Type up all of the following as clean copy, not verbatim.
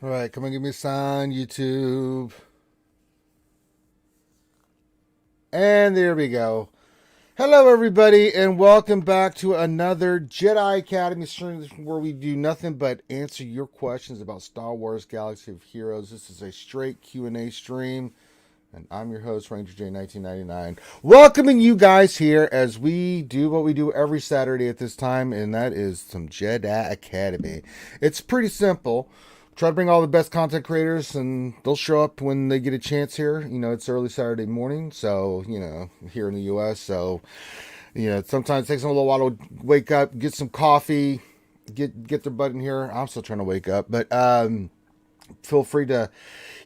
All right, come and give me a sign, YouTube. And there we go. Hello, everybody, and welcome back to another Jedi Academy stream where we do nothing but answer your questions about Star Wars Galaxy of Heroes. This is a straight Q&A stream, and I'm your host, Ranger J 1999, welcoming you guys here as we do what we do every Saturday at this time, and that is some Jedi Academy. It's pretty simple. Try to bring all the best content creators, and they'll show up when they get a chance here. You know, it's early Saturday morning, so, here in the U.S., so, sometimes it takes them a little while to wake up, get some coffee, get their butt in here. I'm still trying to wake up, but feel free to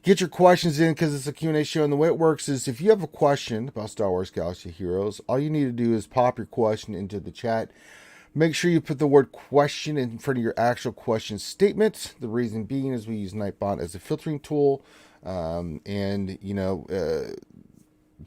get your questions in because it's a Q&A show, and the way it works is if you have a question about Star Wars Galaxy Heroes, all you need to do is pop your question into the chat. Make sure you put the word question in front of your actual question statement. The reason being is we use Nightbot as a filtering tool. To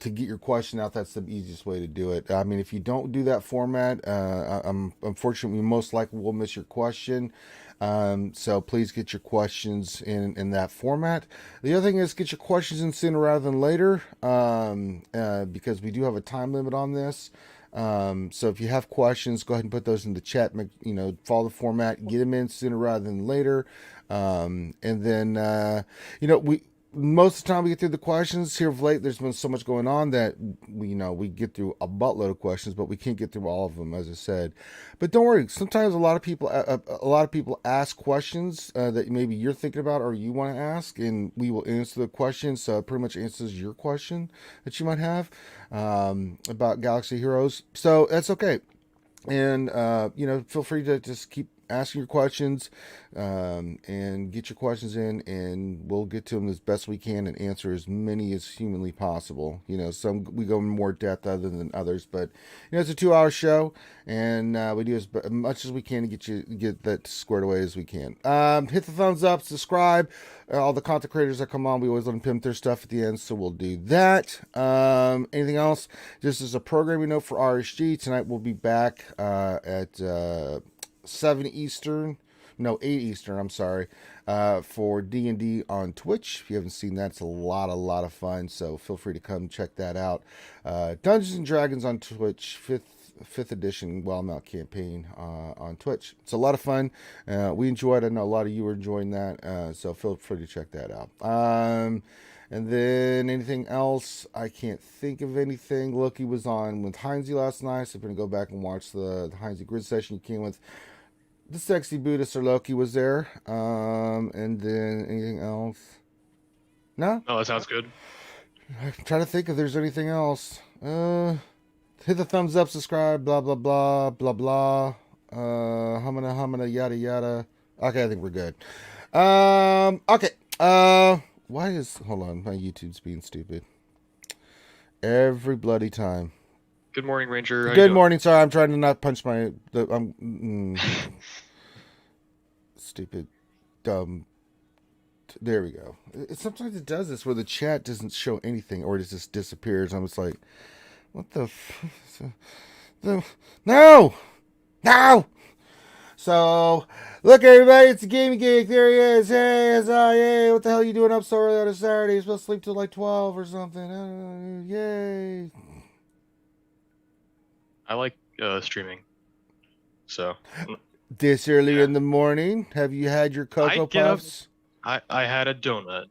get your question out, that's the easiest way to do it. I mean, if you don't do that format, unfortunately, most likely will miss your question. So please get your questions in that format. The other thing is get your questions in sooner rather than later, because we do have a time limit on this. So if you have questions, go ahead and put those in the chat. Follow the format, get them in sooner rather than later. And then, most of the time we get through the questions. Here of late, there's been so much going on that we get through a buttload of questions, but we can't get through all of them, as I said. But don't worry. Sometimes a lot of people ask questions that maybe you're thinking about or you want to ask, and we will answer the question. So it pretty much answers your question that you might have about Galaxy Heroes. So that's okay. And feel free to just keep asking your questions and get your questions in, and we'll get to them as best we can and answer as many as humanly possible. Some we go in more depth other than others, but it's a 2-hour show, and we do as much as we can to get that squared away as we can. Hit the thumbs up, subscribe. All the content creators that come on, we always let them pimp their stuff at the end, so we'll do that. Anything else? This is a programming note for RSG. Tonight we'll be back at 7 Eastern, no, 8 Eastern, I'm sorry, for D&D on Twitch. If you haven't seen that, it's a lot of fun, so feel free to come check that out. Dungeons and Dragons on Twitch, 5th edition Wild Mount campaign on Twitch. It's a lot of fun. We enjoyed it. I know a lot of you are enjoying that, so feel free to check that out. And then anything else? I can't think of anything. Loki was on with Heinze last night, so I'm going to go back and watch the Heinze grid session you came with. The Sexy Buddhist or Loki was there. And then anything else? No? Oh, that sounds good. I'm trying to think if there's anything else. Hit the thumbs up, subscribe, blah, blah, blah, blah, blah. Humana, yada, yada. Okay, I think we're good. Okay. Hold on, my YouTube's being stupid. Every bloody time. Good morning, Ranger. How Good morning. Sorry, I'm trying to not punch stupid, dumb. There we go. Sometimes it does this where the chat doesn't show anything or it just disappears. I'm just like, what the? No! So, look, everybody, it's the Gaming Geek. There he is. Hey, what the hell are you doing up so early on a Saturday? You're supposed to sleep till like 12 or something. Yay. I like streaming. So This early in the morning, have you had your Cocoa Puffs? I had a donut.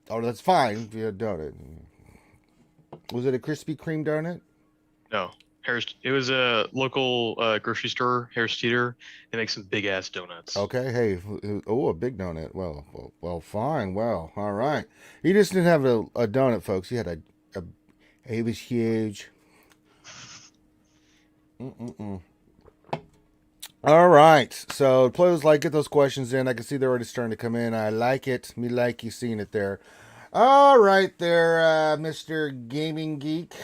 Oh, that's fine if you had a donut. Was it a Krispy Kreme donut? No, it was a local grocery store, Harris Teeter. They make some big ass donuts. Okay, hey, a big donut. Well, fine. Well, all right. He just didn't have a donut, folks. He had it was huge. All right, so players get those questions in. I can see they're already starting to come in. I like it. Me like you seeing it there. All right, there, Mr. Gaming Geek.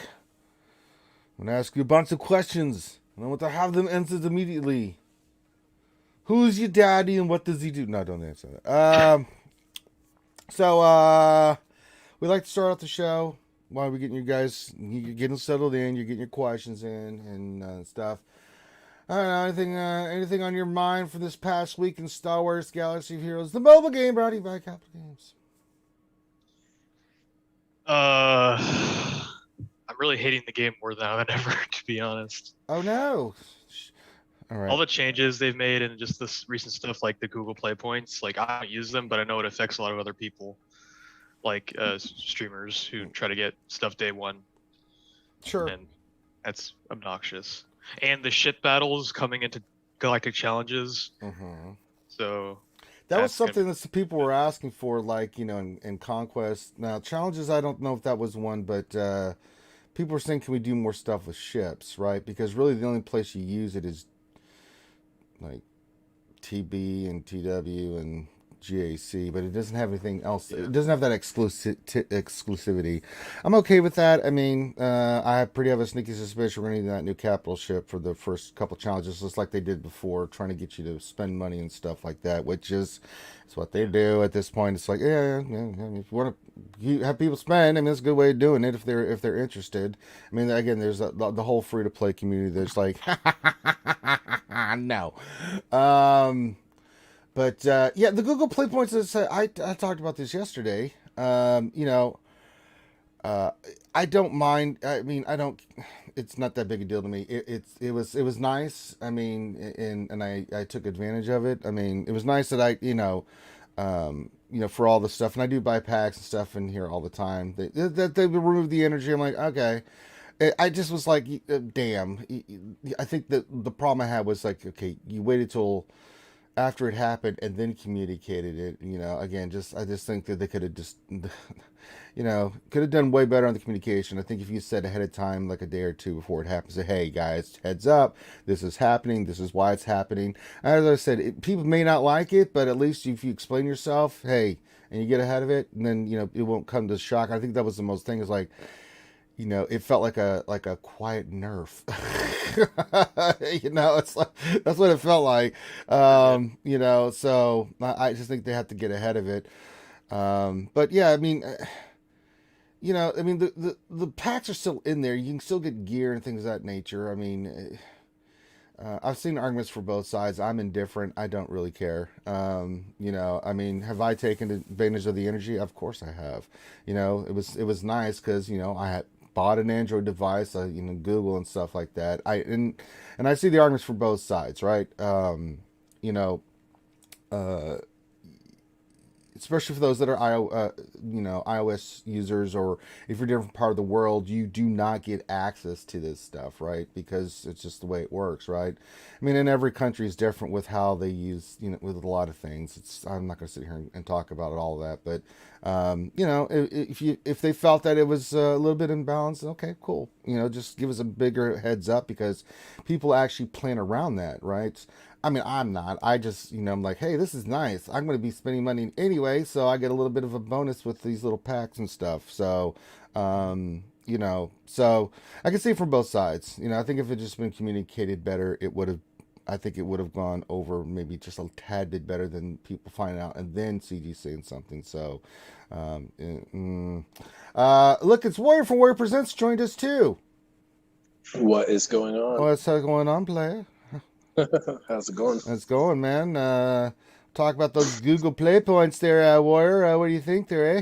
I'm gonna ask you a bunch of questions, and I want to have them answered immediately. Who's your daddy, and what does he do? No, don't answer that. We like to start off the show while we're getting you guys, you're getting settled in, you're getting your questions in and stuff. I don't know anything on your mind for this past week in Star Wars Galaxy of Heroes, the mobile game brought to you by Capital Games. Uh, I'm really hating the game more now than ever, to be honest. Oh no! All All right. the changes they've made and just this recent stuff like the Google Play points, like I don't use them, but I know it affects a lot of other people, like streamers who try to get stuff day one, Sure. and that's obnoxious. And the shit battles coming into Galactic Challenges, Mm-hmm. so That was that's gonna be. something that some people were asking for, like, in Conquest. Now, challenges, I don't know if that was one, but people were saying, can we do more stuff with ships, right? Because really the only place you use it is, like, TB and TW and GAC, but it doesn't have anything else. Yeah. It doesn't have that exclusivity. I'm okay with that. I mean, I pretty have a sneaky suspicion we're going to need that new capital ship for the first couple challenges, just like they did before, trying to get you to spend money and stuff like that, which is it's what they Yeah. do at this point. It's like, yeah. If you want to have people spend, I mean, that's a good way of doing it if they're interested. I mean, again, there's the whole free to play community that's like, no. But yeah, the Google Play points. I talked about this yesterday. Uh, I don't mind. I mean, I don't. It's not that big a deal to me. It was nice. I mean, and I took advantage of it. I mean, it was nice that for all the stuff, and I do buy packs and stuff in here all the time. They remove the energy. I'm like, okay. I just was like, damn. I think that the problem I had was like, okay, you waited till after it happened and then communicated it. Again, I just think that they could have just, could have done way better on the communication. I think if you said ahead of time, like a day or two before it happens, say, hey guys, heads up, this is happening, this is why it's happening. As I said, people may not like it, but at least if you explain yourself, hey, and you get ahead of it, and then it won't come to shock. I think that was the most thing is like, it felt like a quiet nerf. It's like that's what it felt like. Yeah. So I just think they have to get ahead of it. But yeah, I mean, the packs are still in there. You can still get gear and things of that nature. I mean, I've seen arguments for both sides. I'm indifferent. I don't really care. I mean, have I taken advantage of the energy? Of course I have. It was nice because I had bought an Android device, Google and stuff like that. And I see the arguments for both sides, right? You know, uh, Especially for those that are iOS users, or if you're a different part of the world, you do not get access to this stuff, right? Because it's just the way it works, right? I mean, and every country is different with how they use, with a lot of things. I'm not going to sit here and talk about all of that, but if they felt that it was a little bit imbalanced, okay, cool. Just give us a bigger heads up because people actually plan around that, right? I mean, I'm not. I just, I'm like, hey, this is nice. I'm going to be spending money anyway, so I get a little bit of a bonus with these little packs and stuff. So, so I can see it from both sides. I think if it just been communicated better, I think it would have gone over maybe just a tad bit better than people finding out and then CG saying something. So, look, it's Warrior from Warrior Presents joined us too. What is going on? What's going on, player? How's it going? It's going, man. Talk about those Google Play points there, Warrior. What do you think there, eh?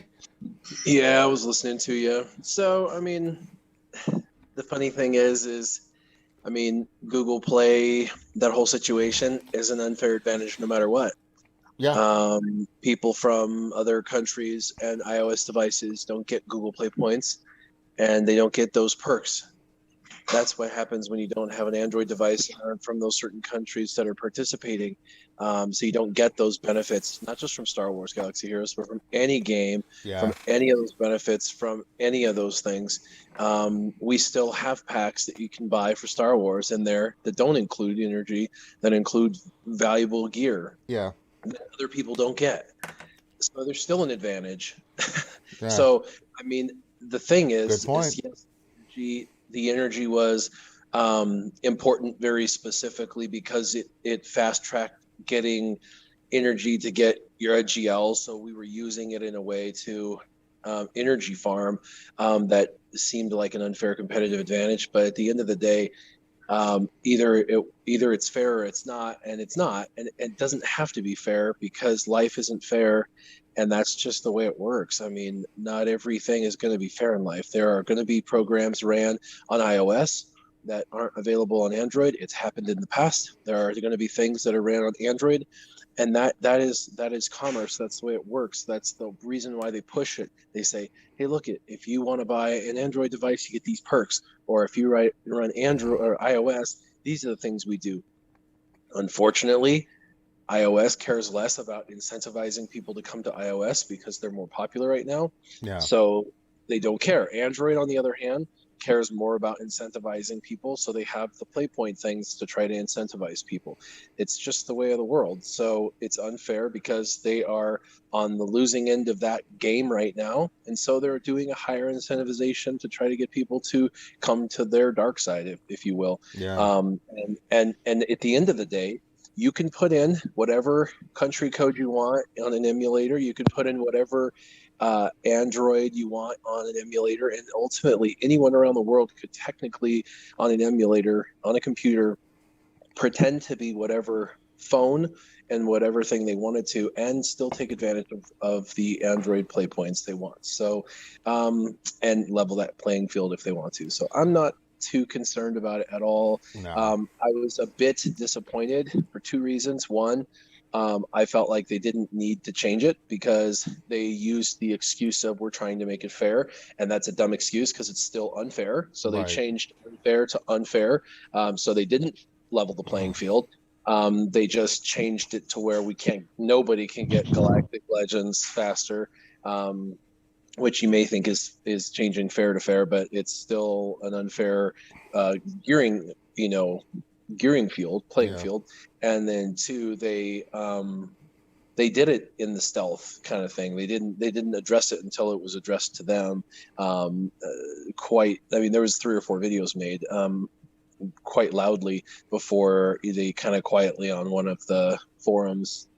Yeah, I was listening to you. So, I mean, the funny thing is, I mean, Google Play, that whole situation is an unfair advantage no matter what. Yeah. People from other countries and iOS devices don't get Google Play points, and they don't get those perks. That's what happens when you don't have an Android device and aren't from those certain countries that are participating. So you don't get those benefits, not just from Star Wars Galaxy Heroes, but from any game, Yeah. from any of those benefits, from any of those things. We still have packs that you can buy for Star Wars in there that don't include energy, that include valuable gear Yeah. that other people don't get. So there's still an advantage. Yeah. So, I mean, the thing Good is point. yes, the energy was important very specifically because it fast-tracked getting energy to get your GL. So we were using it in a way to energy farm that seemed like an unfair competitive advantage. But at the end of the day, Either it's fair or it's not, and it's not, and it doesn't have to be fair because life isn't fair, and that's just the way it works. I mean, not everything is going to be fair in life. There are going to be programs ran on iOS that aren't available on Android. It's happened in the past. There are going to be things that are ran on Android, and that is commerce. That's the way it works. That's the reason why they push it. They say, hey, look, if you want to buy an Android device, you get these perks, or if you run Android or iOS, these are the things we do. Unfortunately, iOS cares less about incentivizing people to come to iOS because they're more popular right now. Yeah. So they don't care. Android, on the other hand, cares more about incentivizing people. So they have the PlayPoint things to try to incentivize people. It's just the way of the world. So it's unfair because they are on the losing end of that game right now. And so they're doing a higher incentivization to try to get people to come to their dark side, if you will. Yeah. And at the end of the day, you can put in whatever country code you want on an emulator. You can put in whatever Android you want on an emulator, and ultimately anyone around the world could technically, on an emulator, on a computer, pretend to be whatever phone and whatever thing they wanted to, and still take advantage of the Android play points they want. So, and level that playing field if they want to. So I'm not too concerned about it at all. No. I was a bit disappointed for two reasons. One, I felt like they didn't need to change it because they used the excuse of we're trying to make it fair, and that's a dumb excuse because it's still unfair. So they Right. changed unfair to unfair. So they didn't level the playing field. They just changed it to where nobody can get Galactic Legends faster, which you may think is changing fair to fair, but it's still an unfair gearing playing field. And then two, they did it in the stealth kind of thing. They didn't address it until it was addressed to them. There was 3 or 4 videos made quite loudly before they kind of quietly on one of the forums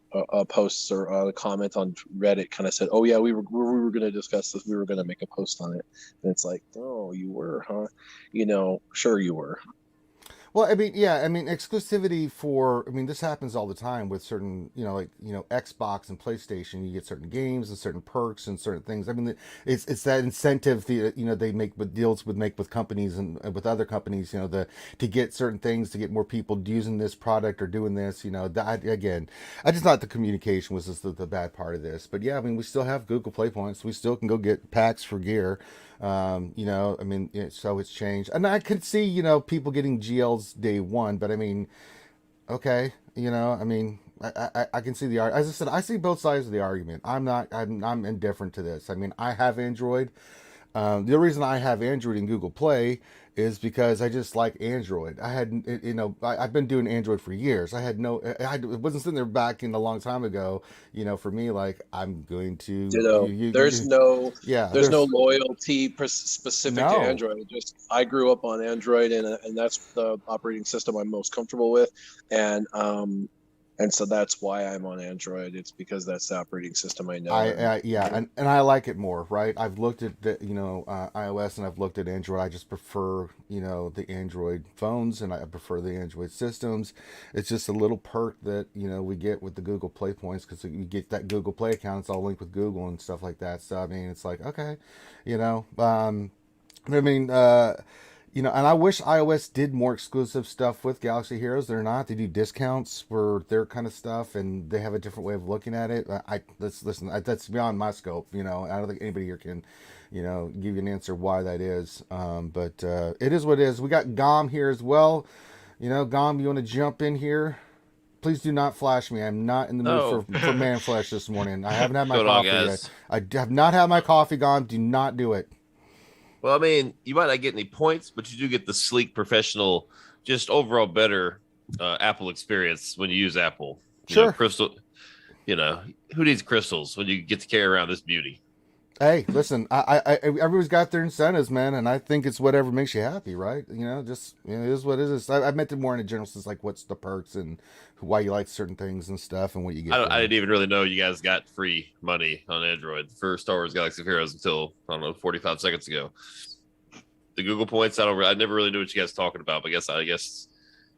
posts or a comment on Reddit kind of said, oh yeah, we were going to discuss this, we were going to make a post on it. And it's like, oh, you were, huh? Sure you were. Well, I mean, yeah, I mean, exclusivity this happens all the time with certain, Xbox and PlayStation. You get certain games and certain perks and certain things. I mean, it's that incentive, they make with deals with companies and with other companies, to get certain things, to get more people using this product or doing this, again, I just thought the communication was just the bad part of this. But yeah, I mean, we still have Google Play Points. We still can go get packs for gear. So it's changed, and I could see, people getting GLs day one, but I mean, okay, I can see as I said, I see both sides of the argument. I'm indifferent to this. I mean, I have Android. The reason I have Android and Google Play is because I just like Android. I've been doing Android for years. It wasn't sitting there back in a long time ago. For me, like I'm going to. There's no loyalty specific No. to Android. I grew up on Android, and that's the operating system I'm most comfortable with, and so that's why I'm on Android. It's because that's the operating system I know. And I like it more, right? I've looked at iOS and I've looked at Android. I just prefer, the Android phones, and I prefer the Android systems. It's just a little perk that, we get with the Google Play Points because you get that Google Play account. It's all linked with Google and stuff like that. So, I mean, it's like, okay, and I wish iOS did more exclusive stuff with Galaxy Heroes. They're not. They do discounts for their kind of stuff, and they have a different way of looking at it. That's beyond my scope. I don't think anybody here can, give you an answer why that is. But it is what it is. We got Gom here as well. Gom, you want to jump in here? Please do not flash me. I'm not in the mood for man flash this morning. I haven't had my coffee yet. I have not had my coffee, Gom. Do not do it. Well, I mean, you might not get any points, but you do get the sleek, professional, just overall better Apple experience when you use Apple. Sure. Crystal, who needs crystals when you get to carry around this beauty? Hey, listen, I everybody's got their incentives, man, and I think it's whatever makes you happy, right? It is what it is. I meant it more in a general sense, like what's the perks and why you like certain things and stuff and what you get. I didn't even really know you guys got free money on Android for Star Wars Galaxy of Heroes until, 45 seconds ago. the Google points. I never really knew what you guys were talking about. But I guess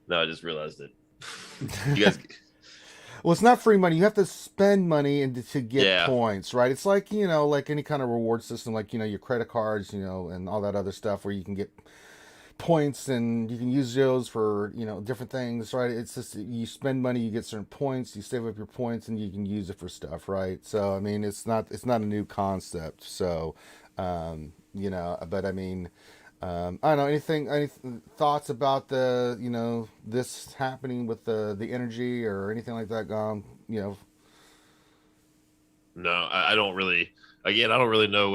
now I just realized it. You guys, Well, it's not free money. You have to spend money to get Yeah. points, right? It's like, like any kind of reward system, like, your credit cards, and all that other stuff where you can get points and you can use those for, different things, right? It's just you spend money, you get certain points, you save up your points and you can use it for stuff, right? So, I mean, it's not a new concept. So, but I mean, I don't know any thoughts about this happening with the energy or anything like that. no, I don't really. Again, I don't really know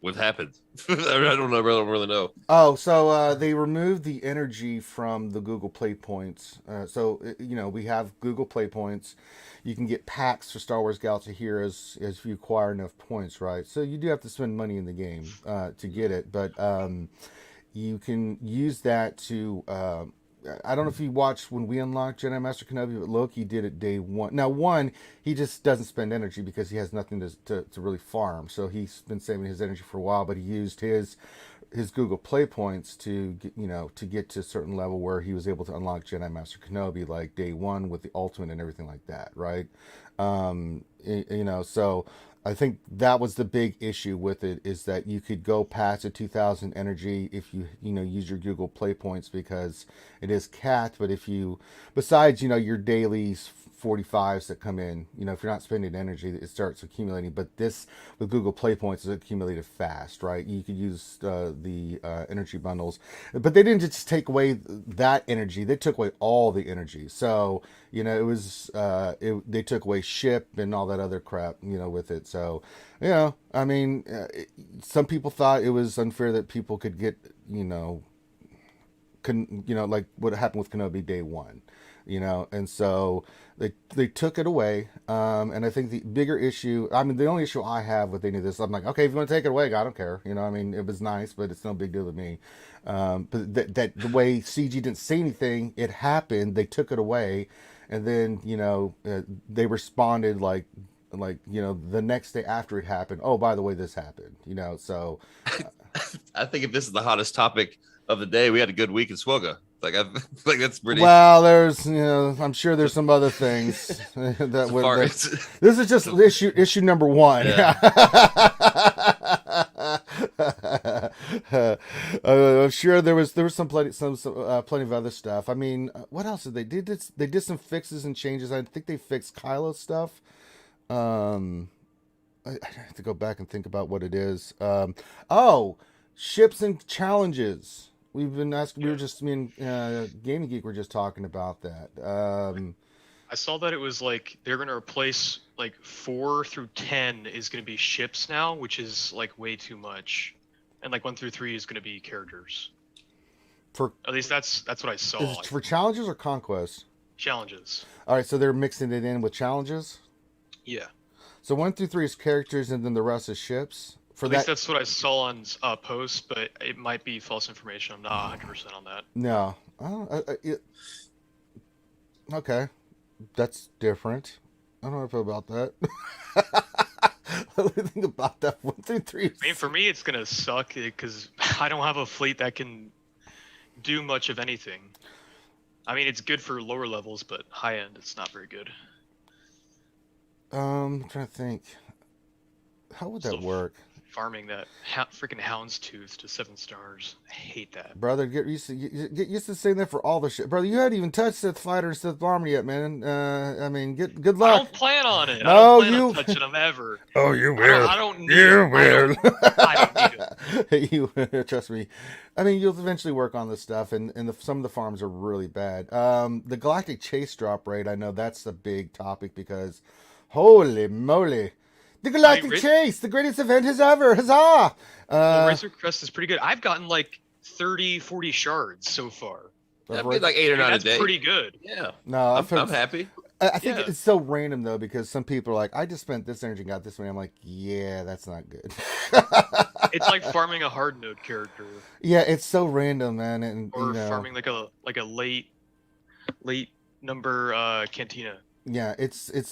what happened. I don't know. I don't really know. Oh, so they removed the energy from the Google Play points. So we have Google Play points. You can get packs for Star Wars Galaxy Heroes if you acquire enough points, right? So you do have to spend money in the game to get it, but you can use that to. I don't know if you watched when we unlocked Jedi Master Kenobi, but Loki did it day one. Now, he just doesn't spend energy because he has nothing to really farm. So he's been saving his energy for a while, but he used his Google Play points to get to a certain level where he was able to unlock Jedi Master Kenobi like day one with the ultimate and everything like that, right? So I think that was the big issue with it, is that you could go past the 2,000 energy if you use your Google Play points, because it is capped. But if you, besides your dailies 45s that come in, if you're not spending energy, it starts accumulating. But this with Google Play points is accumulated fast, right? You could use the energy bundles, but they didn't just take away that energy; they took away all the energy. So it was they took away ship and all that other crap, with it. So I mean, some people thought it was unfair that people could get like what happened with Kenobi day one. And so they took it away. And I think the bigger issue, I mean, the only issue I have with any of this, I'm like, okay, if you want to take it away, I don't care. I mean, it was nice, but it's no big deal to me. But that the way CG didn't say anything, it happened, they took it away. And then, they responded like, the next day after it happened. Oh, by the way, this happened, so. I think if this is the hottest topic of the day, we had a good week in SWGOH. Like that's pretty. Well, there's I'm sure there's some other things that would. This is just issue number one. Yeah. I'm sure there was plenty of other stuff. I mean, what else did they did? They did some fixes and changes. I think they fixed Kairos stuff. I have to go back and think about what it is. Ships and challenges. We've been asking. We were just, me and Gaming Geek were just talking about that. I saw that it was like they're gonna replace like 4 through 10 is gonna be ships now, which is like way too much, and like 1 through 3 is gonna be characters. For at least that's what I saw. Is it for challenges or conquests? Challenges. All right, so they're mixing it in with challenges. Yeah. So 1 through 3 is characters, and then the rest is ships. At least that's what I saw on post, but it might be false information. I'm not 100% on that. No. Okay. That's different. I don't know if about that. What do you think about that? 1 through 3. I mean, for me, it's going to suck because I don't have a fleet that can do much of anything. I mean, it's good for lower levels, but high end, it's not very good. I'm trying to think. How would that work? Farming that freaking houndstooth to 7 stars. I hate that. Brother, get used to saying that for all the shit. Brother, you hadn't even touched Sith Fighter and Sith Armor yet, man. I mean, good luck. I don't plan on it. No, I don't plan on touching them ever. Oh, you will. I don't need you will. I don't need them. You trust me. I mean, you'll eventually work on this stuff, and some of the farms are really bad. The Galactic Chase drop rate, I know that's a big topic because, holy moly. The Galactic Chase, the greatest event has ever. Huzzah! Razor Crest is pretty good. I've gotten like 30, 40 shards so far. I've made like 8 or 9 a day. That's pretty good. Yeah. No, I'm happy. I think it's so random though, because some people are like, I just spent this energy and got this one. I'm like, yeah, that's not good. It's like farming a hard node character. Yeah, it's so random, man. And or farming like a late number Cantina. Yeah,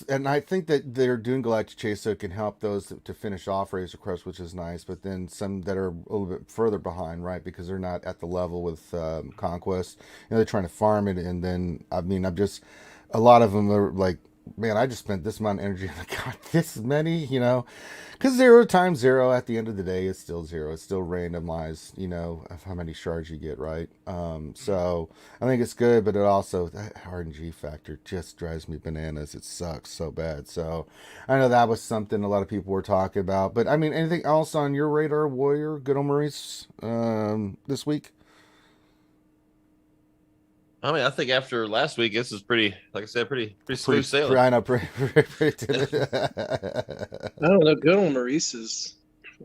and I think that they're doing Galactic Chase so it can help those to finish off Razor Crest, which is nice. But then some that are a little bit further behind, right? Because they're not at the level with Conquest. They're trying to farm it, and then I mean, I'm just a lot of them are like, man, I just spent this amount of energy and I got this many, because 0 times 0 at the end of the day is still 0. It's still randomized, of how many shards you get, right? So I think it's good, but it also, that RNG factor just drives me bananas. It sucks so bad. So I know that was something a lot of people were talking about. But I mean, anything else on your radar, Warrior, good old Maurice, this week? I mean, I think after last week, this is pretty, like I said, pretty smooth sailing. I know, pretty I don't know. Good old Maurice is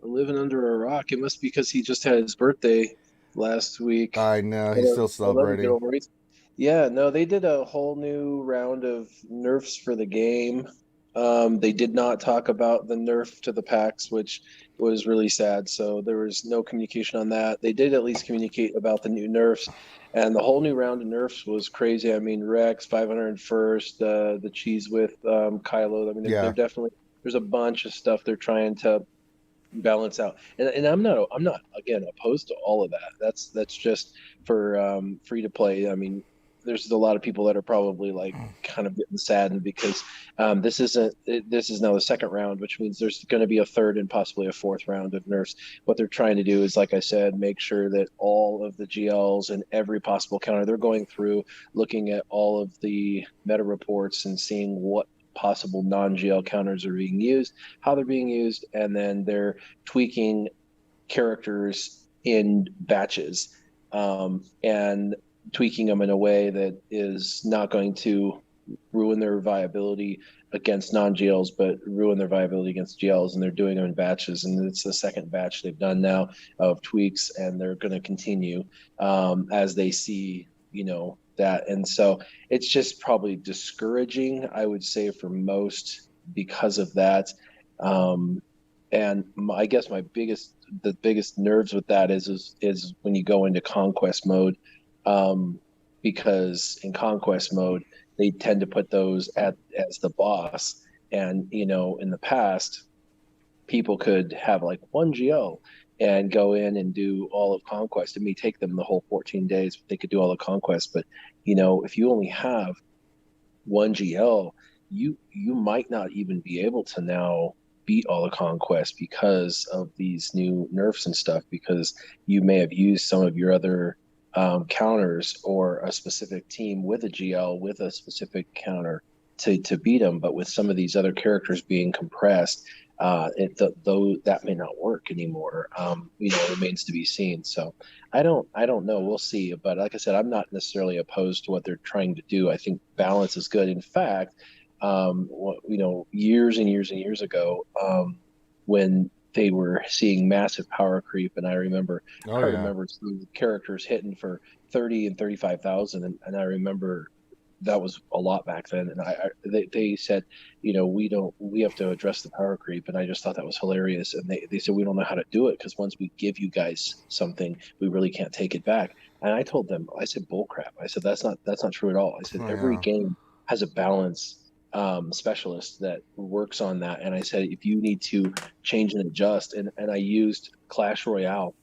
living under a rock. It must be because he just had his birthday last week. I know, he's still I love good celebrating. old Maurice. Yeah, no, they did a whole new round of nerfs for the game. They did not talk about the nerf to the packs, which was really sad. So there was no communication on that. They did at least communicate about the new nerfs, and the whole new round of nerfs was crazy. I mean, Rex 501st, the cheese with Kylo. I mean, they're Yeah. definitely there's a bunch of stuff they're trying to balance out, and I'm not again opposed to all of that. That's just for free to play. I mean, there's a lot of people that are probably like kind of getting saddened because this is now the second round, which means there's going to be a third and possibly a fourth round of nerfs. What they're trying to do is, like I said, make sure that all of the GLs and every possible counter they're going through, looking at all of the meta reports and seeing what possible non-GL counters are being used, how they're being used, and then they're tweaking characters in batches, and tweaking them in a way that is not going to ruin their viability against non-GLs, but ruin their viability against GLs. And they're doing them in batches, and it's the second batch they've done now of tweaks, and they're going to continue as they see, that. And so it's just probably discouraging, I would say, for most because of that. And I guess the biggest nerves with that is when you go into conquest mode, because in conquest mode they tend to put those as the boss, and in the past people could have like one GL and go in and do all of conquest. It may take them the whole 14 days, but they could do all the conquest. But if you only have one GL, you might not even be able to now beat all the conquest because of these new nerfs and stuff, because you may have used some of your other counters or a specific team with a GL with a specific counter to beat them. But with some of these other characters being compressed, though that may not work anymore. Remains to be seen. So I don't know. We'll see. But like I said, I'm not necessarily opposed to what they're trying to do. I think balance is good. In fact, years and years and years ago, when they were seeing massive power creep, and I remember seeing characters hitting for 30 and 35,000, and I remember that was a lot back then. And they said, we have to address the power creep. And I just thought that was hilarious. And they said, we don't know how to do it, because once we give you guys something, we really can't take it back. And I told them, I said, bull crap. I said, that's not true at all. I said, every game has a balance specialist that works on that. And I said, if you need to change and adjust, and I used Clash Royale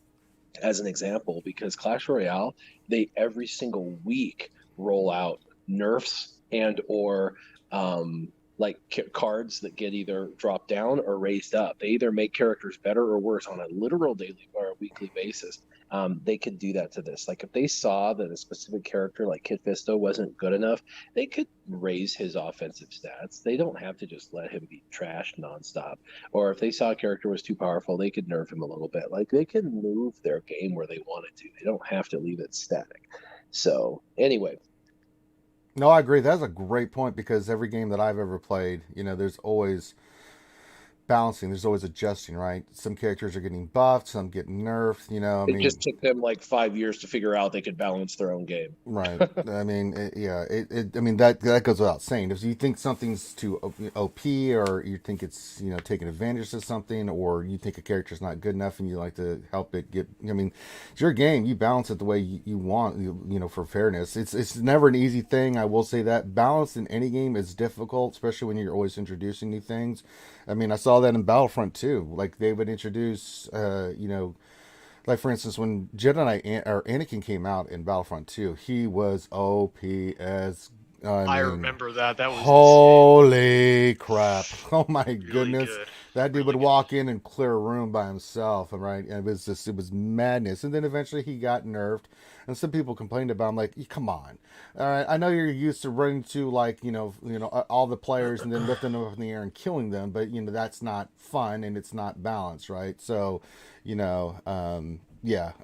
as an example, because Clash Royale, they every single week roll out nerfs and or cards that get either dropped down or raised up. They either make characters better or worse on a literal daily or a weekly basis. They could do that to this. Like if they saw that a specific character like Kit Fisto wasn't good enough, they could raise his offensive stats. They don't have to just let him be trashed nonstop. Or if they saw a character was too powerful, they could nerf him a little bit. Like they can move their game where they wanted to. They don't have to leave it static. So anyway. No, I agree. That's a great point, because every game that I've ever played, there's always balancing. There's always adjusting, right? Some characters are getting buffed, some getting nerfed. You know, I It mean, just took them like 5 years to figure out they could balance their own game. right. I mean, I mean that goes without saying. If you think something's too OP, or you think it's taking advantage of something, or you think a character's not good enough, and you like to help it get. I mean, it's your game. You balance it the way you want. For fairness. It's never an easy thing. I will say that balance in any game is difficult, especially when you're always introducing new things. I mean, I saw that in Battlefront too. Like they would introduce, like for instance, when Jedi or Anakin came out in Battlefront 2, he was OP as I mean, remember that. That was insane. holy crap! Oh my Really goodness, good. that dude Really would good. walk in and clear a room by himself, right? And it was madness. And then eventually he got nerfed, and some people complained about him, like, come on, all right, I know you're used to running to like all the players and then lifting them up in the air and killing them, but that's not fun and it's not balanced, right? So, yeah,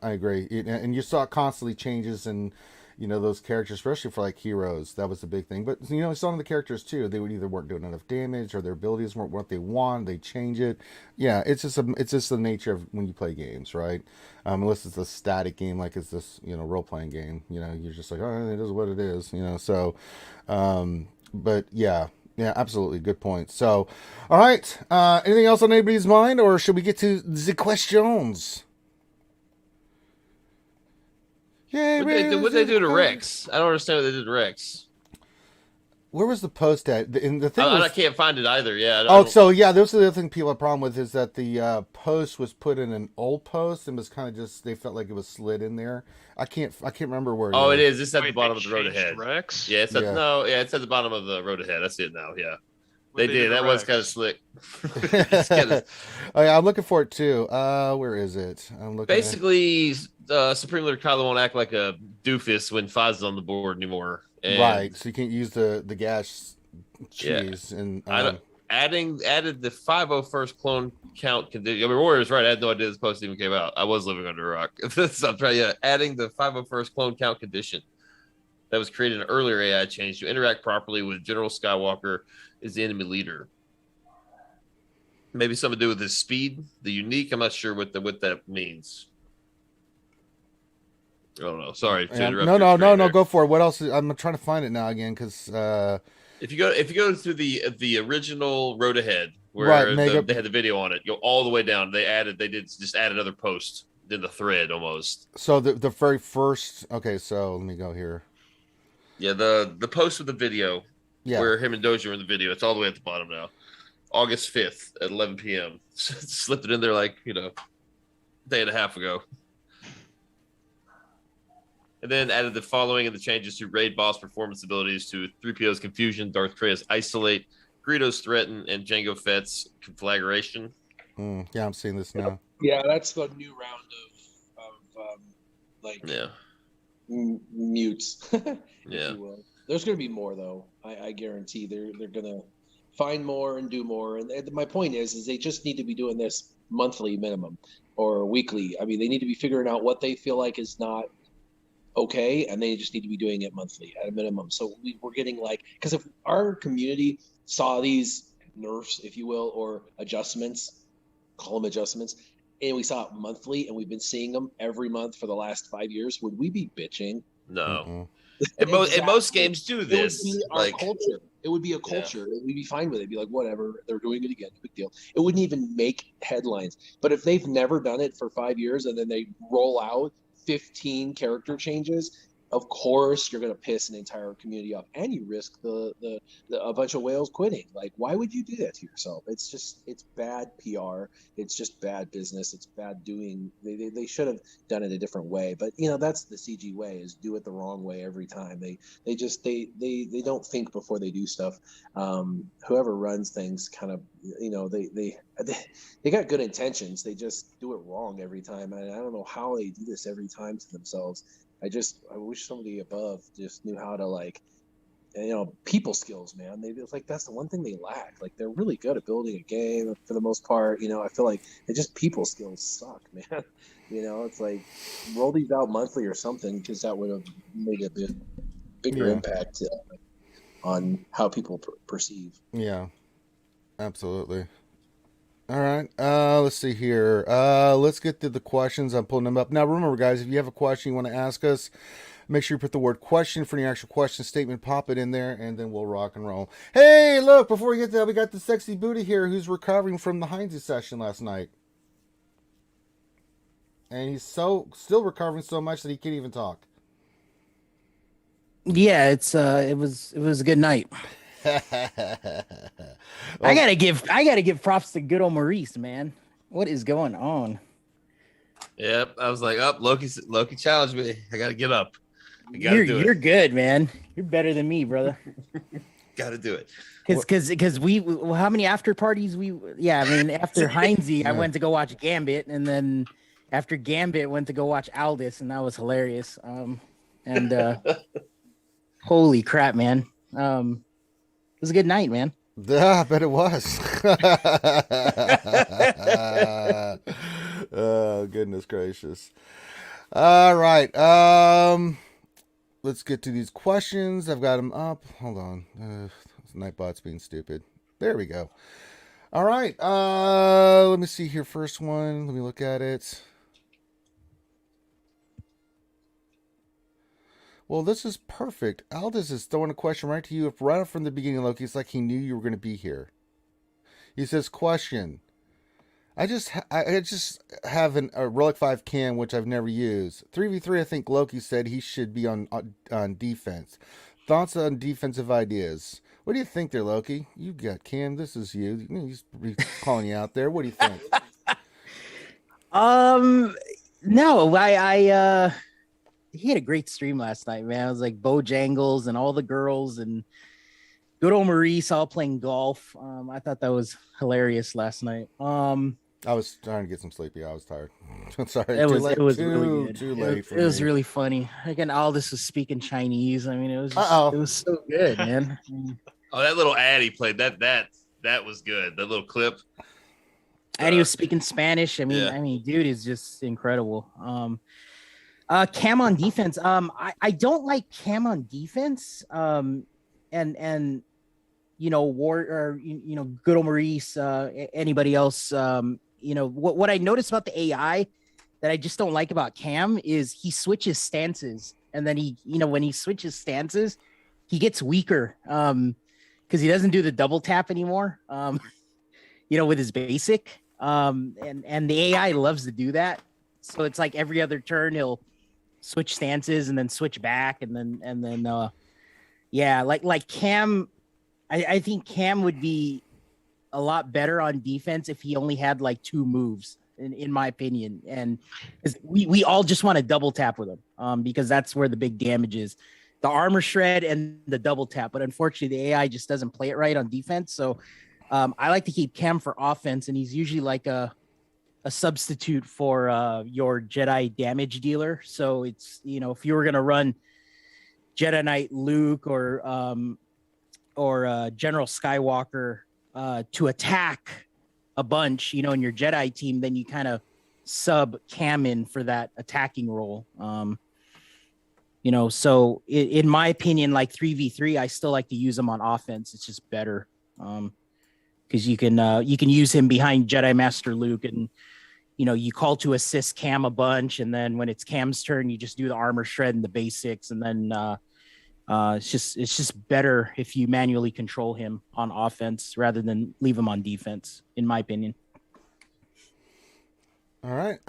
I agree. And you saw constantly changes in those characters, especially for like heroes. That was the big thing. But some of the characters too, they would either weren't doing enough damage or their abilities weren't what they want. They change it. Yeah, it's just the nature of when you play games, right? Unless it's a static game like it's this role playing game. You're just like, oh, it is what it is. So, but yeah. Yeah, absolutely. Good point. So, all right. Anything else on anybody's mind, or should we get to the questions? Yay, What they do to Rex? I don't understand what they did to Rex. Where was the post at? And the thing was, I can't find it either. Yeah. so yeah, this is the other thing people have a problem with is that the post was put in an old post and was kind of just they felt like it was slid in there. I can't remember where. Oh, it is. It's at the Wait, bottom they of the road changed ahead. Rex? Yeah, it's at Yeah. it's at the bottom of the road ahead. I see it now. Yeah, What they do did. to That was Rex? kind of slick. Oh yeah, I'm looking for it too. Where is it? I'm looking. Basically, Supreme Leader Kylo won't act like a doofus when Faz's on the board anymore. And Right, so you can't use the gas cheese and added the 501st clone count condition. I mean, Warrior's right. I had no idea this post even came out. I was living under a rock. So I'm trying, adding the 501st clone count condition that was created in an earlier AI change to interact properly with General Skywalker as the enemy leader. Maybe something to do with his speed, the unique. I'm not sure what that means. I don't know. Sorry to interrupt. No. Go for it. What else? I'm trying to find it now again because if you go to the original Road Ahead where right, they had the video on it, go all the way down. They did just add another post in the thread almost. So the very first. Okay, so let me go here. Yeah, the post with the video where him and Doja are in the video. It's all the way at the bottom now. August 5th at 11 p.m. Slipped it in there like day and a half ago. And then added the following and the changes to raid boss performance abilities to 3PO's Confusion, Darth Krea's Isolate, Greedo's Threaten, and Jango Fett's Conflagration. Yeah, I'm seeing this now. Yeah, that's the new round of mutes. Yeah. There's going to be more though. I guarantee they're going to find more and do more. And my point is they just need to be doing this monthly minimum or weekly. I mean, they need to be figuring out what they feel like is not okay, and they just need to be doing it monthly at a minimum. So we're getting because if our community saw these nerfs, if you will, or adjustments, call them adjustments, and we saw it monthly and we've been seeing them every month for the last 5 years, would we be bitching? No. And most games do this. It would be our culture. It would be a culture. Yeah. We'd be fine with it. It'd be like, whatever, they're doing it again. No big deal. It wouldn't even make headlines. But if they've never done it for 5 years and then they roll out 15 character changes, of course you're going to piss an entire community off, and you risk a bunch of whales quitting. Like, why would you do that to yourself? It's bad PR. It's just bad business. It's bad doing. They should have done it a different way. But that's the CG way, is do it the wrong way every time. They don't think before they do stuff. Whoever runs things kind of they got good intentions. They just do it wrong every time. And I don't know how they do this every time to themselves. I wish somebody above just knew how to people skills, man. That's the one thing they lack. Like, they're really good at building a game for the most part. I feel like people skills suck, man. It's like, roll these out monthly or something, because that would have made a bigger impact on how people perceive. Yeah, absolutely. All right. Let's see here. Let's get to the questions. I'm pulling them up now. Remember, guys, if you have a question you want to ask us, make sure you put the word question for your actual question statement. Pop it in there, and then we'll rock and roll. Hey, look! Before we get to that, we got the sexy booty here, who's recovering from the Heinz session last night, and he's still recovering so much that he can't even talk. Yeah, it was a good night. Well, I gotta give props to good old Maurice, man. What is going on? Yep. I was like, up, Loki challenged me. I gotta get up. I gotta do You're it. good, man. You're better than me, brother. Gotta do it. Because we how many after parties after Heinze, I went to go watch Gambit, and then after Gambit went to go watch Aldous, and that was hilarious. Holy crap, man. It was a good night, man. Yeah, I bet it was. Oh, goodness gracious. All right. Let's get to these questions. I've got them up. Hold on. Nightbot's being stupid. There we go. All right. Let me see here. First one. Let me look at it. Well, this is perfect. Aldous is throwing a question right to you right from the beginning, Loki. It's like he knew you were going to be here. He says, question. I just have a Relic 5 cam, which I've never used. 3v3, I think Loki said he should be on defense. Thoughts on defensive ideas? What do you think there, Loki? You got Cam. This is you. He's calling you out there. What do you think? No, he had a great stream last night, man. It was like Bojangles and all the girls and good old Maurice all playing golf. I thought that was hilarious last night. I was trying to get some sleepy. I was tired. I'm sorry. It was really good. Too late for it was me. really funny. Again, Aldous was speaking Chinese. I mean, it was it was so good, man. Oh, that little ad he played, that was good. That little clip. And he was speaking Spanish. I mean, dude is just incredible. Cam on defense. I don't like Cam on defense. And good old Maurice, anybody else, what I noticed about the AI that I just don't like about Cam is he switches stances, and then when he switches stances, he gets weaker because he doesn't do the double tap anymore. With his basic, and the AI loves to do that. So it's like every other turn he'll switch stances and then switch back, and then like Cam. I think Cam would be a lot better on defense if he only had like two moves, in my opinion. And we all just want to double tap with him because that's where the big damage is. The armor shred and the double tap. But unfortunately, the AI just doesn't play it right on defense. So I like to keep Cam for offense, and he's usually like a substitute for your Jedi damage dealer. So it's, if you were going to run Jedi Knight Luke or General Skywalker to attack a bunch, in your Jedi team, then you kind of sub Cam in for that attacking role. So in my opinion, like 3v3, I still like to use him on offense. It's just better because you can use him behind Jedi Master Luke, and you call to assist Cam a bunch, and then when it's Cam's turn, you just do the armor shred and the basics, and then it's just better if you manually control him on offense rather than leave him on defense, in my opinion. All right.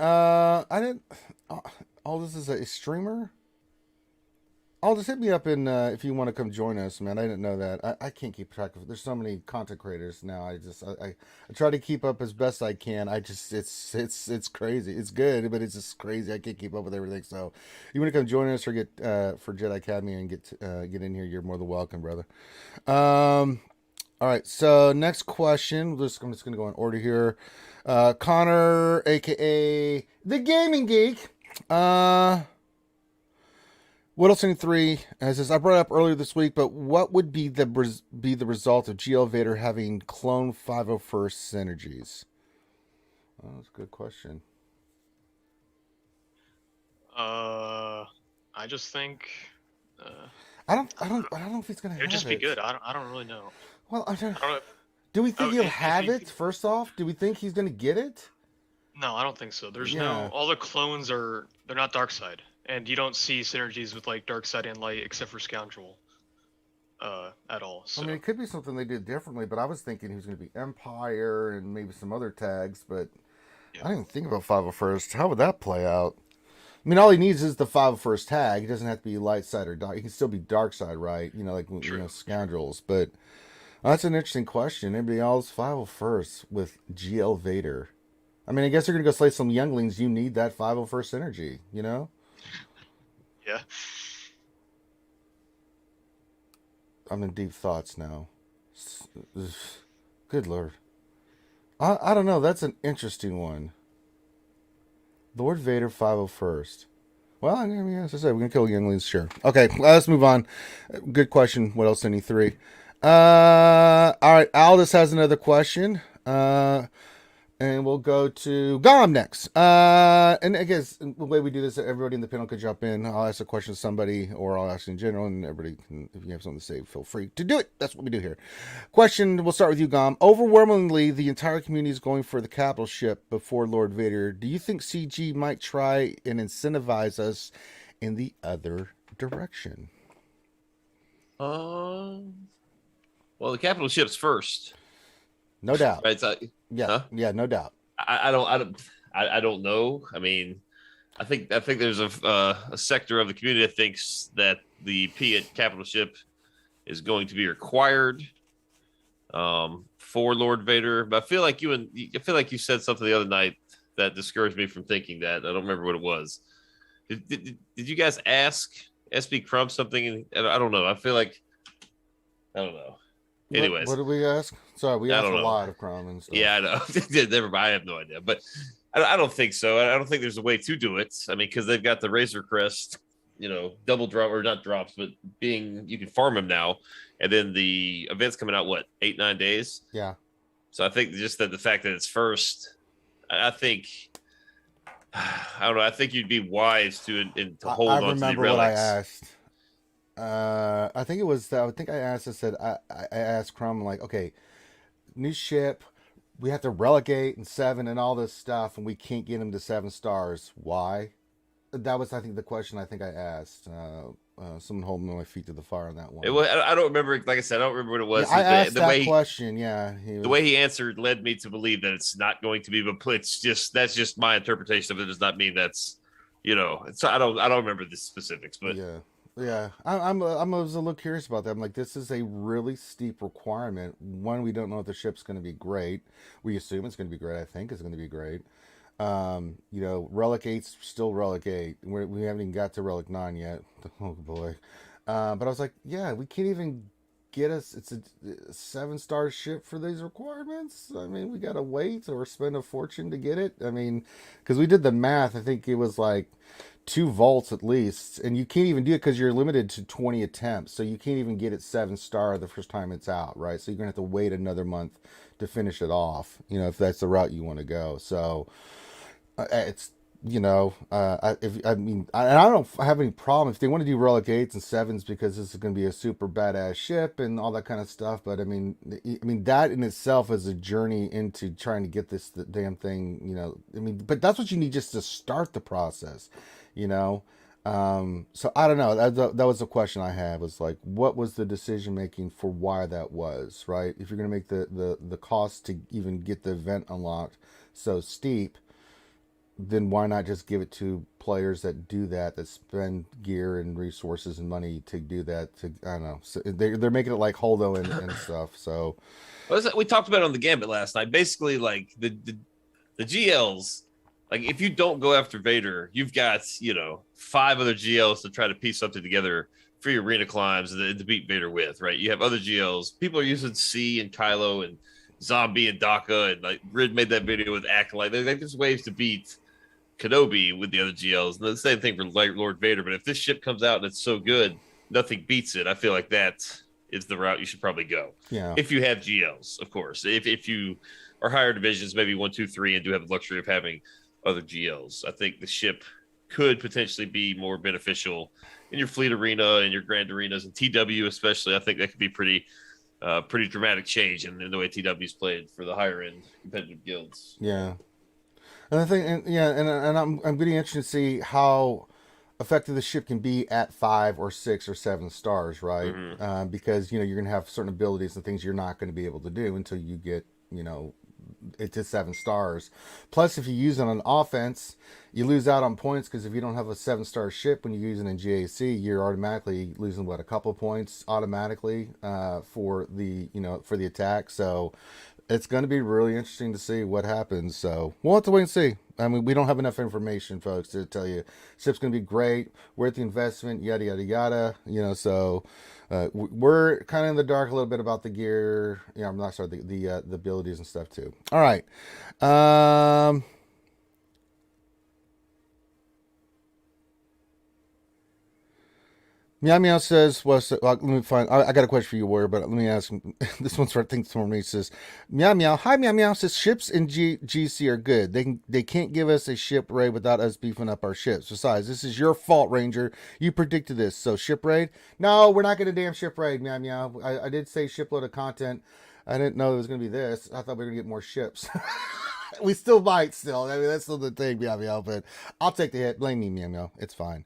All this is a streamer. Just hit me up if you want to come join us, man. I didn't know that. I can't keep track of it. There's so many content creators now. I try to keep up as best I can. It's crazy. It's good, but it's just crazy. I can't keep up with everything. So, you want to come join us or get for Jedi Academy and get in here? You're more than welcome, brother. All right. So next question. I'm just gonna go in order here. Connor, aka the Gaming Geek. Whittleson 3 says, I brought it up earlier this week, but what would be the result of GL Vader having clone 501st synergies? Oh, that's a good question. I just think. I don't know if he's gonna. It'd just be good. I don't really know. Well, I don't know. Do we think he'll if have you- it? First off, do we think he's going to get it? No, I don't think so. There's Yeah. no all the clones they're not dark side, and you don't see synergies with like dark side and light except for Scoundrel, at all. So I mean, it could be something they did differently, but I was thinking he was going to be Empire and maybe some other tags, but Yeah. I didn't think about 501st. How would that play out? I mean, all he needs is the 501st tag. He doesn't have to be light side or dark. He can still be dark side, right? You know, like True. Scoundrels. But that's an interesting question. Anybody else? 501st with GL Vader. I mean, I guess you're going to go slay some younglings. You need that 501st energy, you know? yeah. I'm in deep thoughts now. Good Lord. I don't know. That's an interesting one. Lord Vader 501st. Well, I mean, as I said, we're going to kill younglings, sure. Okay, let's move on. Good question. What else? Any three? All right, Aldous has another question. And we'll go to Gomnex. And I guess the way we do this, everybody in the panel could jump in. I'll ask a question to somebody, or I'll ask in general, and everybody can, if you have something to say, feel free to do it. That's what we do here. Question, we'll start with you, Gom. Overwhelmingly, the entire community is going for the capital ship before Lord Vader. Do you think CG might try and incentivize us in the other direction? Well, the capital ship's first. No doubt. Right? So, Yeah, no doubt. I don't know. I mean, I think there's a sector of the community that thinks that the capital ship is going to be required for Lord Vader. But I feel like you said something the other night that discouraged me from thinking that. I don't remember what it was. Did you guys ask SB Crump something? I don't know. I don't know. Anyways, what did we ask? Sorry, we I asked a don't know. lot of Crom and stuff. yeah, I know. Never mind. I have no idea, but I don't think so. I don't think there's a way to do it. I mean, because they've got the Razor Crest, double drop or not drops, but you can farm them now, and then the event's coming out 8-9 days. Yeah. So I think just that the fact that it's first, I think. I don't know. I think you'd be wise to hold on to the relics. I remember what I asked. I think it was. I think I asked. I said I asked Crumb, like, okay, new ship, we have to relegate and 7 and all this stuff, and we can't get him to 7 stars. Why? That was, I think, the question I asked. Someone holding my feet to the fire on that one. I don't remember. Like I said, I don't remember what it was. Yeah, I asked the that way question. Yeah, the way he answered led me to believe that it's not going to be. But that's just my interpretation of it. Does not mean that's, So I don't remember the specifics, but yeah. I was a little curious about that. I'm like, this is a really steep requirement. One, we don't know if the ship's going to be great. We assume it's going to be great. I think it's going to be great. Relic 8's still Relic 8. We haven't even got to Relic 9 yet. Oh boy. But I was like, yeah, we can't even get us. It's a 7-star ship for these requirements. I mean, we got to wait or spend a fortune to get it. I mean, because we did the math. I think it was like 2 vaults at least, and you can't even do it because you're limited to 20 attempts, so you can't even get it 7-star the first time it's out, right? So you're gonna have to wait another month to finish it off, if that's the route you want to go. So it's I don't have any problem if they want to do Relic 8s and 7s, because this is going to be a super badass ship and all that kind of stuff. But I mean that in itself is a journey into trying to get the damn thing. But that's what you need just to start the process. So I don't know. That was the question I had, was like, what was the decision making for why that was, right? If you're going to make the cost to even get the event unlocked so steep, then why not just give it to players that do that spend gear and resources and money to do that? I don't know. So they're making it like Holdo and stuff. So we talked about it on the Gambit last night. Basically, like the GLs. Like, if you don't go after Vader, you've got, 5 other GLs to try to piece something together for your arena climbs to beat Vader with, right? You have other GLs. People are using C and Kylo and Zombie and Daka, and like Rid made that video with Acolyte. There's ways to beat Kenobi with the other GLs. And the same thing for Lord Vader. But if this ship comes out and it's so good, nothing beats it. I feel like that is the route you should probably go. Yeah. If you have GLs, of course. If you are higher divisions, maybe 1, 2, 3, and do have the luxury of having other GLs, I think the ship could potentially be more beneficial in your fleet arena and your grand arenas and TW especially. I think that could be pretty pretty dramatic change in the way TW's played for the higher end competitive guilds. Yeah. And I think, and I'm getting interested to see how effective the ship can be at 5 or 6 or 7 stars, right? Because you're going to have certain abilities and things you're not going to be able to do until you get it to 7 stars. Plus, if you use it on offense, you lose out on points because if you don't have a 7-star ship when you're using in GAC, you're automatically losing a couple of points automatically for the attack. So it's going to be really interesting to see what happens. So we'll have to wait and see. I mean, we don't have enough information, folks, to tell you ship's going to be great, worth the investment, yada yada yada. So we're kind of in the dark a little bit about the gear. I'm not sorry, the abilities and stuff too. All right. Meow Meow says, let me find, I got a question for you, Warrior, but let me ask him. This one's for, I think, for me. It says, Meow Meow, hi Meow Meow, says, ships in GC are good. They can't give us a ship raid without us beefing up our ships. Besides, this is your fault, Ranger. You predicted this. So, ship raid? No, we're not going to damn ship raid, Meow Meow. I did say shipload of content. I didn't know it was going to be this. I thought we were going to get more ships. We still might still. I mean, that's still the thing, Meow Meow, but I'll take the hit. Blame me, Meow Meow. It's fine.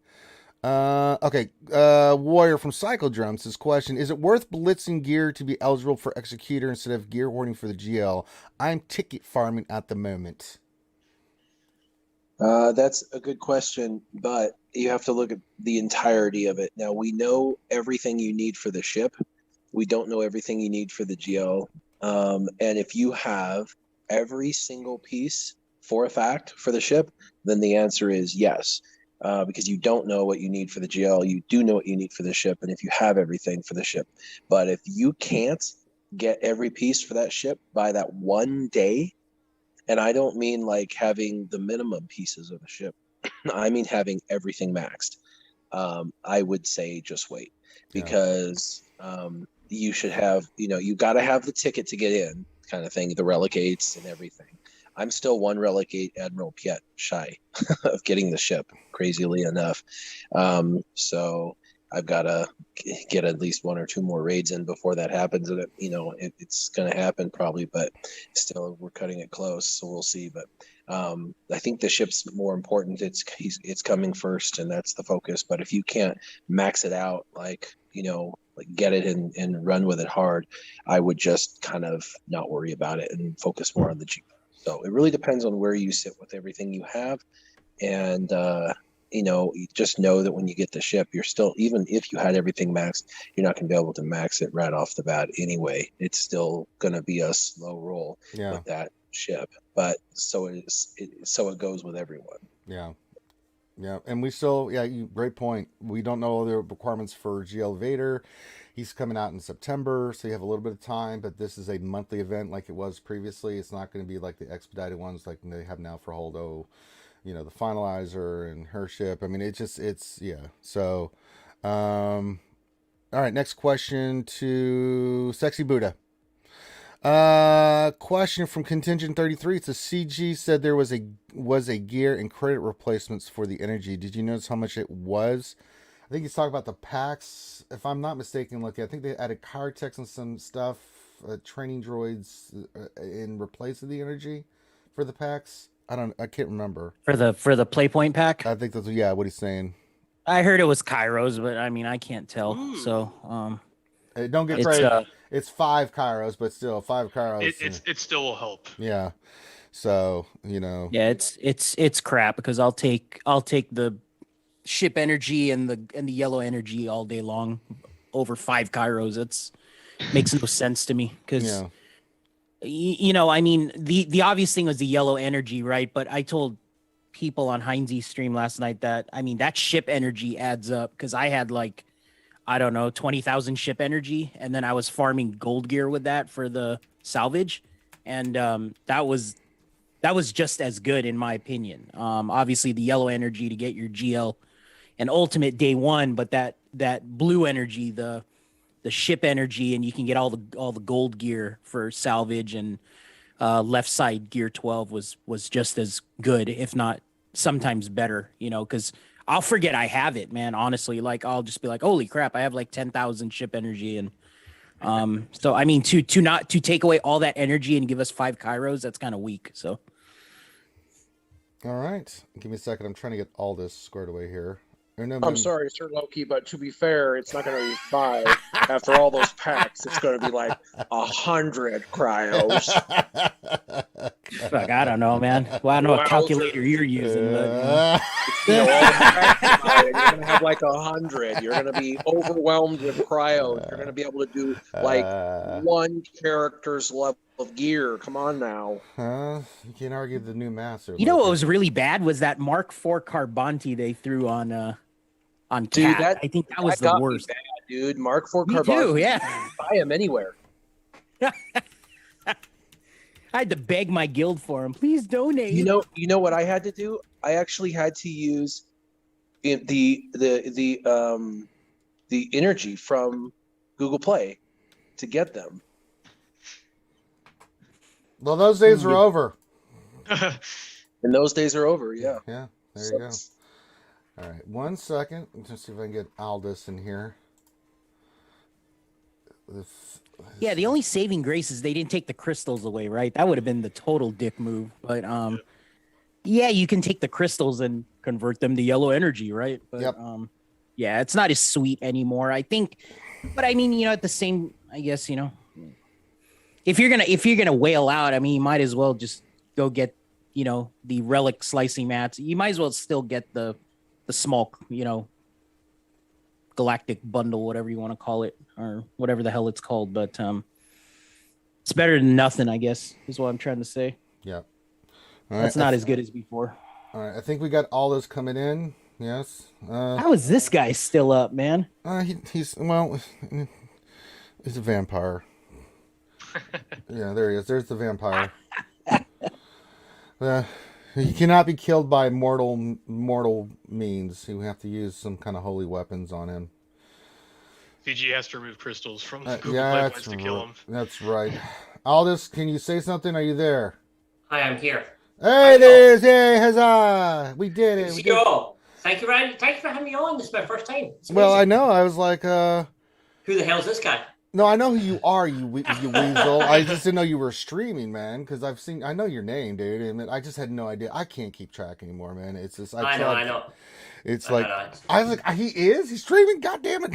Okay. Warrior from Cycle Drums, his question: is it worth blitzing gear to be eligible for Executor instead of gear hoarding for the GL? I'm ticket farming at the moment. That's a good question, but you have to look at the entirety of it. Now, we know everything you need for the ship. We don't know everything you need for the GL. And if you have every single piece for a fact for the ship, then the answer is yes. Because you don't know what you need for the GL. You do know what you need for the ship, and if you have everything for the ship. But if you can't get every piece for that ship by that one day, and I don't mean like having the minimum pieces of the ship, I mean having everything maxed, I would say just wait. Because you should have, you got to have the ticket to get in kind of thing, the relicates and everything. I'm still one relicate Admiral Piet shy of getting the ship, crazily enough. So I've got to get at least 1 or 2 more raids in before that happens. And it's going to happen probably, but still we're cutting it close. So we'll see. But I think the ship's more important. It's coming first, and that's the focus. But if you can't max it out, like get it and run with it hard, I would just kind of not worry about it and focus more on the G. So it really depends on where you sit with everything you have. And, you just know that when you get the ship, you're still, even if you had everything maxed, you're not going to be able to max it right off the bat anyway. It's still going to be a slow roll with that ship. But so it goes with everyone. Yeah. Yeah. And we still, great point. We don't know the requirements for GL Vader. He's coming out in September, so you have a little bit of time, but this is a monthly event like it was previously. It's not going to be like the expedited ones like they have now for Holdo, the Finalizer and her ship. I mean, So, all right, next question to Sexy Buddha. Question from Contingent 33. It's a CG said there was a gear and credit replacements for the energy. Did you notice how much it was? I think he's talking about the packs. If I'm not mistaken, I think they added Kairos and some stuff, training droids in replace of the energy for the packs. I can't remember. For the Playpoint pack? I think that's what he's saying. I heard it was Kairos, but I mean I can't tell. Ooh. So don't get crazy. It's 5 Kairos, but still 5 Kairos. It still will help. Yeah. So, Yeah, it's crap because I'll take the ship energy and the yellow energy all day long over 5 Kairos. It's makes no sense to me because I mean the obvious thing was the yellow energy, right? But I told people on Heinz's stream last night that that ship energy adds up because I had 20,000 ship energy, and then I was farming gold gear with that for the salvage, and that was just as good in my opinion. Obviously the yellow energy to get your GL and ultimate day 1, but that blue energy, the ship energy, and you can get all the gold gear for salvage and left side gear 12 was just as good, if not sometimes better, because I'll forget I have it, man. Honestly, I'll just be like, holy crap, I have 10,000 ship energy, and So I mean, to not to take away all that energy and give us 5 Kairos, that's kind of weak. So All right. Give me a second. I'm trying to get all this squared away here. Or no, I'm sorry, Sir Loki, but to be fair, it's not going to be 5. After all those packs, it's going to be like 100 cryos. fuck, I don't know, man. Well, I don't know what calculator you're using, but You know, all the packs you're going to have like 100. You're going to be overwhelmed with cryos. You're going to be able to do like one character's level of gear. Come on now. You can't argue the new master. you know what was really bad was that Mark IV Carbonti they threw on Dude, Cat. I think that was the got me worst. bad, dude. Mark IV Me Carbon. too, yeah. Buy him anywhere. I had to beg my guild for him. Please donate. You know what I had to do? I actually had to use the energy from Google Play to get them. Well, those days are over. And those days are over. Yeah. Yeah, there you go. All right, 1 second. Let's see if I can get Aldous in here. Yeah, the only saving grace is they didn't take the crystals away, right? That would have been the total dick move. But yeah, you can take the crystals and convert them to yellow energy, right? But Yep. Yeah, it's not as sweet anymore, I think. But I mean, at the same, I guess, if you're gonna whale out, I mean, you might as well just go get, the relic slicing mats. You might as well still get the small, galactic bundle, whatever you want to call it, or whatever the hell it's called. But it's better than nothing, I guess, is what I'm trying to say. Yeah. All That's right, not as good as before. All right, I think we got Aldous coming in. Yes. How is this guy still up, man? He's a vampire. Yeah, there he is. There's the vampire. He cannot be killed by mortal means. You have to use some kind of holy weapons on him. CG has to remove crystals from the Google Yeah, pipelines to kill him. that's right. Aldous, can you say something? Are you there? I am here. Hey, there is. Hey, huzzah! We did it. We did it. SWGOH. Thank you for having me on. This is my first time. It's Well, I amazing. know. I was like, Who the hell is this guy? no, I know who you are, you weasel. I just didn't know you were streaming, man, because I know your name, dude, and I just had no idea. I can't keep track anymore, man. It's just, I know. It's I like, know. I was like, he's streaming, god damn it.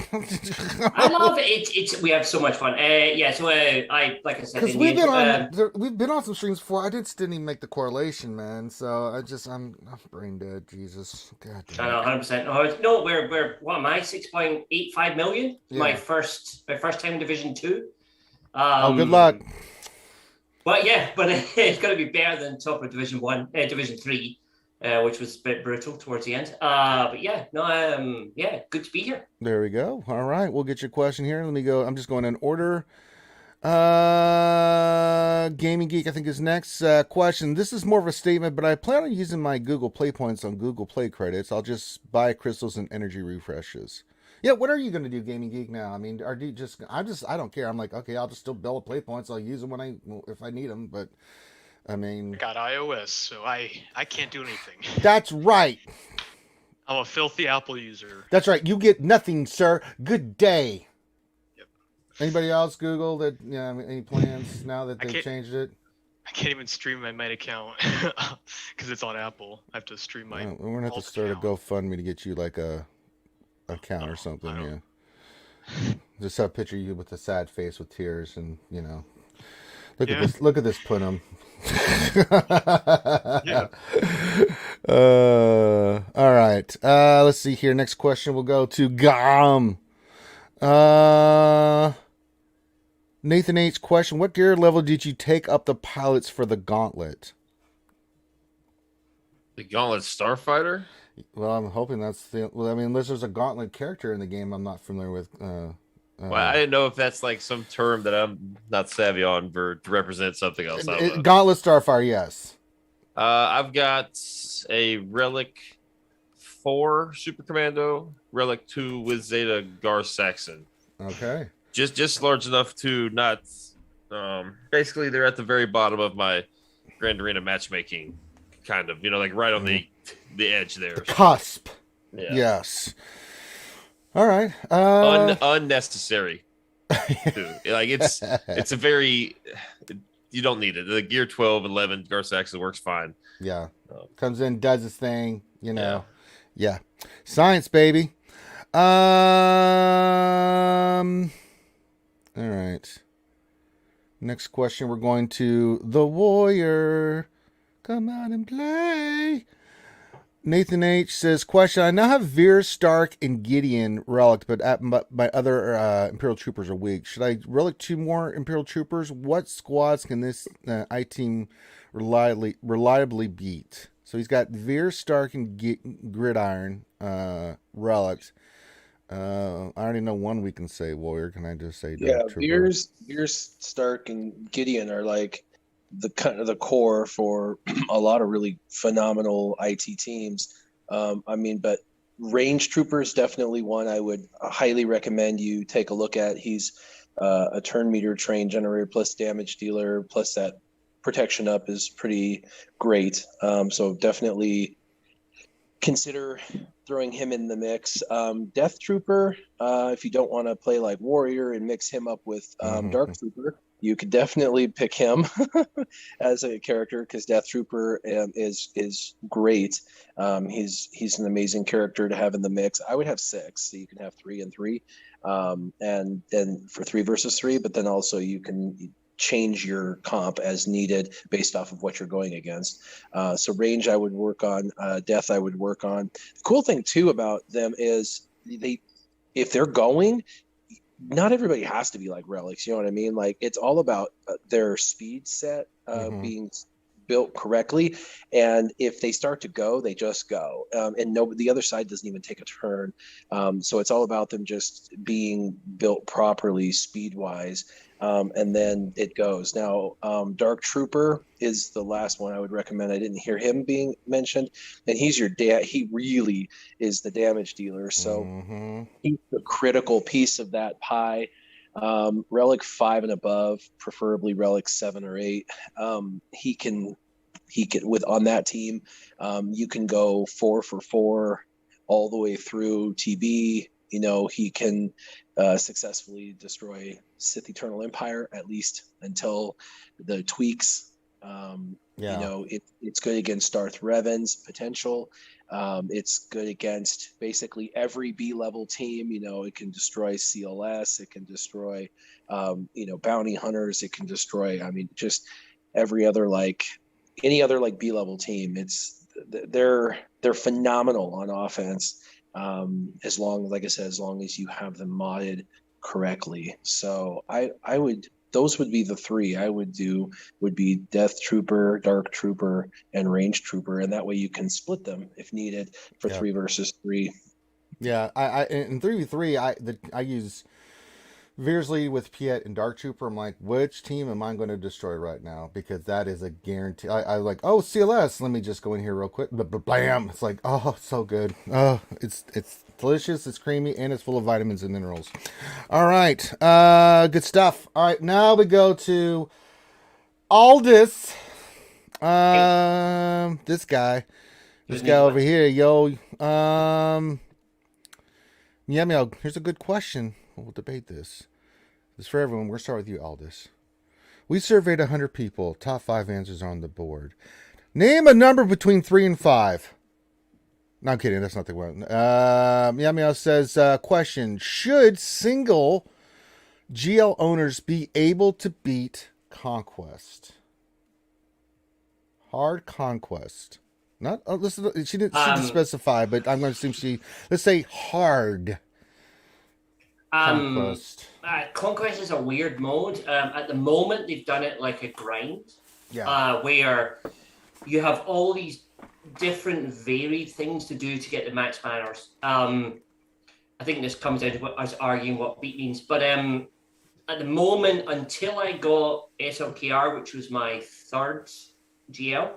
I love it. It's we have so much fun. Yeah. So I like I said, Because in we've the been we've been on some streams before. I didn't even make the correlation, man. So I'm brain dead. Jesus, god I damn. know, 100%. No, we're what am I? 6.85 million. Yeah. My first time in Division 2. Oh, good luck. But it's going to be better than top of Division 1, Division 3. Which was a bit brutal towards the end. But yeah, no, good to be here. There we go. All right, we'll get your question here. Let me go. I'm just going in order. Gaming Geek, I think, is next. Question. This is more of a statement, but I plan on using my Google Play points on Google Play credits. I'll just buy crystals and energy refreshes. Yeah, what are you going to do, Gaming Geek, now? I mean, I don't care. I'm like, okay, I'll just still build Play points. I'll use them if I need them, but I mean, I got iOS, so I can't do anything. That's right. I'm a filthy Apple user. That's right. You get nothing, sir. Good day. Yep. Anybody else Google that? Yeah, any plans now that they've changed it? I can't even stream my Met account because it's on Apple. I have to stream my. We're gonna have to alt start account. a GoFundMe to get you like a account or something. Yeah. Just have a picture of you with a sad face with tears, and look at this. Look at this, Punham. Yeah. All right. Let's see here. Next question will go to Gom. Nathan H. question: what gear level did you take up the pilots for the Gauntlet? The Gauntlet Starfighter? Well, I'm hoping that's the. Well, I mean, unless there's a Gauntlet character in the game, I'm not familiar with. Well, I didn't know if that's like some term that I'm not savvy on to represent something else. I don't know. Gauntlet Starfire, yes. I've got a Relic 4 Super Commando, Relic 2 with Zeta Gar Saxon. Okay. Just large enough to not. Basically, they're at the very bottom of my Grand Arena matchmaking, kind of. Like right on the edge there. The cusp. Yeah. Yes. All right. Unnecessary. too. Like it's a very you don't need it. The Gear 12 and 11 Garth Saxon works fine. Yeah. Comes in, does his thing, you know. Yeah. Science, baby. All right. Next question, we're going to the Warrior. Come out and play. Nathan H says, question, I now have Veer, Stark, and Gideon relic, but my other Imperial Troopers are weak. Should I relic 2 more Imperial Troopers? What squads can this I-team reliably beat? So he's got Veer, Stark, and Gridiron relics. I already know one we can say Warrior. Can I just say Dark Trooper? Veers, Stark, and Gideon are like the kind of the core for a lot of really phenomenal IT teams. But range troopers definitely one I would highly recommend you take a look at. He's a turn meter train generator plus damage dealer plus that protection up is pretty great. So definitely consider throwing him in the mix. Death Trooper, if you don't want to play like Warrior and mix him up with Dark Trooper, you could definitely pick him as a character because Death Trooper is great. He's an amazing character to have in the mix. I would have 6, so you can have 3 and 3, and then for 3 versus 3. But then also you can change your comp as needed based off of what you're going against. So range I would work on. Death I would work on. The cool thing too about them is if they're going, not everybody has to be like relics, you know what I mean? Like it's all about their speed set being built correctly, and if they start to go, they just go, and the other side doesn't even take a turn. So it's all about them just being built properly speed wise, and then it goes. Now Dark Trooper is the last one I would recommend. I didn't hear him being mentioned, and he's your he really is the damage dealer, so he's the critical piece of that pie. Relic 5 and above, preferably relic 7 or 8. He can with on that team. You can go 4 for 4 all the way through TB. You know, he can successfully destroy Sith Eternal Empire, at least until the tweaks. You know, it's good against Darth Revan's potential. It's good against basically every B-level team. You know, it can destroy CLS. It can destroy, bounty hunters. It can destroy, just every other, any other, B-level team. They're phenomenal on offense. As long as you have them modded correctly. So those would be the 3 I would do, would be Death Trooper, Dark Trooper, and Range Trooper, and that way you can split them if needed for 3 versus 3. Yeah, I in 3v3 I use Veersley with Piet and Dark Trooper. I'm like, which team am I going to destroy right now? Because that is a guarantee. I like, oh, CLS. Let me just go in here real quick. Blam! It's like, oh, so good. Oh, it's delicious. It's creamy and it's full of vitamins and minerals. All right, good stuff. All right, now we go to Aldous. This guy over here, yo. Meow. Here's a good question. We'll debate this. This is for everyone. We'll start with you, Aldous. We surveyed 100 people. Top 5 answers on the board. Name a number between 3 and 5. No, I'm kidding. That's not the one. Meow says, question. Should single GL owners be able to beat Conquest? Hard Conquest. Not, she didn't specify, but I'm going to assume let's say hard Conquest. Conquest is a weird mode. At the moment, they've done it like a grind, where you have all these different varied things to do to get the max banners. I think this comes down to us arguing what beat means. But at the moment, until I got SLKR, which was my 3rd GL,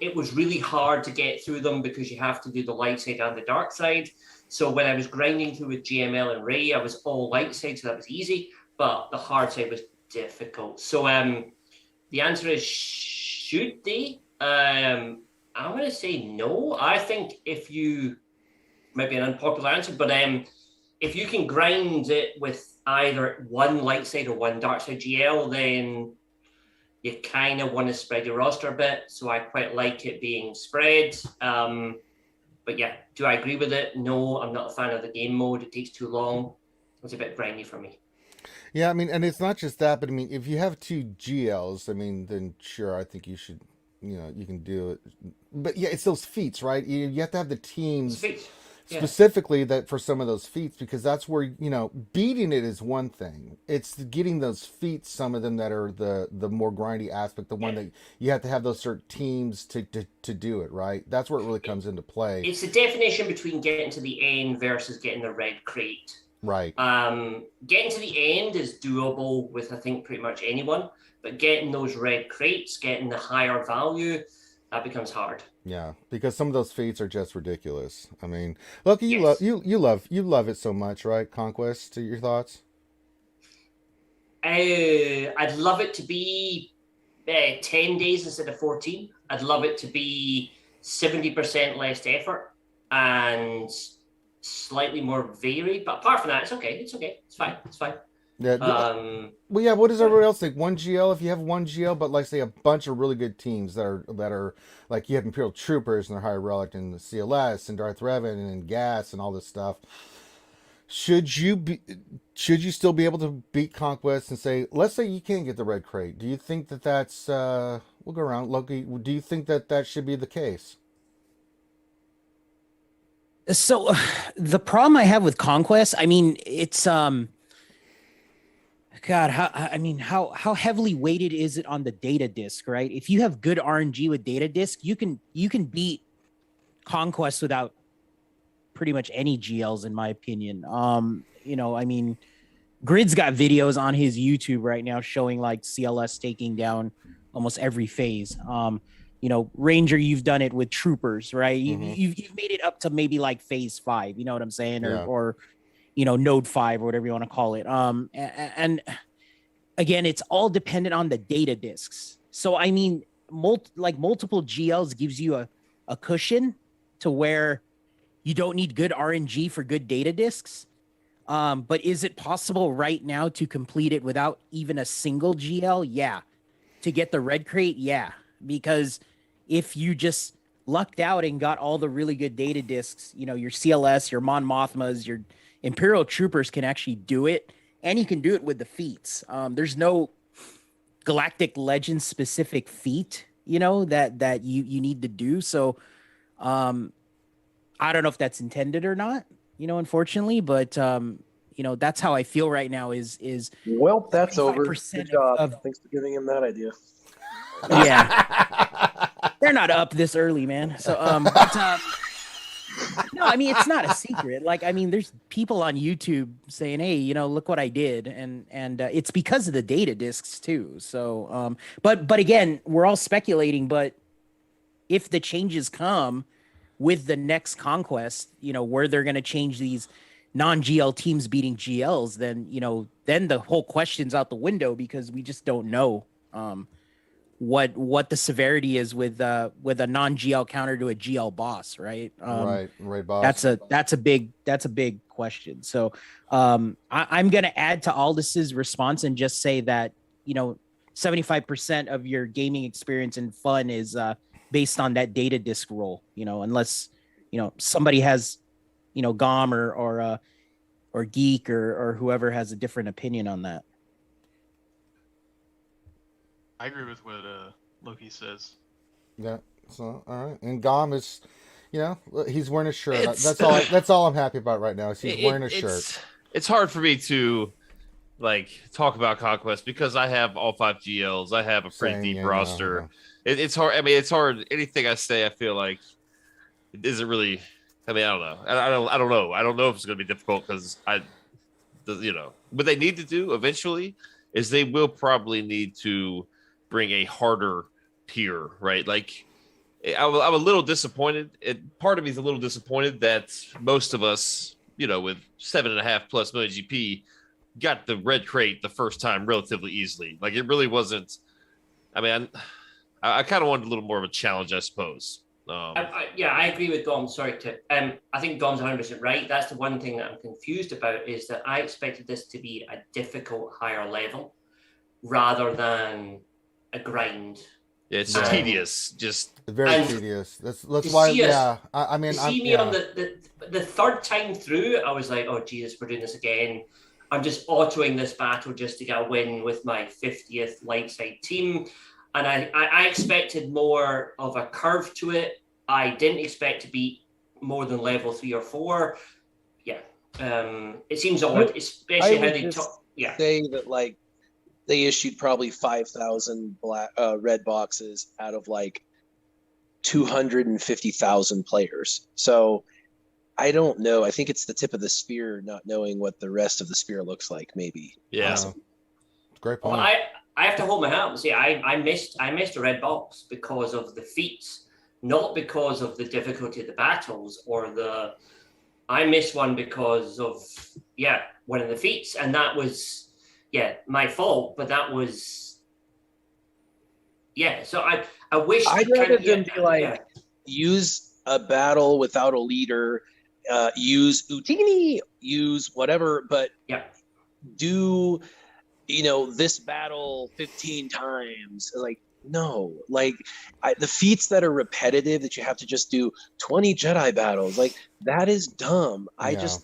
it was really hard to get through them because you have to do the light side and the dark side. So when I was grinding through with GML and Ray, I was all light side, so that was easy, but the hard side was difficult. So the answer is, should they? I'm going to say no. I think if you, might be an unpopular answer, but if you can grind it with either one light side or one dark side GL, then you kind of want to spread your roster a bit. So I quite like it being spread. But yeah, do I agree with it? No, I'm not a fan of the game mode. It takes too long. It's a bit grindy for me. Yeah, I mean, and it's not just that, but I mean, if you have two GLs, I mean, then sure, I think you should, you can do it. But yeah, it's those feats, right? You have to have the teams specifically that for some of those feats, because that's where, beating it is one thing. It's getting those feats, some of them that are the more grindy aspect, the one that you have to have those certain teams to do it, right? That's where it really comes into play. It's the definition between getting to the end versus getting the red crate. Right. Getting to the end is doable with, I think, pretty much anyone, but getting those red crates, getting the higher value, that becomes hard. Yeah, because some of those feats are just ridiculous. I mean, Loki, you love it so much, right? Conquest, your thoughts? I'd love it to be 10 days instead of 14. I'd love it to be 70% less effort and slightly more varied. But apart from that, it's okay. It's fine. Yeah. Well, yeah. What does everyone else think? One GL, if you have one GL, but like say a bunch of really good teams that are like you have Imperial Troopers and their High Relic and the CLS and Darth Revan and Gas and all this stuff. Should you still be able to beat Conquest and say, let's say you can't get the red crate? Do you think that's we'll go around, Loki? Do you think that should be the case? So the problem I have with Conquest, I mean, it's God, how heavily weighted is it on the data disk, right? If you have good RNG with data disk, you can beat Conquest without pretty much any GLs, in my opinion. I mean, Grid's got videos on his YouTube right now showing like CLS taking down almost every phase. Ranger, you've done it with Troopers, right? You've made it up to maybe like phase 5, you know what I'm saying? Or node 5 or whatever you want to call it. And again, it's all dependent on the data disks. So, I mean, multiple GLs gives you a cushion to where you don't need good RNG for good data disks. But is it possible right now to complete it without even a single GL? Yeah. To get the red crate? Yeah. Because if you just lucked out and got all the really good data disks, your CLS, your Mon Mothmas, your Imperial Troopers can actually do it, and you can do it with the feats. There's no Galactic Legends specific feat, that you need to do. So I don't know if that's intended or not, unfortunately, but that's how I feel right now is well, that's over. Good job. Thanks for giving him that idea. Yeah. They're not up this early, man. So no, I mean, it's not a secret. Like, I mean, there's people on YouTube saying, hey, look what I did. And it's because of the data disks too. So, but again, we're all speculating, but if the changes come with the next Conquest, where they're going to change these non-GL teams beating GLs, then the whole question's out the window because we just don't know, what the severity is with a non-GL counter to a GL boss, right? Right, boss. That's a big question. So I'm gonna add to Aldis's response and just say that 75% of your gaming experience and fun is based on that data disk roll. Unless somebody has Gom or Geek or whoever has a different opinion on that. I agree with what Loki says. Yeah. So all right, and Gom is, he's wearing a shirt. That's all I'm happy about right now. Is he's wearing a shirt. It's hard for me to talk about Conquest because I have all 5 GLs. I have a pretty deep roster. It's hard. I mean, it's hard. Anything I say, I feel like it isn't really. I mean, I don't know. I don't know. I don't know if it's going to be difficult because what they need to do eventually is they will probably need to bring a harder tier, right? Like, I'm a little disappointed. Part of me is a little disappointed that most of us, with 7.5+ million GP, got the red crate the first time relatively easily. Like, it really wasn't. I mean, I kind of wanted a little more of a challenge, I suppose. I agree with Dom. Sorry to. I think Dom's 100% right. That's the one thing that I'm confused about is that I expected this to be a difficult higher level rather than a grind. Yeah, it's tedious. Just very tedious. That's why. Yeah, I mean, see me on the third time through, I was like, oh Jesus, we're doing this again. I'm just autoing this battle just to get a win with my 50th light side team. And I expected more of a curve to it. I didn't expect to be more than level 3 or 4. Yeah. It seems odd, especially how they talk. Yeah. Say that like they issued probably 5,000 red boxes out of like 250,000 players. So I don't know. I think it's the tip of the spear, not knowing what the rest of the spear looks like. Maybe. Yeah. Great point. Well, I have to hold my hat and say I missed a red box because of the feats, not because of the difficulty of the battles I missed one because of one of the feats, and that was my fault, but that was so I wish I'd rather them be like use a battle without a leader, use Utini, use whatever, but do this battle 15 times. Like, no, like the feats that are repetitive that you have to just do 20 Jedi battles, like that is dumb.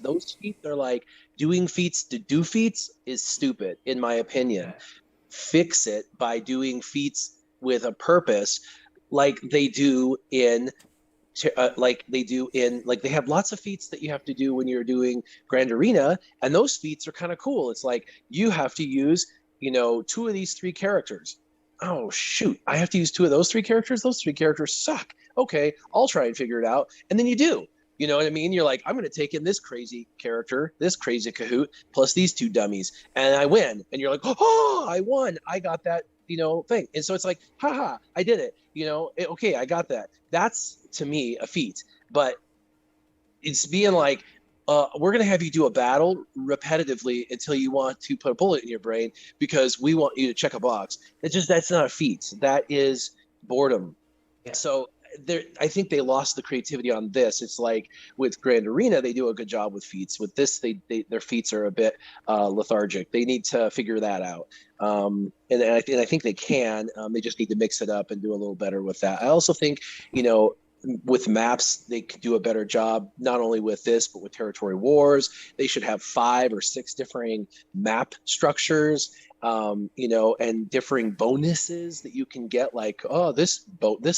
Those feats are like doing feats to do feats is stupid, in my opinion. Fix it by doing feats with a purpose, like they do in they have lots of feats that you have to do when you're doing Grand Arena, and those feats are kind of cool. It's like you have to use 2 of these 3 characters. Oh shoot, I have to use 2 of those 3 characters. Those 3 characters suck. Okay, I'll try and figure it out. And then you do. You know what I mean? You're like, I'm going to take in this crazy character, this crazy Kahoot, plus these 2 dummies, and I win. And you're like, oh, I won. I got that thing. And so it's like, haha, I did it. Okay, I got that. That's to me a feat. But it's being like, we're going to have you do a battle repetitively until you want to put a bullet in your brain because we want you to check a box. That's not a feat. That is boredom. Yeah. So I think they lost the creativity on this. It's like with Grand Arena, they do a good job with feats. With this, their feats are a bit lethargic. They need to figure that out. And I think they can. They just need to mix it up and do a little better with that. I also think, with maps, they could do a better job, not only with this, but with Territory Wars. They should have 5 or 6 differing map structures, and differing bonuses that you can get, like, oh, this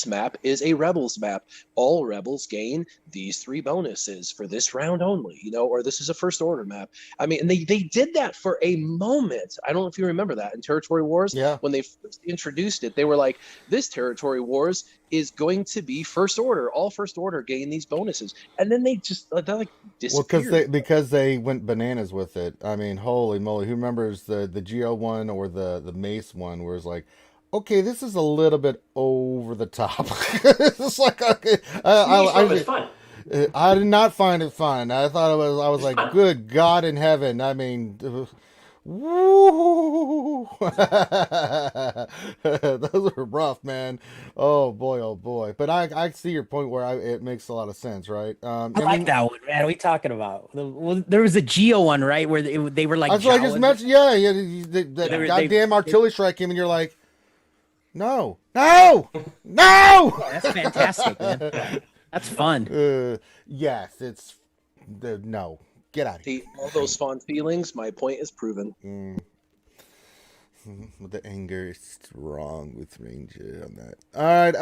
map is a Rebels map. All Rebels gain these 3 bonuses for this round only, or this is a First Order map. I mean, and they did that for a moment. I don't know if you remember that in Territory Wars. Yeah. When they first introduced it, they were like, this Territory Wars is going to be First Order. All First Order gain these bonuses. And then they just disappeared. Well, because they went bananas with it. I mean, holy moly. Who remembers the Geo one or the Mace one where it's like, okay, this is a little bit over the top. It's like, okay, it's fun. I did not find it fun. I thought I was like, good God in heaven. I mean, woo! Those are rough, man. Oh boy. But I see your point where it makes a lot of sense, right? I like that one, man. What are we talking about? There was a Geo one, right, where they were like, I just mentioned, the goddamn artillery strike came, and you're like, no. That's fantastic, man. That's fun. Yes, it's no. Get out of here. All those fond feelings, my point is proven. The anger is wrong with Ranger on that. All right,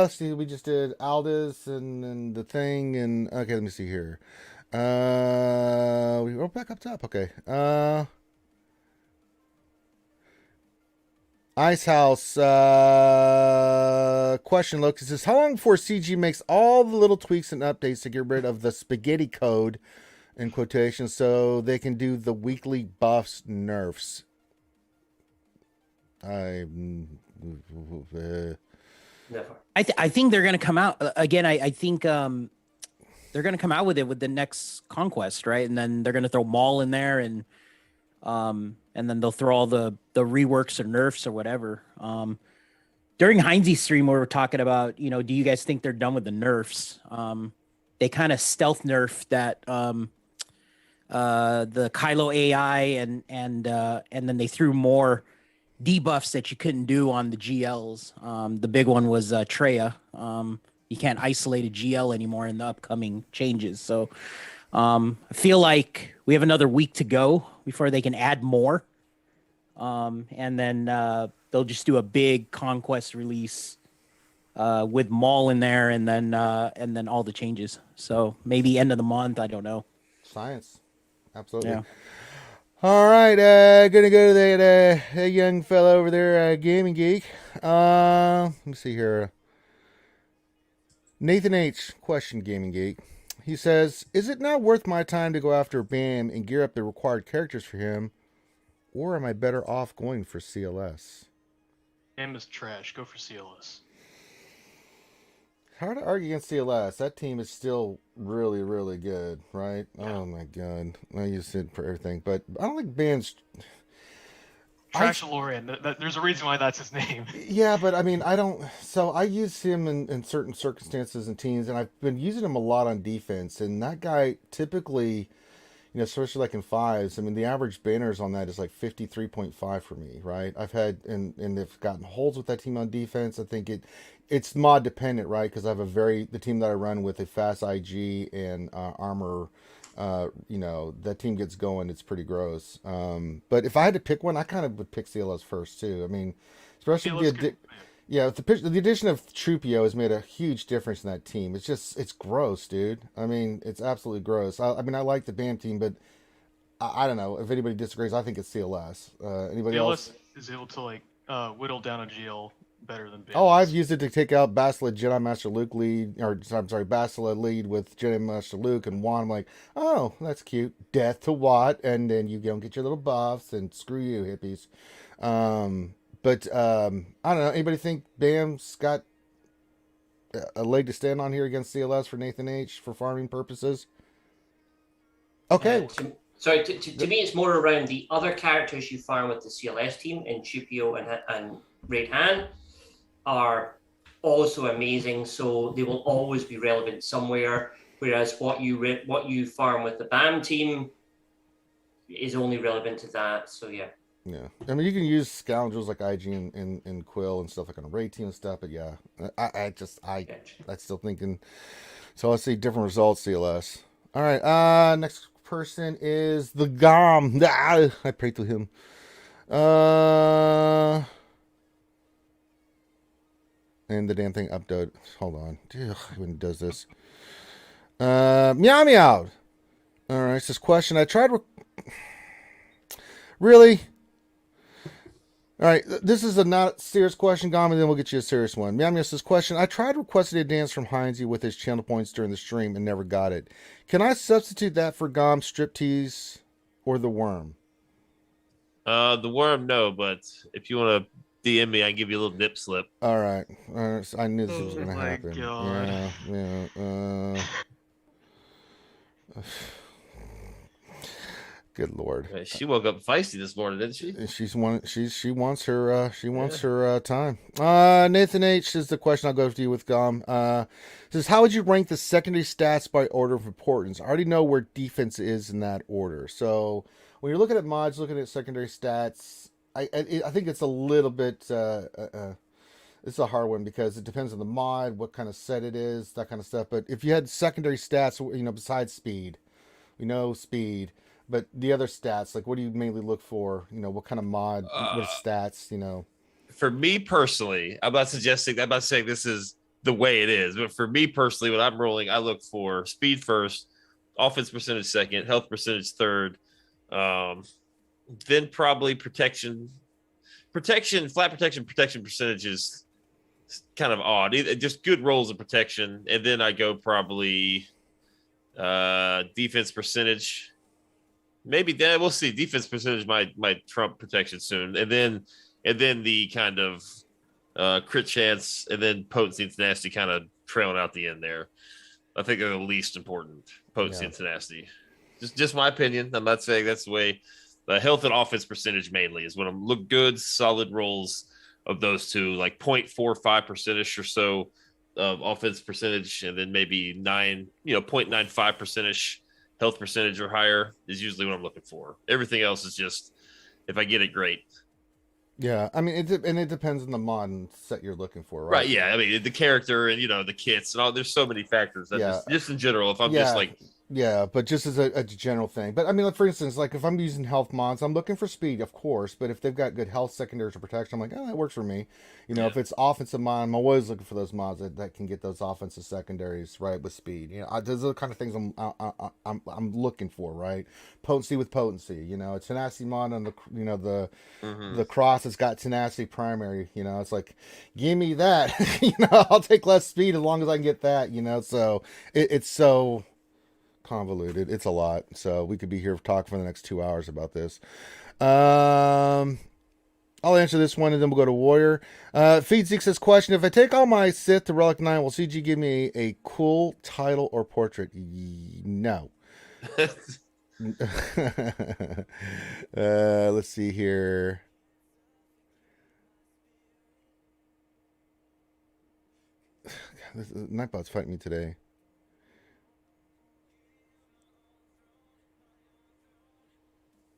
let's see. We just did Aldous and the thing, and okay, let me see here. We roll back up top. Okay. Ice House question, look, it says, how long before CG makes all the little tweaks and updates to get rid of the spaghetti code, in quotations, so they can do the weekly buffs nerfs? Never. I think they're going to come out again. I think they're going to come out with it with the next Conquest, right? And then they're going to throw Maul in there, and then they'll throw all the reworks or nerfs or whatever. during Heinze's stream, we were talking about, do you guys think they're done with the nerfs? They kind of stealth nerfed that the Kylo AI and then they threw more debuffs that you couldn't do on the GLs. The big one was Treya. You can't isolate a GL anymore in the upcoming changes. So I feel like we have another week to go before they can add more. And then they'll just do a big conquest release with Maul in there, and then all the changes. So maybe end of the month. I don't know. Science, absolutely. Yeah. All right, gonna go to that young fellow over there, Gaming Geek. Let me see here. Nathan H. question, Gaming Geek. He says, "Is it not worth my time to go after Bam and gear up the required characters for him, or am I better off going for CLS?" Bam is trash. Go for CLS. Hard to argue against CLS. That team is still really, really good, right? Yeah. Oh my god, I use it for everything, but I don't think Bam's Trash Lorian. There's a reason why that's his name. Yeah, but I mean, I don't. So I use him in certain circumstances and teams, and I've been using him a lot on defense. And that guy typically, especially like in fives. I mean, the average banners on that is like 53.5 for me, right? I've had and they've gotten holes with that team on defense. I think it's mod dependent, right? Because I have the team that I run with a fast IG and armor. That team gets going, it's pretty gross. But if I had to pick one, I kind of would pick CLS first too. I mean, especially the addition of Trupio has made a huge difference in that team. It's gross, dude. I mean, it's absolutely gross. I mean, I like the BAM team, but I don't know if anybody disagrees. I think it's CLS. Anybody else? CLS is able to whittle down a GL better than Bam. Oh, I've used it to take out Bastila Jedi Master Luke lead, Bastila lead with Jedi Master Luke and Juan. I'm like, oh, that's cute. Death to Watt, and then you don't get your little buffs, and screw you, hippies. But I don't know. Anybody think Bam's got a leg to stand on here against CLS for Nathan H for farming purposes? Okay. To me, it's more around the other characters you farm with the CLS team in Chupio and Raid Han are also amazing, so they will always be relevant somewhere. Whereas what you farm with the BAM team is only relevant to that. So yeah. Yeah, I mean you can use scoundrels like IG and Quill and stuff like on a raid team and stuff, but yeah, I'm still thinking. So let's see different results. CLS. All right. Next person is the Gom. I pray to him. And the damn thing updated. Hold on. Ugh, when it does this. Meow meow. All right. This question. I tried. Really? All right. This is a not serious question, Gom, and then we'll get you a serious one. Meow meow says question. I tried requesting a dance from Heinze with his channel points during the stream and never got it. Can I substitute that for Gom's striptease or the worm? The worm, no, but if you want to DM me, I can give you a little nip slip. All right. I knew this was going to happen. God. Yeah. Good Lord. She woke up feisty this morning, didn't she? She wants her time. Nathan H is the question. I'll go to you with Gom. Says, how would you rank the secondary stats by order of importance? I already know where defense is in that order. So when you're looking at mods, looking at secondary stats, I think it's a little bit it's a hard one because it depends on the mod, what kind of set it is, that kind of stuff. But if you had secondary stats, besides speed, we know speed, but the other stats, like what do you mainly look for? What kind of mod, what stats, For me personally, I'm not saying this is the way it is, but for me personally, when I'm rolling, I look for speed first, offense percentage second, health percentage third, then probably protection, flat protection percentage is kind of odd. Just good rolls of protection, and then I go probably defense percentage. Maybe that we'll see. Defense percentage might trump protection soon, and then the kind of crit chance, and then potency and tenacity kind of trailing out the end there. I think they're the least important. Potency and tenacity. Just my opinion. I'm not saying that's the way. The health and offense percentage mainly is when I'm look good, solid rolls of those two, like 0.45 percentage or so offense percentage, and then maybe 0.95 percentage health percentage or higher is usually what I'm looking for. Everything else is just, if I get it, great. Yeah, I mean, it depends on the mod and set you're looking for, right? Right. Yeah. I mean, the character and the kits and all. There's so many factors that just in general. If I'm just like. Yeah, but just as a general thing. But I mean, like, for instance, like if I'm using health mods, I'm looking for speed, of course. But if they've got good health secondaries or protection, I'm like, oh, that works for me. If it's offensive mod, I'm always looking for those mods that can get those offensive secondaries right with speed. Those are the kind of things I'm looking for, right? Potency with potency. A tenacity mod on the the cross has got tenacity primary. It's like, give me that. I'll take less speed as long as I can get that. So it's so convoluted. It's a lot. So we could be here talking for the next 2 hours about this. I'll answer this one and then we'll go to Warrior. Feedzeke says, question: if I take all my Sith to Relic 9, will CG give me a cool title or portrait? No. Let's see here. Nightbot's fighting me today.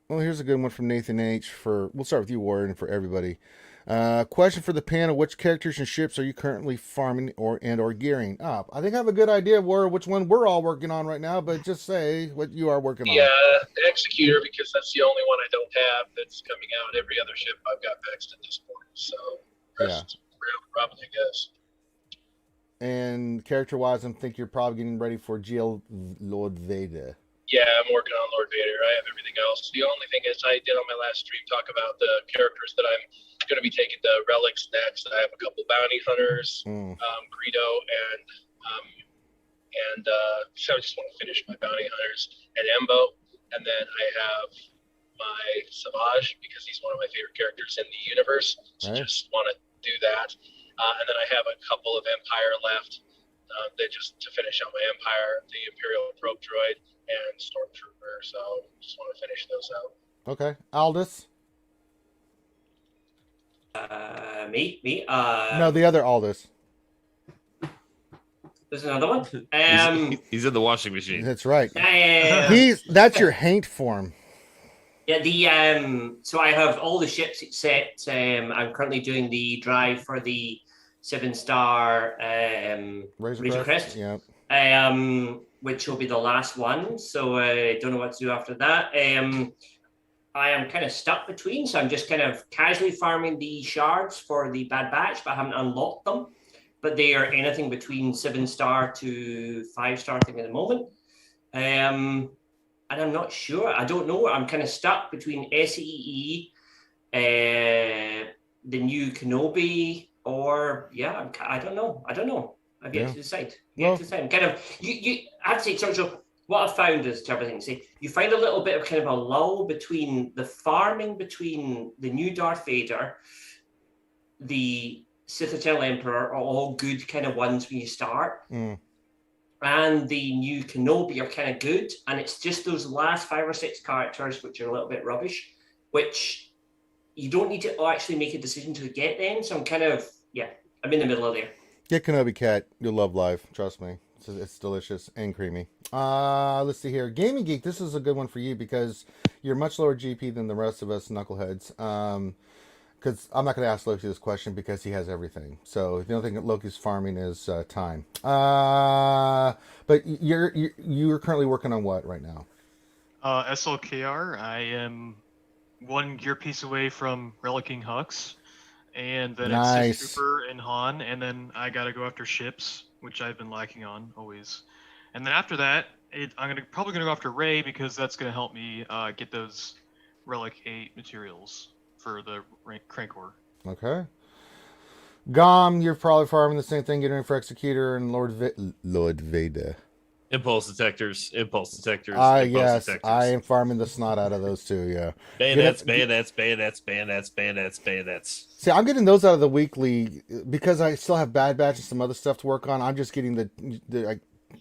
Well, here's a good one from Nathan H. We'll start with you, Warren, and for everybody. Question for the panel: which characters and ships are you currently farming or gearing up? I think I have a good idea, Warren, which one we're all working on right now, but just say what you are working on. Yeah, Executor, because that's the only one I don't have that's coming out. Every other ship I've got maxed at this point. So, rest probably, I guess. And character-wise, I think you're probably getting ready for GL Lord Vader. Yeah, I'm working on Lord Vader. I have everything else. The only thing is I did on my last stream talk about the characters that I'm going to be taking the relics next. I have a couple bounty hunters, Greedo, and so I just want to finish my bounty hunters and Embo. And then I have my Savage because he's one of my favorite characters in the universe. So just want to do that. And then I have a couple of Empire left. They just to finish out my Empire, the Imperial Probe Droid and Stormtrooper. So just want to finish those out. Okay, Aldous. Me. No, the other Aldous. There's another one. He's in the washing machine. That's right. That's your Haint form. Yeah, so I have all the ships except I'm currently doing the drive for the 7-star Razor Crest. Yeah. Which will be the last one. So I don't know what to do after that. I am kind of stuck between, so I'm just kind of casually farming the shards for the Bad Batch, but I haven't unlocked them. But they are anything between 7-star to 5-star thing at the moment. And I'm not sure. I don't know. I'm kind of stuck between SEE, the new Kenobi, or I don't know. I've yet to decide. Kind of, you I'd say, so what I've found is, everything. See, you find a little bit of kind of a lull between the farming between the new Darth Vader, the Sith Eternal Emperor are all good kind of ones when you start. And the new Kenobi are kind of good. And it's just those last 5 or 6 characters which are a little bit rubbish, which you don't need to actually make a decision to get them. So I'm kind of, I'm in the middle of there. Get Kenobi Cat. You'll love live. Trust me. It's delicious and creamy. Let's see here. Gaming Geek, this is a good one for you because you're much lower GP than the rest of us knuckleheads. Because I'm not going to ask Loki this question because he has everything. So the only thing that Loki's farming is time. But you're currently working on what right now? SLKR. I am 1 gear piece away from relicking Hux. And then it's Sith Trooper and Han, and then I gotta go after ships, which I've been lacking on always. And then after that, I'm probably gonna go after Rey because that's gonna help me get those Relic 8 materials for the Crankor. Okay. Gom, you're probably farming the same thing, getting ready for Executor and Lord Vader. Impulse detectors. Yes, I am farming the snot out of those too, yeah. Bayonets. See, I'm getting those out of the weekly because I still have Bad Batch and some other stuff to work on. I'm just getting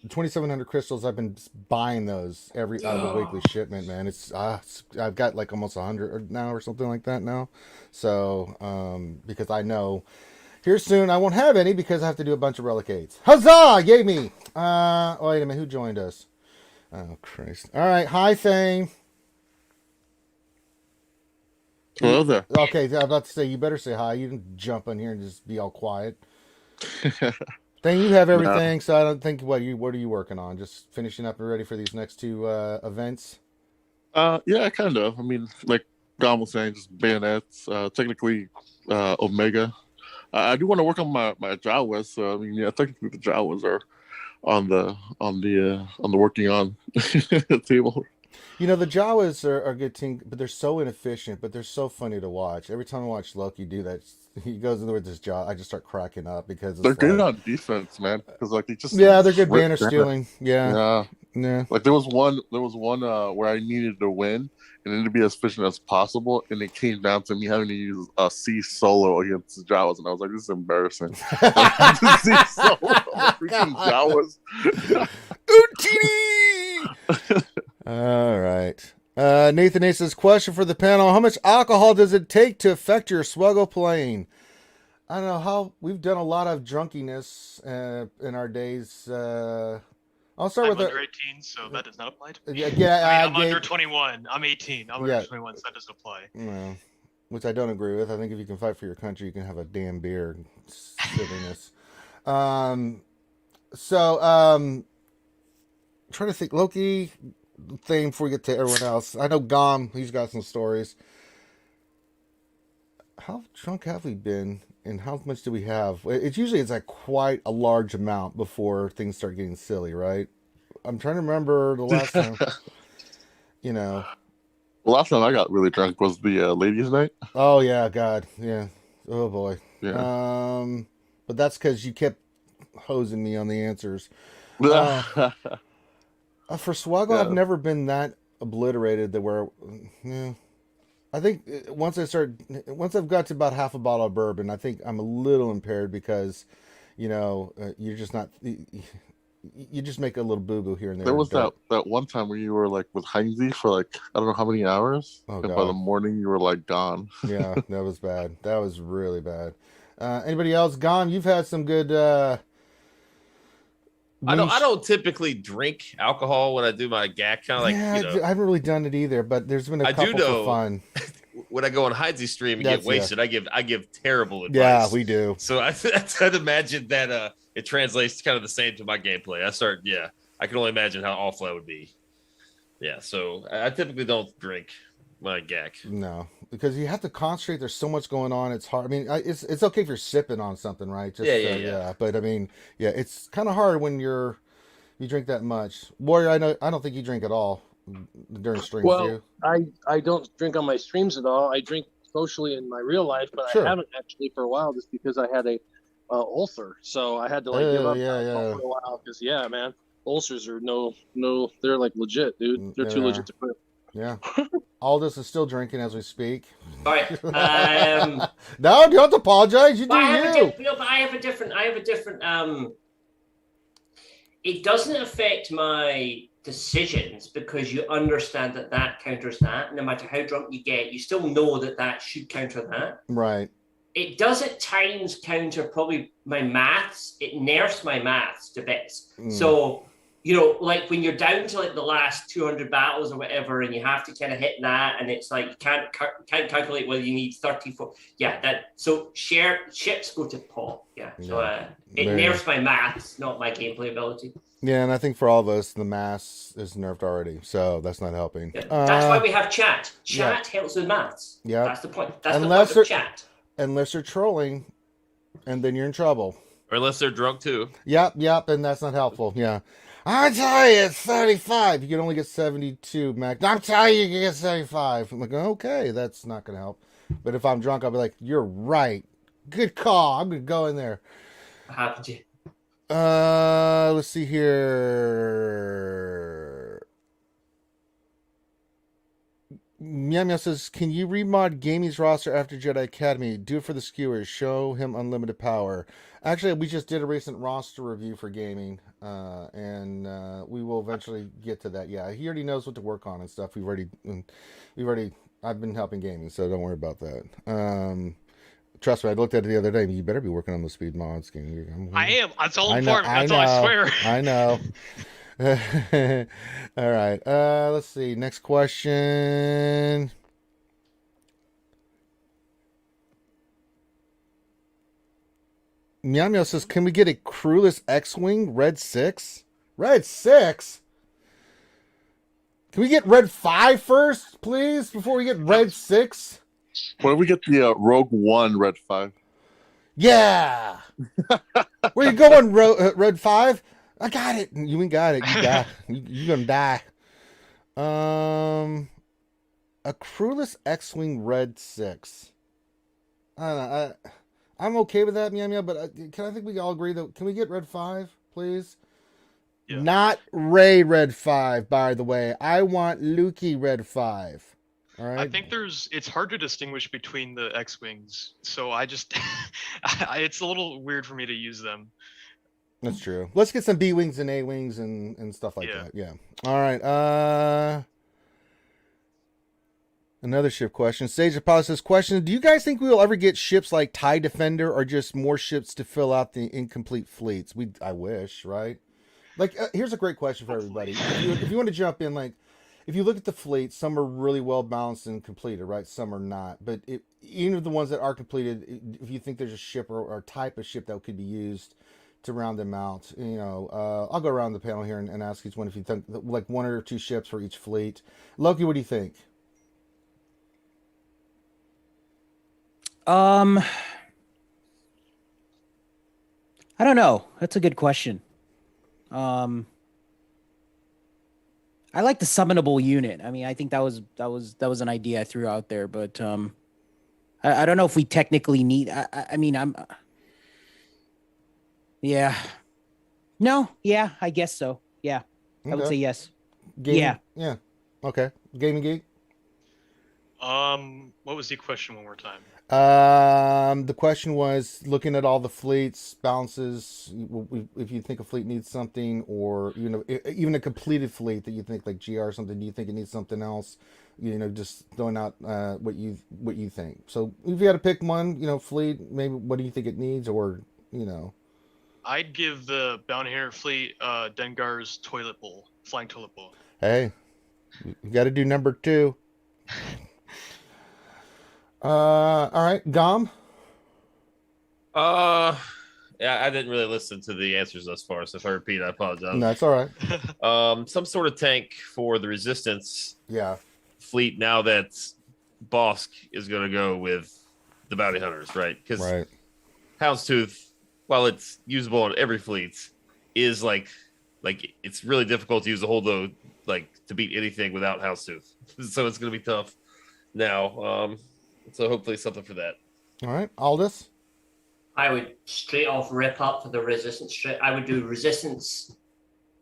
2,700 crystals. I've been buying those every out of the weekly shipment, man. I've got like almost 100 now or something like that now. So because I know here soon I won't have any because I have to do a bunch of relicates. Huzzah! Yay me! Wait a minute, who joined us? Oh Christ! All right, hi Thane. Hello there. Okay, I was about to say you better say hi. You didn't jump in here and just be all quiet. Thing you have everything, so I don't think what are you working on? Just finishing up and ready for these next two events? Yeah, kind of. I mean, like Dom was saying, just bayonets. Technically, Omega. I do want to work on my Jawas. So I mean, yeah, technically the Jawas are on the working on table. You know, the Jawas are a good team, but they're so inefficient, but they're so funny to watch. Every time I watch Loki do that, he goes in there with his jaw. I just start cracking up because they're good on defense, man. Because like they just they're good banner stealing. Yeah. Like there was one where I needed to win and then to be as efficient as possible, and it came down to me having to use a C solo against the Jawas, and I was like, this is embarrassing. C solo, freaking Jawas. All right. Nathan A says, question for the panel. How much alcohol does it take to affect your SWGOH playing? I don't know how we've done a lot of drunkenness in our days. I'll start with under 18, so that does not apply to me. Yeah, I'm under 21. I'm 18. I'm under 21, so that doesn't apply. Well, which I don't agree with. I think if you can fight for your country, you can have a damn beer. Silliness. Trying to think, Loki thing before we get to everyone else. I know Gom, he's got some stories. How drunk have we been, and how much do we have? It's usually like quite a large amount before things start getting silly, right? I'm trying to remember the last time. The last time I got really drunk was the ladies' night. Oh yeah, God, yeah. Oh boy. Yeah. But that's because you kept hosing me on the answers. For SWGOH, I've never been that obliterated that where, I think once I've got to about half a bottle of bourbon, I think I'm a little impaired because, you're just not, you just make a little boo-boo here and there. There was that one time where you were like with Heinze for like, I don't know how many hours. Oh, and God. by the morning you were like gone. Yeah, that was bad. That was really bad. Anybody else? Gone? You've had some good, I don't typically drink alcohol when I do my GAC kind of like. I haven't really done it either, but there's been a couple for fun. When I go on Heinze stream and get wasted, I give terrible advice. Yeah, we do. So I'd imagine that it translates kind of the same to my gameplay. I can only imagine how awful that would be. Yeah, so I typically don't drink my GAC. No, because you have to concentrate. There's so much going on. It's hard. I mean, it's okay if you're sipping on something, right? Just, yeah. But I mean, it's kind of hard when you drink that much. Warrior, I don't think you drink at all during streams. Well, do you? I don't drink on my streams at all. I drink socially in my real life, but I haven't actually for a while just because I had a ulcer, so I had to give up for a while because man, ulcers are they're like legit, dude. They're too legit to quit. Yeah. Aldous is still drinking as we speak. All right. No, you don't have to apologize. You do but I have a different. It doesn't affect my decisions because you understand that counters that. No matter how drunk you get, you still know that should counter that. Right. It does at times counter probably my maths. It nerfs my maths to bits. So, like when you're down to like the last 200 battles or whatever, and you have to kind of hit that, and it's like you can't calculate whether you need 34. Yeah, so ships go to pot. Yeah, so it nerfs my maths, not my gameplay ability. Yeah, and I think for all of us, the maths is nerfed already, so that's not helping. Yeah, that's why we have chat. Chat helps with maths. Yeah, that's the point. That's the point of chat. Unless they're trolling, and then you're in trouble. Or unless they're drunk too. Yep, and that's not helpful. Yeah. I tell you, it's 35. You can only get 72, Mac. I'm telling you, you can get 75. I'm like, okay, that's not going to help. But if I'm drunk, I'll be like, you're right. Good call. I'm going to go in there. How could you? Let's see here. Meow says, can you remod Gaming's roster after Jedi Academy? Do it for the skewers. Show him unlimited power. Actually, we just did a recent roster review for Gaming, and we will eventually get to that. Yeah, he already knows what to work on and stuff. I've been helping Gaming, so don't worry about that. Trust me, I looked at it the other day. You better be working on the speed mods. I am. That's all important. That's all I swear. I know. All right. Let's see. Next question. Meow says, "Can we get a crewless X-wing Red 6? Red 6? Can we get Red 5 first, please, before we get Red 6? Why don't we get the Rogue One Red 5? Yeah. Where you going, Red 5? I got it. You ain't got it. You die. You're gonna die. A crewless X-wing Red 6. I don't know. I'm okay with that, Meow, but I think we all agree that can we get Red 5, please? Yeah. Not Ray Red 5, by the way. I want Lukey Red 5. All right. I think it's hard to distinguish between the X-wings, so I just it's a little weird for me to use them. That's true. Let's get some B-wings and A-wings and stuff like that. Yeah. All right. Another ship question. Sage Apollo says, question, do you guys think we will ever get ships like TIE Defender or just more ships to fill out the incomplete fleets? I wish, right? Like, here's a great question for everybody. If you want to jump in, like, if you look at the fleet, some are really well balanced and completed, right? Some are not. But even of the ones that are completed, if you think there's a ship or type of ship that could be used to round them out, I'll go around the panel here and ask each one if you think like one or two ships for each fleet. Loki, what do you think? I don't know. That's a good question. I like the summonable unit. I mean, I think that was an idea I threw out there, but I don't know if we technically need. Yeah. No. Yeah. I guess so. Yeah. I would say yes. Yeah. Okay. Gaming Geek. What was the question one more time? The question was looking at all the fleets, balances. If you think a fleet needs something, or even a completed fleet that you think like GR or something, do you think it needs something else? Just throwing out what you think. So if you had to pick one, fleet, maybe what do you think it needs, or I'd give the Bounty Hunter fleet Dengar's flying toilet bowl. Hey, you got to do number 2. All right, Gom. Yeah, I didn't really listen to the answers thus far, so if I repeat, I apologize. No, that's all right. Some sort of tank for the Resistance. Yeah. Fleet now that Bosk is going to go with the Bounty Hunters, right? Because Houndstooth, while it's usable on every fleet, is like it's really difficult to use the holdo to beat anything without Houndstooth. So it's going to be tough now. So hopefully something for that. All right, Aldous. I would straight off rip up for the Resistance strip. I would do Resistance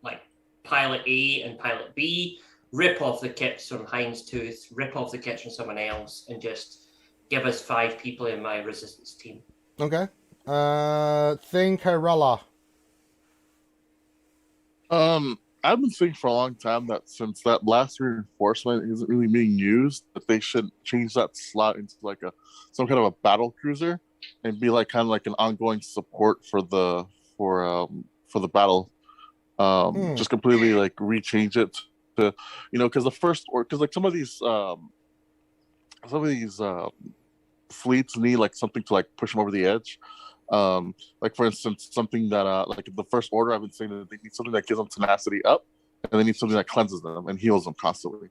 like Pilot A and Pilot B, rip off the kits from Houndstooth, rip off the kits from someone else, and just give us 5 people in my Resistance team. Okay. Thing Kyrella. I've been saying for a long time that since that last reinforcement isn't really being used, that they should change that slot into some kind of a battle cruiser and be kind of an ongoing support for the battle. Just completely rechange it to because some of these fleets need something to push them over the edge. For instance, something that the First Order, I've been saying that they need something that gives them tenacity up, and they need something that cleanses them and heals them constantly.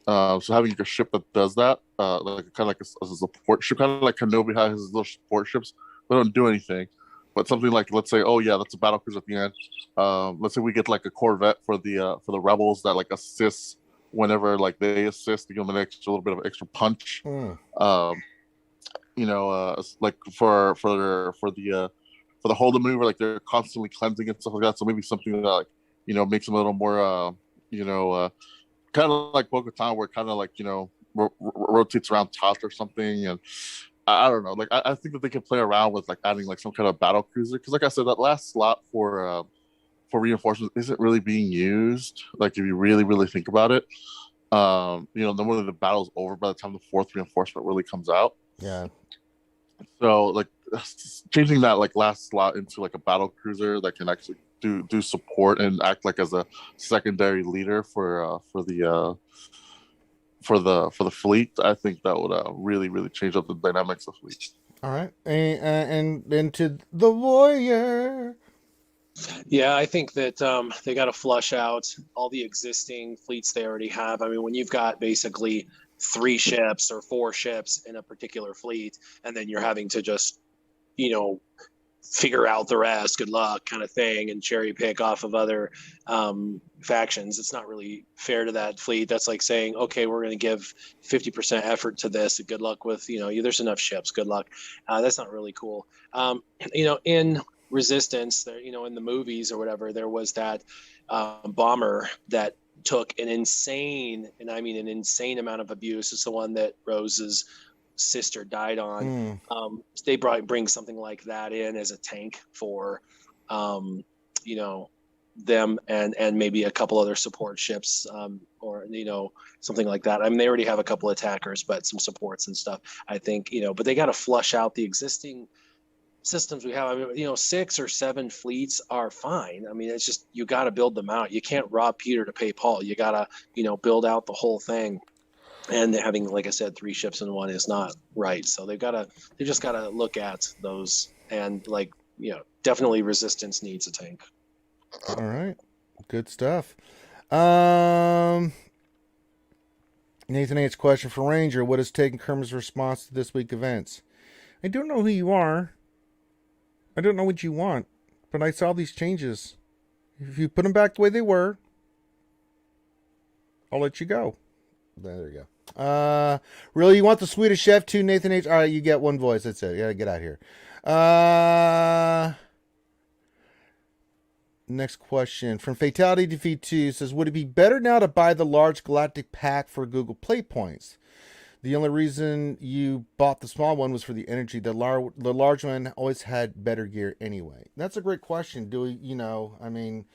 So having a ship that does that, kind of a support ship, kind of like Kenobi has his little support ships, they don't do anything. But something let's say, oh yeah, that's a battle cruiser at the end. Let's say we get a Corvette for the rebels that assists whenever they assist to give them a little bit of extra punch. For the holdo maneuver, they're constantly cleansing and stuff like that. So maybe something that makes them a little more kind of like Bo-Katan, where kind of rotates around Toth or something, and I don't know. Like I think that they can play around with like adding like some kind of battle cruiser, because like I said, that last slot for reinforcements isn't really being used. Like if you really think about it, then when the battle's over by the time the fourth reinforcement really comes out. Yeah. So like changing that like last slot into like a battle cruiser that can actually do support and act like as a secondary leader for the fleet, I think that would really change up the dynamics of fleet. All right, and into the warrior. Yeah, I think that they got to flush out all the existing fleets they already have. I mean, when you've got basically 3 ships or 4 ships in a particular fleet, and then you're having to just, figure out the rest, good luck kind of thing, and cherry pick off of other factions, it's not really fair to that fleet. That's like saying, okay, we're going to give 50% effort to this, good luck with, there's enough ships, good luck. That's not really cool. In Resistance, in the movies or whatever, there was that bomber that took an insane amount of abuse. It's the one that Rose's sister died on. They bring something like that in as a tank for them and maybe a couple other support ships, or something like that. I mean, they already have a couple attackers, but some supports and stuff, I think. But they got to flush out the existing systems we have. I mean, 6 or 7 fleets are fine. I mean, it's just, you got to build them out. You can't rob Peter to pay Paul. You got to build out the whole thing. And having, like I said, 3 ships in one is not right. So they just got to look at those, and definitely Resistance needs a tank. All right, good stuff. Nathan H. question for Ranger: what is taking Kermit's response to this week's events? I don't know who you are. I don't know what you want, but I saw these changes. If you put them back the way they were, I'll let you go. There you go. Really, you want the Swedish chef too, Nathan H? All right, you get one voice. That's it. Yeah, get out of here. Next question from Fatality Defeat 2 says, would it be better now to buy the large galactic pack for Google Play points? The only reason you bought the small one was for the energy. The large one always had better gear anyway. That's a great question. Do we, do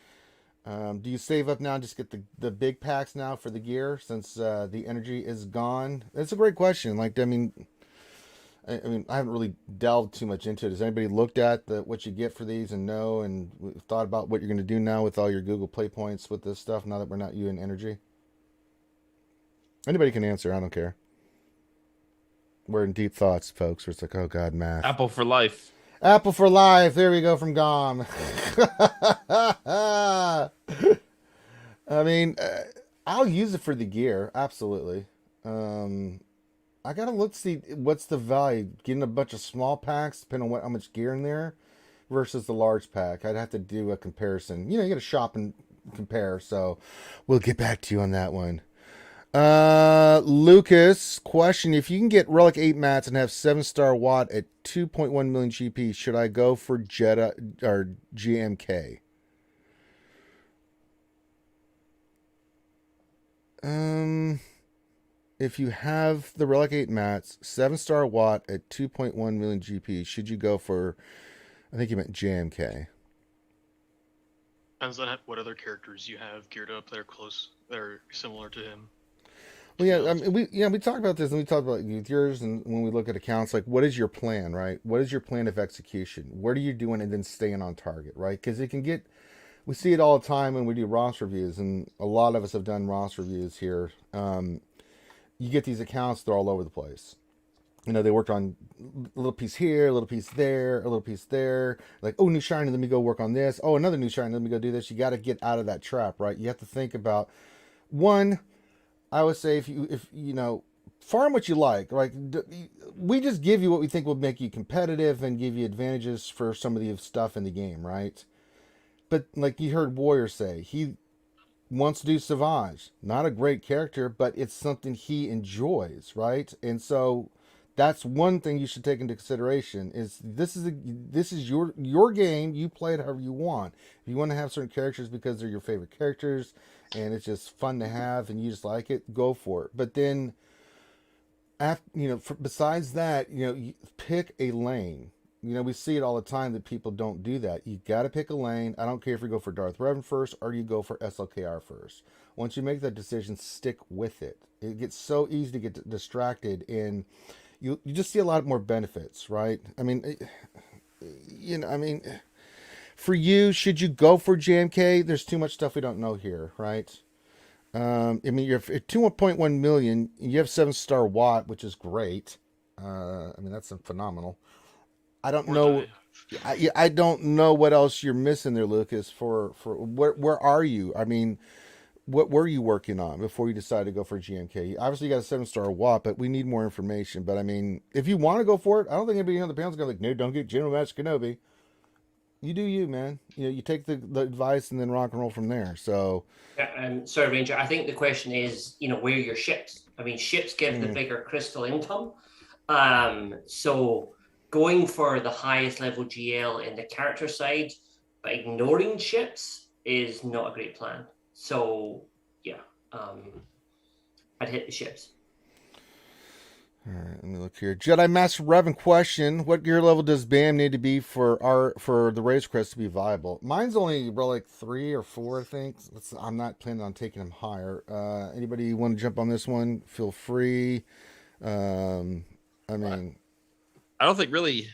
you save up now and just get the big packs now for the gear since the energy is gone? That's a great question. I haven't really delved too much into it. Has anybody looked at what you get for these and thought about what you're going to do now with all your Google Play points with this stuff now that we're not using energy? Anybody can answer. I don't care. We're in deep thoughts, folks. Where it's like, oh God, math. Apple for life. Apple for life. There we go from Gom. I'll use it for the gear. Absolutely. I got to see what's the value. Getting a bunch of small packs, depending on how much gear in there, versus the large pack. I'd have to do a comparison. You got to shop and compare. So we'll get back to you on that one. Lucas question: if you can get Relic 8 mats and have 7-star watt at 2.1 million GP, should I go for Jedi or GMK? If you have the Relic 8 mats, 7-star watt at 2.1 million GP, should you go for, I think you meant JMK. Depends on what other characters you have geared up that are similar to him. Well, yeah, we talked about this, and we talked about yours, and when we look at accounts, like, what is your plan, right? What is your plan of execution? What are you doing, and then staying on target, right? Because it can get, we see it all the time when we do ROS reviews, and a lot of us have done ROS reviews here. You get these accounts, they're all over the place. They worked on a little piece here, a little piece there, a little piece there. Like, oh, new shiny, let me go work on this. Oh, another new shiny, let me go do this. You got to get out of that trap, right? You have to think about, one, I would say if you farm what you like we just give you what we think will make you competitive and give you advantages for some of the stuff in the game, right? But like you heard Warrior say, he wants to do Savage. Not a great character, but it's something he enjoys, right? And so that's one thing you should take into consideration is this is your game. You play it however you want. If you want to have certain characters because they're your favorite characters and it's just fun to have and you just like it, go for it. But then besides that, you pick a lane. We see it all the time that people don't do that. You got to pick a lane. I don't care if you go for Darth Revan first or you go for SLKR first. Once you make that decision, stick with it. It gets so easy to get distracted, and you just see a lot more benefits, right? I mean, for you, should you go for JMK? There's too much stuff we don't know here, right? You're at 2.1 million. You have 7-star Watt, which is great. That's phenomenal. I don't know. I don't know what else you're missing there, Lucas. For where are you? What were you working on before you decided to go for GMK? Obviously, you got a 7-star Watt, but we need more information. But if you want to go for it, I don't think anybody on the panel's gonna no, don't get General Master Kenobi. You do you, man. You take the advice and then rock and roll from there. So, sorry, Ranger. I think the question is, where are your ships? Ships give the bigger crystal income. So going for the highest level GL in the character side, but ignoring ships is not a great plan. So yeah, I'd hit the ships. All right, let me look here. Jedi Master Revan question: what gear level does BAM need to be for the Razor Crest to be viable? Mine's only like 3 or 4, I think. I'm not planning on taking them higher. Anybody want to jump on this one? Feel free. I don't think really.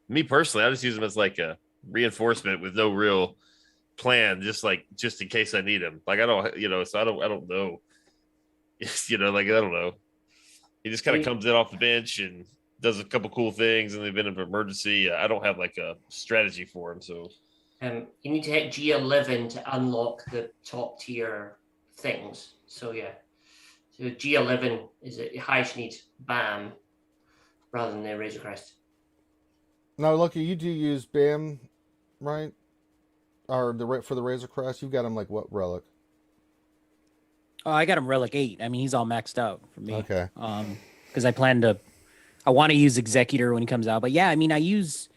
Me personally, I just use them as like a reinforcement with no real plan, just in case I need them. I don't know. I don't know. He just kind of comes in off the bench and does a couple cool things, and they've been in an emergency. I don't have like a strategy for him, so. You need to hit G11 to unlock the top tier things. So yeah, so G11 is the highest you need BAM rather than the Razor Crest. Now, Lucky, you do use BAM, right? Or for the Razor Crest, you've got him like what relic? Oh, I got him relic 8. He's all maxed out for me. Okay. Because I want to use Executor when he comes out. But yeah, I use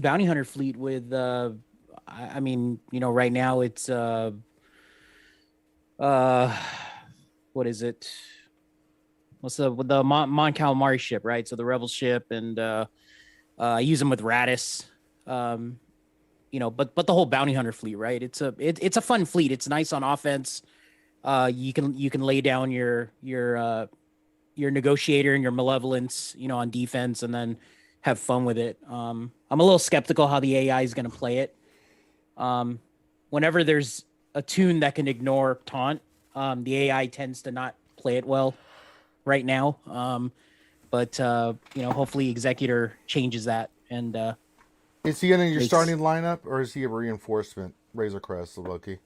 Bounty Hunter fleet with right now it's what is it? What's the Mon Calamari ship, right? So the Rebel ship, and I use them with Radis. But the whole Bounty Hunter fleet, right? It's a fun fleet. It's nice on offense. You can lay down your negotiator and your malevolence, on defense, and then have fun with it. I'm a little skeptical how the AI is going to play it. Whenever there's a tune that can ignore taunt, the AI tends to not play it well right now. But hopefully Executor changes that. And is he in your starting lineup, or is he a reinforcement Razor Crest, Loki?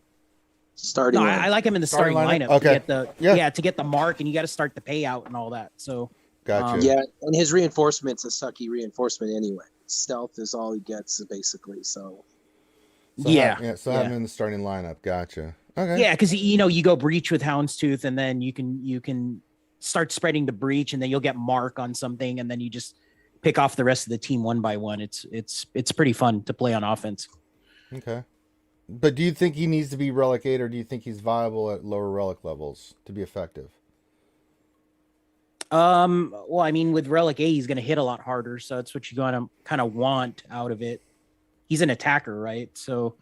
Starting. No, I like him in the starting lineup. Okay. To get the mark, and you got to start the payout and all that. So. Gotcha. And his reinforcement's a sucky reinforcement anyway. Stealth is all he gets basically. So have him in the starting lineup. Gotcha. Okay. Yeah, because you go breach with Houndstooth, and then you can start spreading the breach, and then you'll get mark on something, and then you just pick off the rest of the team one by one. It's pretty fun to play on offense. Okay. But do you think he needs to be relic 8, or do you think he's viable at lower relic levels to be effective? With relic 8, he's going to hit a lot harder, so that's what you're going to kind of want out of it. He's an attacker, right? So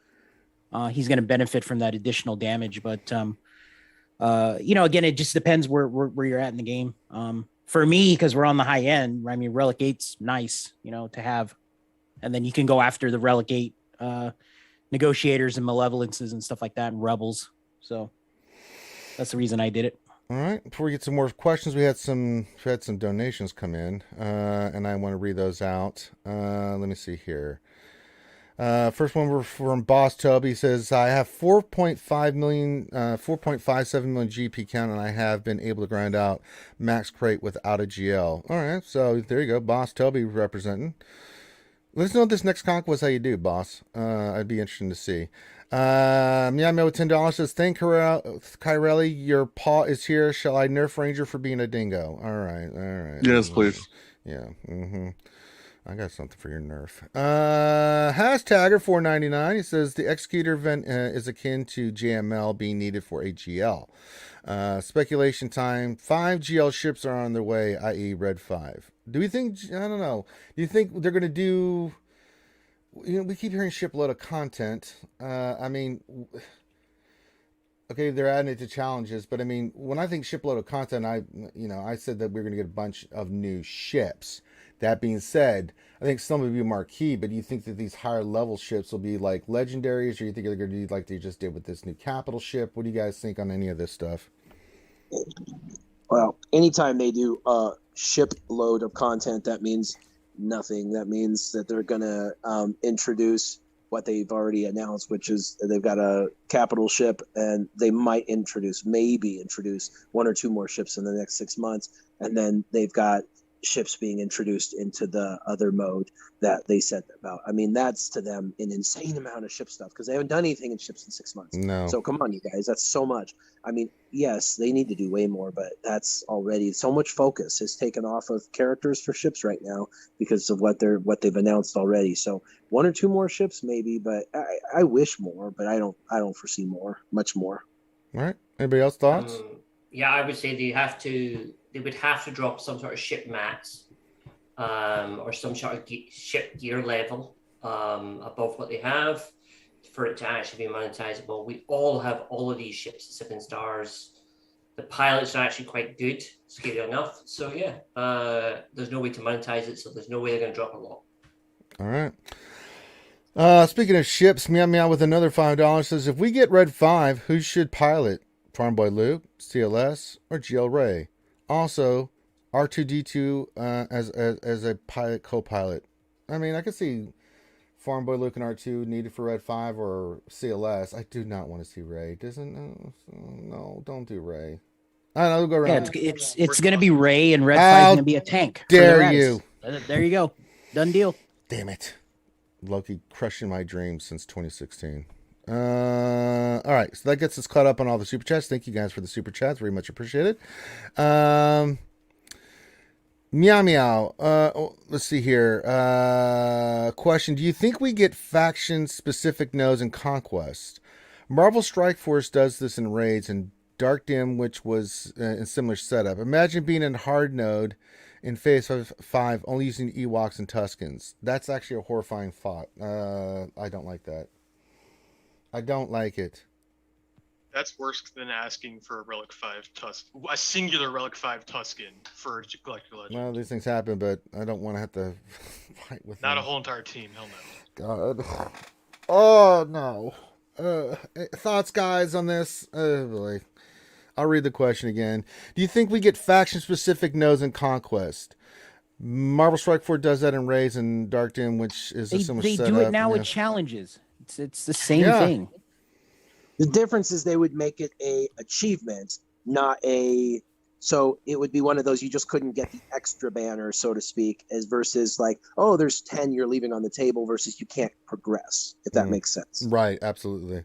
he's going to benefit from that additional damage. But again, it just depends where you're at in the game. For me, because we're on the high end, relic 8's nice, to have, and then you can go after the relic 8 negotiators and malevolences and stuff like that, and rebels. So that's the reason I did it. All right. Before we get some more questions, we had some donations come in, and I want to read those out. Let me see here. First one we're from Boss Toby. He says, I have 4.57 million GP count, and I have been able to grind out max crate without a GL. All right. So there you go. Boss Toby representing. Let us know what this next conquest how you do, boss. I'd be interested to see. Meow with $10 says, thank Kyrelli, your paw is here. Shall I nerf Ranger for being a dingo? All right. Yes, please. Yeah. Mm-hmm. I got something for your nerf. Hashtagger499. He says the executor event is akin to JML being needed for a GL. Speculation time. 5 GL ships are on their way, i.e. Red 5. Do we think, I don't know, do you think they're going to do, we keep hearing shipload of content. I mean, okay, they're adding it to challenges, but I mean, when I think shipload of content, I said that we're going to get a bunch of new ships. That being said, I think some will be marquee, but do you think that these higher level ships will be like legendaries, or you think they're going to be like they just did with this new capital ship? What do you guys think on any of this stuff? Well, anytime they do a ship load of content, that means nothing. That means that they're going to introduce what they've already announced, which is they've got a capital ship, and they might maybe introduce 1 or 2 more ships in the next 6 months, and then they've got ships being introduced into the other mode that they said about. I mean, that's to them an insane amount of ship stuff because they haven't done anything in ships in 6 months. No. So come on, you guys, that's so much. I mean, yes, they need to do way more, but that's already so much focus is taken off of characters for ships right now because of what they've announced already. So 1 or 2 more ships maybe, but I wish more, but I don't foresee much more. All right. Anybody else thoughts? Yeah, I would say they would have to drop some sort of ship mats, or some sort of ship gear level above what they have for it to actually be monetizable. We all have all of these ships at 7 stars. The pilots are actually quite good, scary enough. So yeah, there's no way to monetize it, so there's no way they're going to drop a lot. All right. Speaking of ships, Meow with another $5 says, if we get Red 5, who should pilot? Farm Boy Luke, CLS, or GL Ray? Also, R2D2 as a pilot co-pilot. I mean, I could see Farm Boy Luke and R2 needed for Red 5 or CLS. I do not want to see Ray. No, don't do Ray. I don't know, go around. Yeah, it's going to be Ray, and Red 5 is going to be a tank. Dare you? There you go. Done deal. Damn it. Loki crushing my dreams since 2016. All right, so that gets us caught up on all the super chats. Thank you guys for the super chats, very much appreciated. Meow. Let's see here. Question: do you think we get faction specific nodes in Conquest? Marvel Strike Force does this in raids, and Dark Dim, which was in similar setup. Imagine being in hard node in Phase 5, only using Ewoks and Tuskens. That's actually a horrifying thought. I don't like that. I don't like it. That's worse than asking for a Relic 5 a singular Relic 5 Tusken for Collector Legend. Well, these things happen, but I don't want to have to fight with Not them. a whole entire team, hell no. God. Oh, no. Thoughts, guys, on this? Oh, boy. I'll read the question again. Do you think we get faction-specific nodes in Conquest? Marvel Strike Force does that in Raids and Dark Dim, which is a similar setup. They do it now with challenges. It's the same thing. The difference is they would make it a achievement, not a. So it would be one of those you just couldn't get the extra banner, so to speak, as versus like, oh, there's 10 you're leaving on the table versus you can't progress, if that makes sense. Right, absolutely.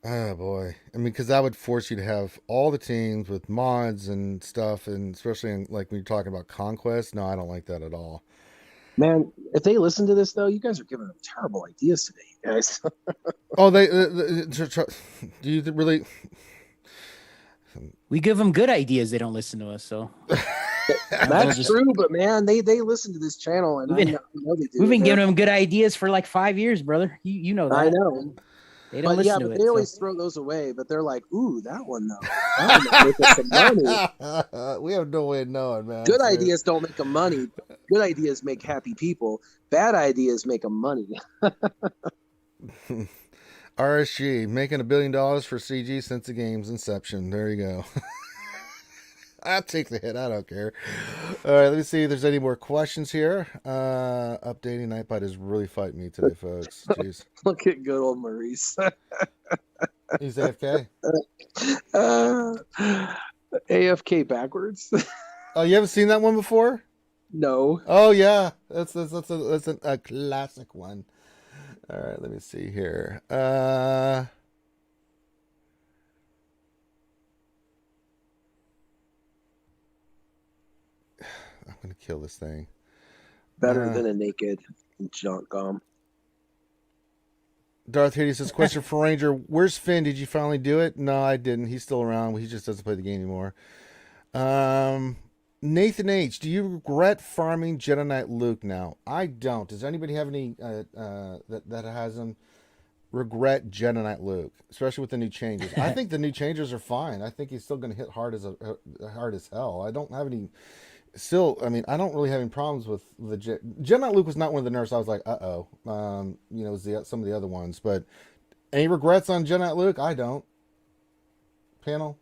Oh boy, I mean, because that would force you to have all the teams with mods and stuff, and especially in, like when you're talking about Conquest. No, I don't like that at all. Man, if they listen to this though, you guys are giving them terrible ideas today, guys. Oh, do you really? We give them good ideas. They don't listen to us, so. That's true, but man, they listen to this channel, and I know they do. We've been giving them good ideas for like 5 years, brother. You know that. I know. They don't listen to it. They always throw those away, but they're like, ooh, that one though. That one make us some money. We have no way of knowing, man. Good ideas don't make them money. Good ideas make happy people. Bad ideas make them money. RSG making $1 billion for CG since the game's inception. There you go. I'll take the hit. I don't care. All right, let me see if there's any more questions here. Updating Nightbot is really fighting me today, folks. Jeez. Look at good old Maurice. He's AFK. AFK backwards. Oh, you haven't seen that one before? No. Oh yeah, that's a classic one. All right, let me see here. I'm gonna kill this thing. Better than a naked junk gum. Darth Haiti says, question for Ranger. Where's Finn? Did you finally do it? No, I didn't. He's still around. He just doesn't play the game anymore. Nathan H., do you regret farming Jedi Knight Luke now? I don't. Does anybody have any that has him regret Jedi Knight Luke, especially with the new changes? I think the new changes are fine. I think he's still going to hit hard as hell. I don't have any. Still, I mean, I don't really have any problems with the Jedi Knight Luke was not one of the nerfs I was like, it was some of the other ones. But any regrets on Jedi Knight Luke? I don't. Panel?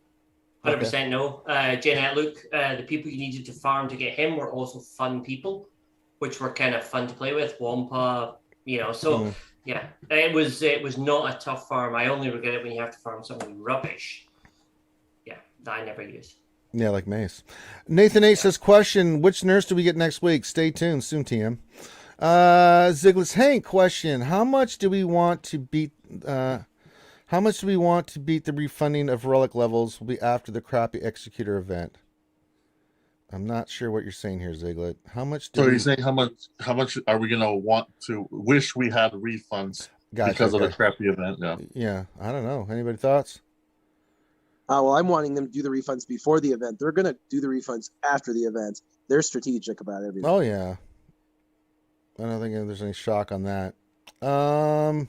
100% no. Jedi Knight Luke, the people you needed to farm to get him were also fun people, which were kind of fun to play with. Wampa, so yeah, it was not a tough farm. I only regret it when you have to farm something rubbish. Yeah, that I never used. Yeah, like Mace. Nathan H. says, question, which nurse do we get next week? Stay tuned. Soon, TM. Ziglis Hank, question, how much do we want to beat the refunding of relic levels will be after the crappy Executor event? I'm not sure what you're saying here, Ziglet. How much So you're saying how much are we gonna want to wish we had refunds because of the crappy event? Yeah, I don't know. Anybody thoughts? Well, I'm wanting them to do the refunds before the event. They're going to do the refunds after the event. They're strategic about everything. Oh, yeah. I don't think there's any shock on that. Meow,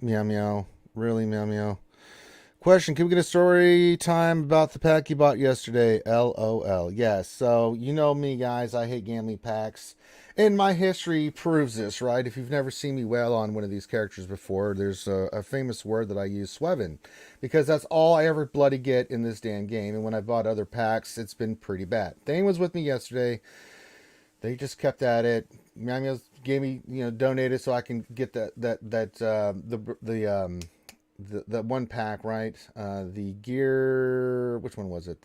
meow. Really, meow, meow. Question, can we get a story time about the pack you bought yesterday? LOL. Yes, so you know me, guys. I hate gambling packs. And my history proves this, right? If you've never seen me wail on one of these characters before, there's a famous word that I use, Swevin, because that's all I ever bloody get in this damn game. And when I bought other packs, it's been pretty bad. Thane was with me yesterday. They just kept at it. Meow gave me, donated so I can get the one pack, right? The gear, which one was it?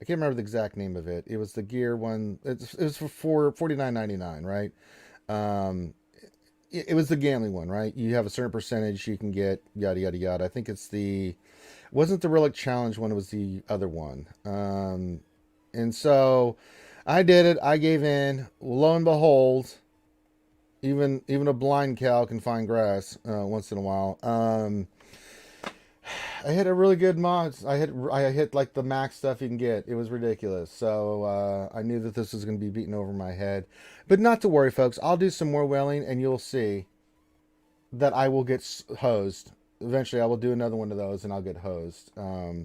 I can't remember the exact name of it. It was the gear one. It was for $49.99, right? It was the gambling one, right? You have a certain percentage you can get, yada yada yada. I think it wasn't the Relic Challenge one. It was the other one. And so I did it. I gave in. Lo and behold, even a blind cow can find grass once in a while. I hit a really good mods. I hit like the max stuff you can get. It was ridiculous. So I knew that this was going to be beaten over my head. But not to worry, folks. I'll do some more whaling, and you'll see that I will get hosed. Eventually, I will do another one of those, and I'll get hosed.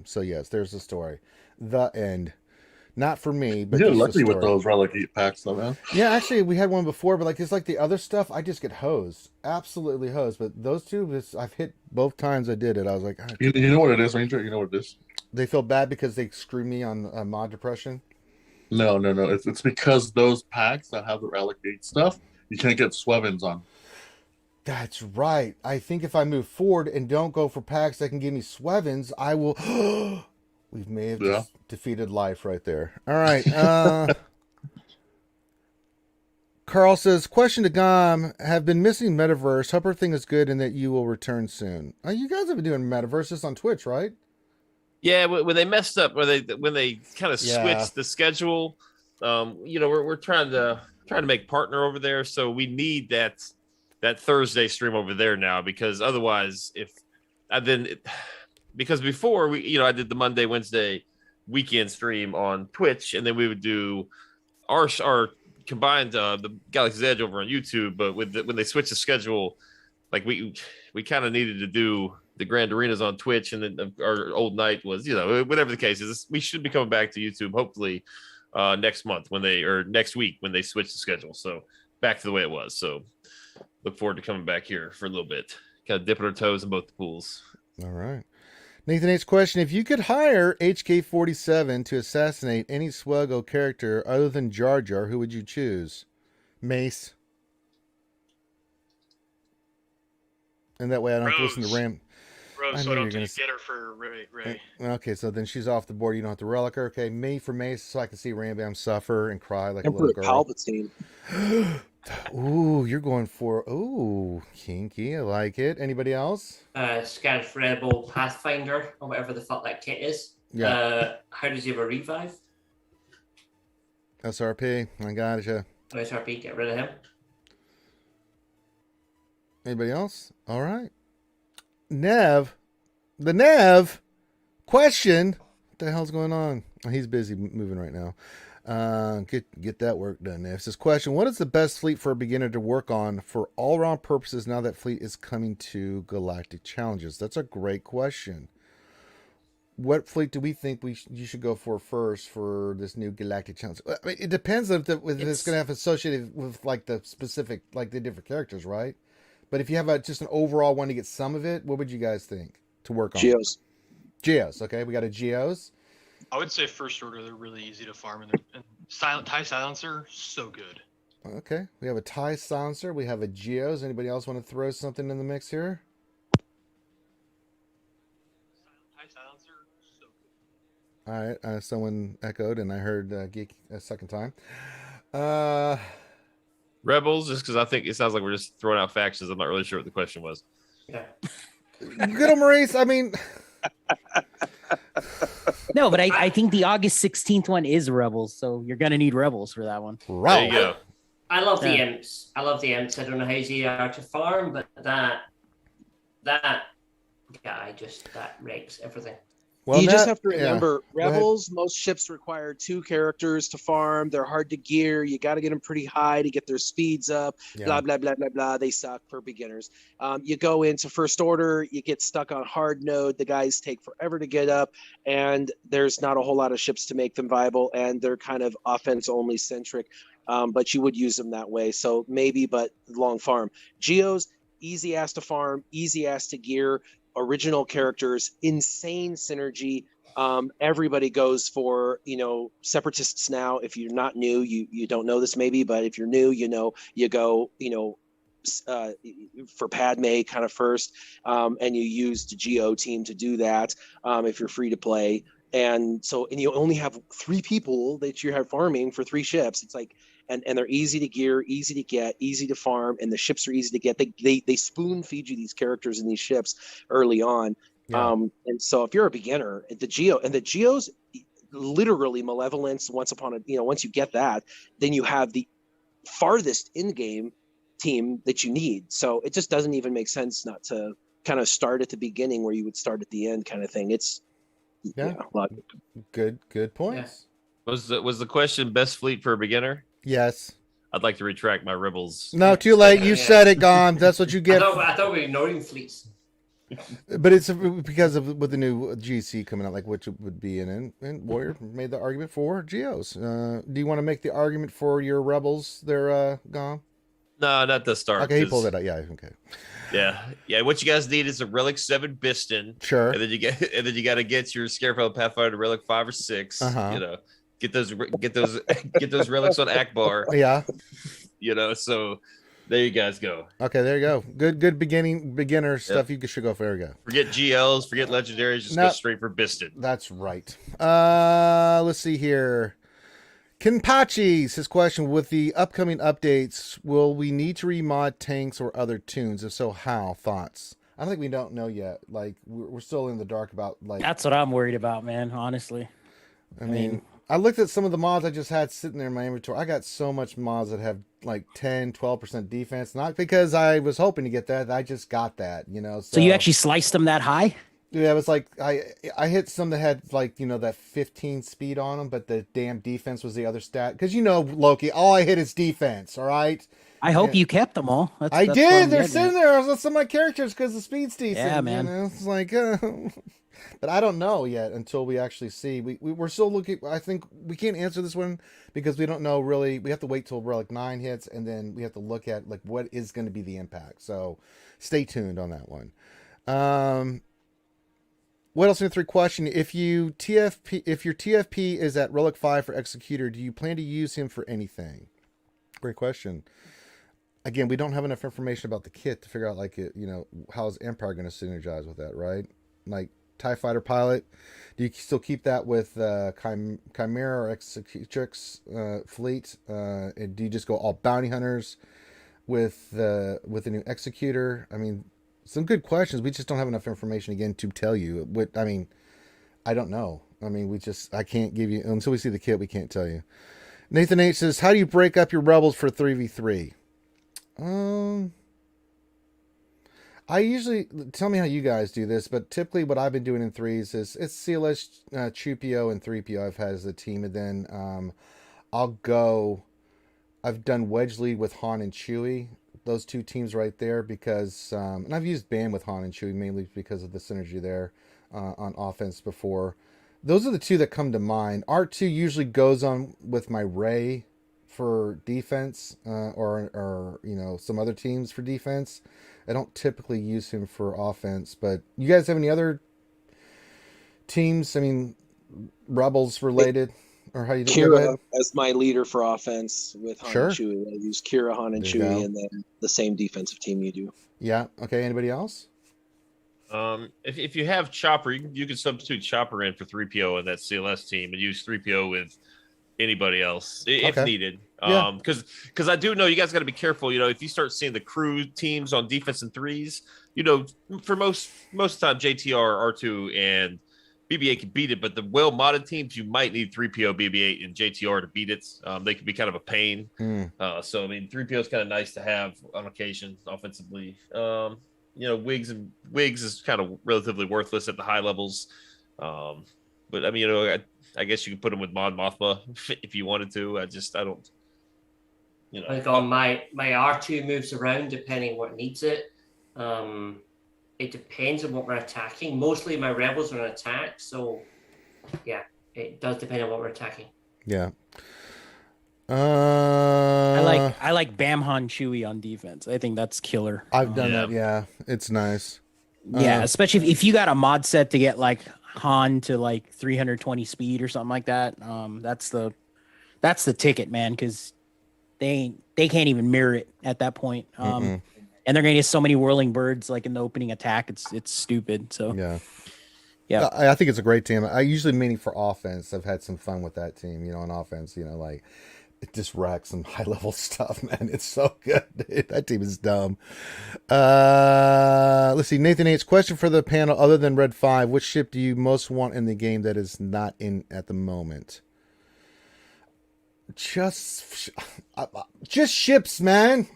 So yes, there's the story. The end. Not for me, but you're lucky with those Relic 8 packs, though, man. Yeah, actually, we had one before, but it's like the other stuff, I just get hosed. Absolutely hosed. But those two, I've hit both times I did it. I was like... You know what it is, Ranger? You know what it is? They feel bad because they screwed me on mod depression? No. It's because those packs that have the Relic 8 stuff, you can't get Swevins on. That's right. I think if I move forward and don't go for packs that can give me Swevins, I will... We may have just defeated life right there. All right. Carl says, question to Gom, have been missing Metaverse. Hope everything is good and that you will return soon. You guys have been doing Metaverses on Twitch, right? Yeah, when they messed up, when they kind of switched the schedule, we're trying to make partner over there, so we need that Thursday stream over there now, because otherwise, because before I did the Monday, Wednesday weekend stream on Twitch, and then we would do our combined the Galaxy's Edge over on YouTube. But when they switched the schedule, like we kind of needed to do the Grand Arenas on Twitch, and then our old night was whatever the case is. We should be coming back to YouTube hopefully next week when they switch the schedule. So back to the way it was. So look forward to coming back here for a little bit, kind of dipping our toes in both the pools. All right. Nathan H's question, if you could hire HK-47 to assassinate any SWGOH character other than Jar Jar, who would you choose? Mace. And that way I don't have to listen to Ram. Rose, so I don't get her for Ray. Okay, so then she's off the board. You don't have to relic her. Okay, me for Mace, so I can see Ram Bam suffer and cry like Emperor a little girl. Palpatine. Ooh, you're going for kinky. I like it. Anybody else? Scarif Rebel Pathfinder or whatever the fuck that kit is. Yeah. How does he have a revive? SRP. I gotcha. SRP, get rid of him. Anybody else? All right. Nev. The Nev question. What the hell's going on? Oh, he's busy moving right now. Get that work done. Nev says, question: what is the best fleet for a beginner to work on for all-round purposes now that fleet is coming to galactic challenges? That's a great question. What fleet do we think you should go for first for this new galactic challenge? I mean, it depends if it's going to have associated with like the specific, like the different characters, right? But if you have just an overall one to get some of it, what would you guys think to work on? Geos. Okay, we got a Geos. I would say first order, they're really easy to farm, and TIE silencer, so good. Okay, we have a TIE silencer. We have a Geos. Anybody else want to throw something in the mix here? TIE silencer, so good. All right, someone echoed, and I heard Geek a second time. Rebels, just because I think it sounds like we're just throwing out factions. I'm not really sure what the question was. Yeah. Good old Maurice. I mean, No, but I think the August 16th one is Rebels, so you're gonna need Rebels for that one. There you go. I love the imps. I don't know how easy they are to farm, but that guy that wrecks everything. well, you Nat- just have to yeah. remember, Go ahead. Rebels, most ships require 2 characters to farm. They're hard to gear. You got to get them pretty high to get their speeds up. Yeah. Blah, blah, blah, blah, blah. They suck for beginners. You go into First Order, you get stuck on hard node. The guys take forever to get up, and there's not a whole lot of ships to make them viable, and they're kind of offense-only centric, but you would use them that way. So maybe, but long farm. Geos, easy ass to farm, easy ass to gear. Original characters, insane synergy. Everybody goes for, separatists now. If you're not new, you don't know this maybe, but if you're new, you go, for Padme kind of first, and you use the Geo team to do that. If you're free to play. And you only have 3 people that you have farming for 3 ships. It's like, and they're easy to gear, easy to get, easy to farm, and the ships are easy to get. They spoon feed you these characters in these ships early on. Yeah. And so if you're a beginner, the Geos, literally malevolence. Once you get that, then you have the farthest in-game team that you need. So it just doesn't even make sense not to kind of start at the beginning where you would start at the end, kind of thing. It's Good points. Yeah. Was the question best fleet for a beginner? Yes. I'd like to retract my Rebels. No, too late. You said it, Gom. That's what you get. I thought we were ignoring fleets. But it's because of with the new GC coming out, like which would be and Warrior made the argument for Geos. Do you want to make the argument for your Rebels there, Gom? No, not the start. Okay, he pulled it out. Yeah, okay. Yeah. What you guys need is a Relic 7 Biston. Sure. And then you got to get your Scarefell Pathfinder Relic 5 or 6. Uh-huh. Get those relics on Akbar. Yeah. So there you guys go. Okay, there you go. Good beginner stuff. You should go for. There you go. Forget GLs, forget legendaries, just go straight for Biston. That's right. Let's see here. Kenpachi's his question: with the upcoming updates, will we need to remod tanks or other tunes? If so, how? Thoughts? I don't think we don't know yet. Like we're still in the dark about like. That's what I'm worried about, man. Honestly. I mean, I looked at some of the mods I just had sitting there in my inventory. I got so much mods that have like 10, 12% defense. Not because I was hoping to get that. I just got that, So you actually sliced them that high? Yeah, it was like I hit some that had like that 15 speed on them, but the damn defense was the other stat. Because Loki, all I hit is defense. All right. I hope you kept them all. I did. They're sitting there with some of my characters because the speed's decent. Yeah, man. It's like, but I don't know yet until we actually see. We're still looking. I think we can't answer this one because we don't know really. We have to wait till Relic 9 hits, and then we have to look at like what is going to be the impact. So stay tuned on that one. What else in the 3 question? If your TFP is at Relic 5 for Executor, do you plan to use him for anything? Great question. Again, we don't have enough information about the kit to figure out how is Empire going to synergize with that, right? Like TIE Fighter Pilot, do you still keep that with Chimera or Executrix fleet? And do you just go all bounty hunters with the new Executor? I mean, some good questions. We just don't have enough information again to tell you. I don't know. I mean, I can't give you until we see the kit. We can't tell you. Nathan H says, how do you break up your rebels for 3v3? I usually, tell me how you guys do this, but typically what I've been doing in threes is it's CLS, 2PO, and 3PO I've had as a team, and then I've done Wedge Lead with Han and Chewie, those two teams right there, because, and I've used Band with Han and Chewie mainly because of the synergy there on offense before. Those are the two that come to mind. R2 usually goes on with my Rey for defense, or some other teams for defense. I don't typically use him for offense, but you guys have any other teams? I mean, Rebels related, or how you do Kira as my leader for offense with Han Sure. and Chewie. I use Kira, Han, and There you Chewie, go. and then the same defensive team you do. Yeah. Okay. Anybody else? If you have Chopper, you can substitute Chopper in for 3PO in that CLS team and use 3PO with anybody else if Okay. needed. Yeah. Because I do know you guys got to be careful. If you start seeing the crew teams on defense and threes, for most of the time JTR, R2, and BB-8 can beat it, but the well modded teams you might need 3PO, BB-8, and JTR to beat it. They can be kind of a pain. So I mean 3PO is kind of nice to have on occasion offensively. Wigs is kind of relatively worthless at the high levels. But I mean, I guess you could put him with Mon Mothma if you wanted to. I don't. Like on my R2 moves around depending what needs it. It depends on what we're attacking. Mostly my rebels are an attack, so yeah, it does depend on what we're attacking. Yeah. I like Bamhan Chewie on defense. I think that's killer. I've done that. Yeah, it's nice. Yeah, especially if you got a mod set to get like Han to like 320 speed or something like that. That's the ticket, man, because they can't even mirror it at that point. And they're gonna get so many whirling birds like in the opening attack. It's stupid. So yeah. I think it's a great team. I usually mainly for offense. I've had some fun with that team. On offense, like it just racks some high level stuff, man. It's so good. Dude. That team is dumb. Let's see. Nathan H. question for the panel. Other than Red 5, which ship do you most want in the game that is not in at the moment? Just ships, man.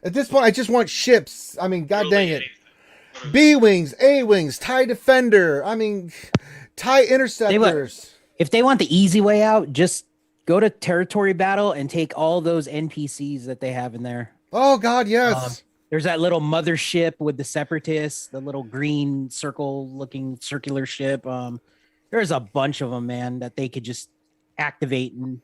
At this point, I just want ships. I mean, god dang it. B-Wings, A-Wings, TIE Defender. I mean, TIE Interceptors. If they want the easy way out, just go to Territory Battle and take all those NPCs that they have in there. Oh, God, yes. There's that little mothership with the Separatists, the little green circle-looking circular ship. There's a bunch of them, man, that they could just activate, and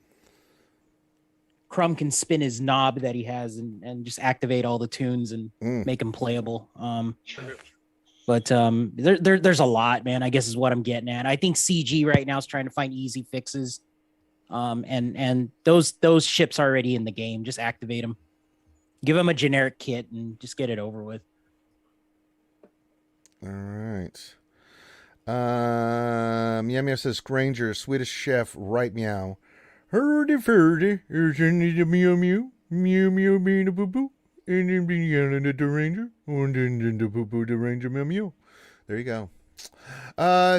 Crumb can spin his knob that he has and just activate all the tunes and make them playable. But there's a lot, man, I guess is what I'm getting at. I think CG right now is trying to find easy fixes. And those ships are already in the game. Just activate them. Give them a generic kit and just get it over with. All right. Meow says, Granger, Swedish chef, right meow. Hurdy-furdy, is any the meow meow, meow meow being a boo-boo, and then being yelling at the ranger, and then the boo-boo, the ranger meow meow. There you go.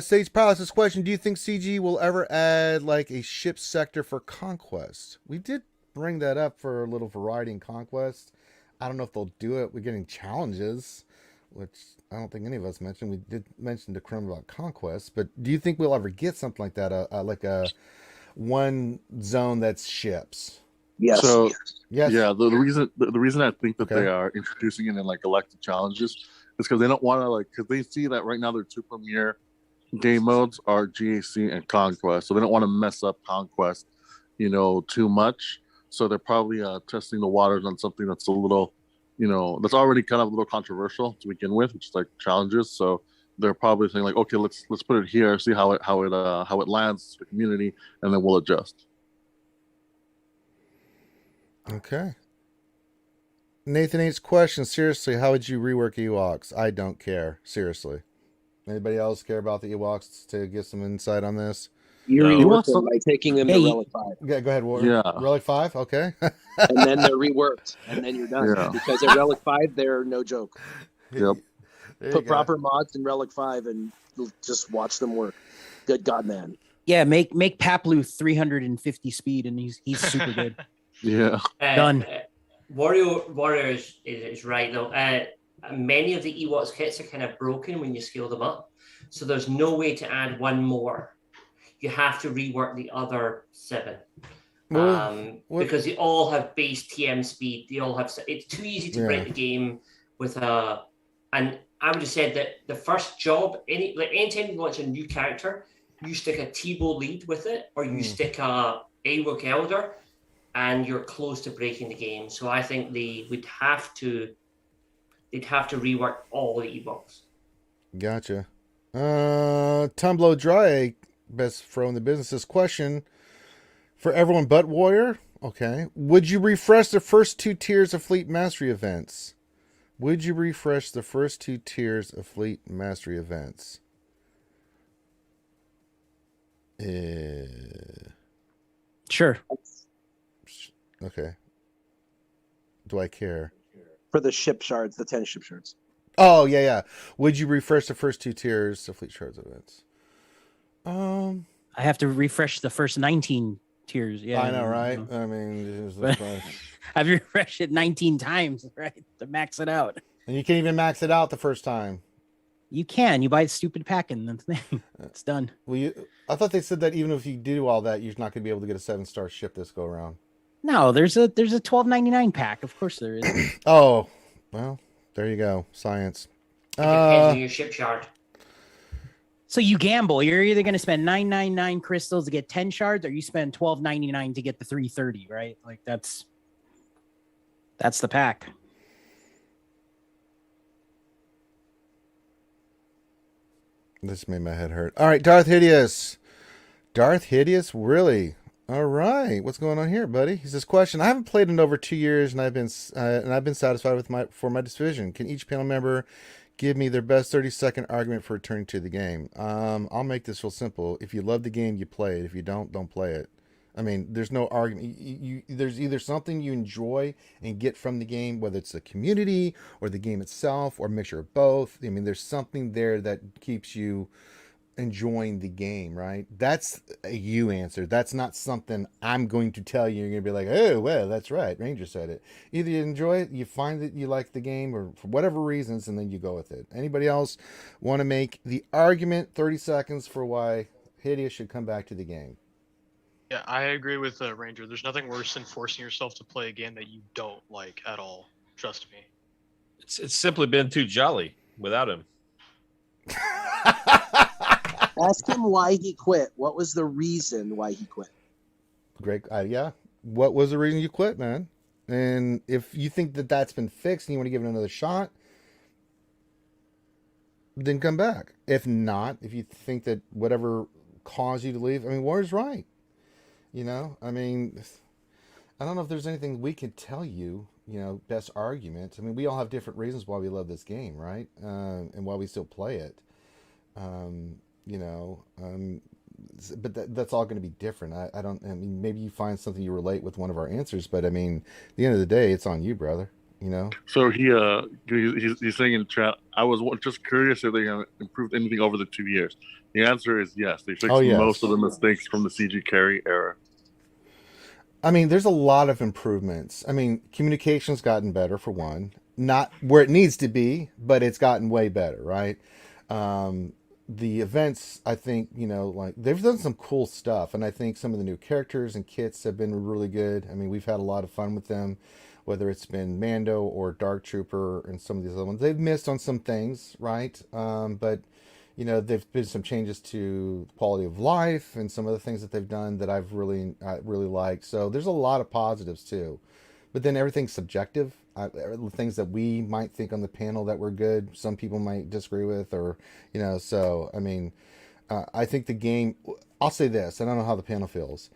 Sage Palace's question, do you think CG will ever add like a ship sector for Conquest? We did bring that up for a little variety in Conquest. I don't know if they'll do it. We're getting challenges, which I don't think any of us mentioned. We did mention to Chrome about Conquest, but do you think we'll ever get something like that? Like a one zone that's ships? Yes. So Yes. yeah, the reason I think that they are introducing it in like elected challenges is because they don't want to because they see that right now their two premier game modes are GAC and Conquest, so they don't want to mess up Conquest, too much. So they're probably testing the waters on something that's a little, that's already kind of a little controversial to begin with, which is like challenges. So they're probably saying like, okay, let's put it here, see how it lands to the community, and then we'll adjust. Okay. Nathan H's question, seriously, how would you rework Ewoks? I don't care. Seriously. Anybody else care about the Ewoks to get some insight on this? You rework them by taking them to Relic 5. Yeah, go ahead, Warren. Yeah. Relic 5, okay. And then they're reworked, and then you're done. Yeah. Because at Relic 5, they're no joke. Yep. Put proper mods in Relic 5 and just watch them work. Good God, man. Yeah, make Paplu 350 speed, and he's super good. Yeah. Done. Warrior is right though. Many of the Ewoks kits are kind of broken when you scale them up, so there's no way to add one more. You have to rework the other 7. Because they all have base TM speed. They all have. It's too easy to break the game with a. And I would have said that the first job, anytime you launch a new character, you stick a Tebow lead with it, or you stick a Ewok Elder, and you're close to breaking the game. So I think they'd have to rework all the Ewoks. Gotcha. Tumblo Dry, best fro in the business. This question for everyone but Warrior. Okay. Would you refresh the first 2 tiers of Fleet Mastery events? Would you refresh the first 2 tiers of Fleet Mastery events? Sure. Okay. Do I care? For the ship shards, the 10 ship shards. Oh, yeah. Would you refresh the first 2 tiers of Fleet Shards events? I have to refresh the first 19 tiers. Yeah, I know, right? I mean, I've refreshed it 19 times, right, to max it out. And you can't even max it out the first time. You can. You buy a stupid pack and then it's done. Well, I thought they said that even if you do all that, you're not going to be able to get a 7-star ship this go around. No, there's a $12.99 pack. Of course there is. Oh, well, there you go. Science. It depends on your ship shard. So you gamble. You're either going to spend $9.99 crystals to get 10 shards, or you spend $12.99 to get the 330, right? Like that's the pack. This made my head hurt. All right, Darth Hideous. Darth Hideous, really? All right, what's going on here, buddy? He says, question: I haven't played in over 2 years, and I've been satisfied with my decision. Can each panel member give me their best 30-second argument for returning to the game? I'll make this real simple. If you love the game, you play it. If you don't play it. I mean, there's no argument. There's either something you enjoy and get from the game, whether it's the community or the game itself, or a mixture of both. I mean, there's something there that keeps you enjoying the game, right? That's a you answer. That's not something I'm going to tell you. You're going to be like, oh, well, that's right. Ranger said it. Either you enjoy it, you find that you like the game, or for whatever reasons, and then you go with it. Anybody else want to make the argument, 30 seconds, for why Hideous should come back to the game? Yeah, I agree with Ranger. There's nothing worse than forcing yourself to play a game that you don't like at all. Trust me. It's simply been too jolly without him. Ask him why he quit. What was the reason why he quit? Great. Yeah. What was the reason you quit, man? And if you think that that's been fixed and you want to give it another shot, then come back. If not, if you think that whatever caused you to leave, I mean, War's right. You know, I mean, I don't know if there's anything we could tell you, best argument. I mean, we all have different reasons why we love this game, right? And why we still play it. But that's all going to be different. I mean, maybe you find something you relate with one of our answers, but I mean, at the end of the day, it's on you, brother. So he's saying in chat, I was just curious if they improved anything over the 2 years. The answer is yes. They fixed most of the mistakes from the CG carry era. I mean, there's a lot of improvements. I mean, communication's gotten better, for one. Not where it needs to be, but it's gotten way better, right? The events, I think, they've done some cool stuff, and I think some of the new characters and kits have been really good. I mean, we've had a lot of fun with them, whether it's been Mando or Dark Trooper and some of these other ones. They've missed on some things, right? But there've been some changes to quality of life and some of the things that they've done that I've really liked. So there's a lot of positives too. But then everything's subjective. Things that we might think on the panel that were good, some people might disagree with, or So I mean, I think the game. I'll say this. I don't know how the panel feels.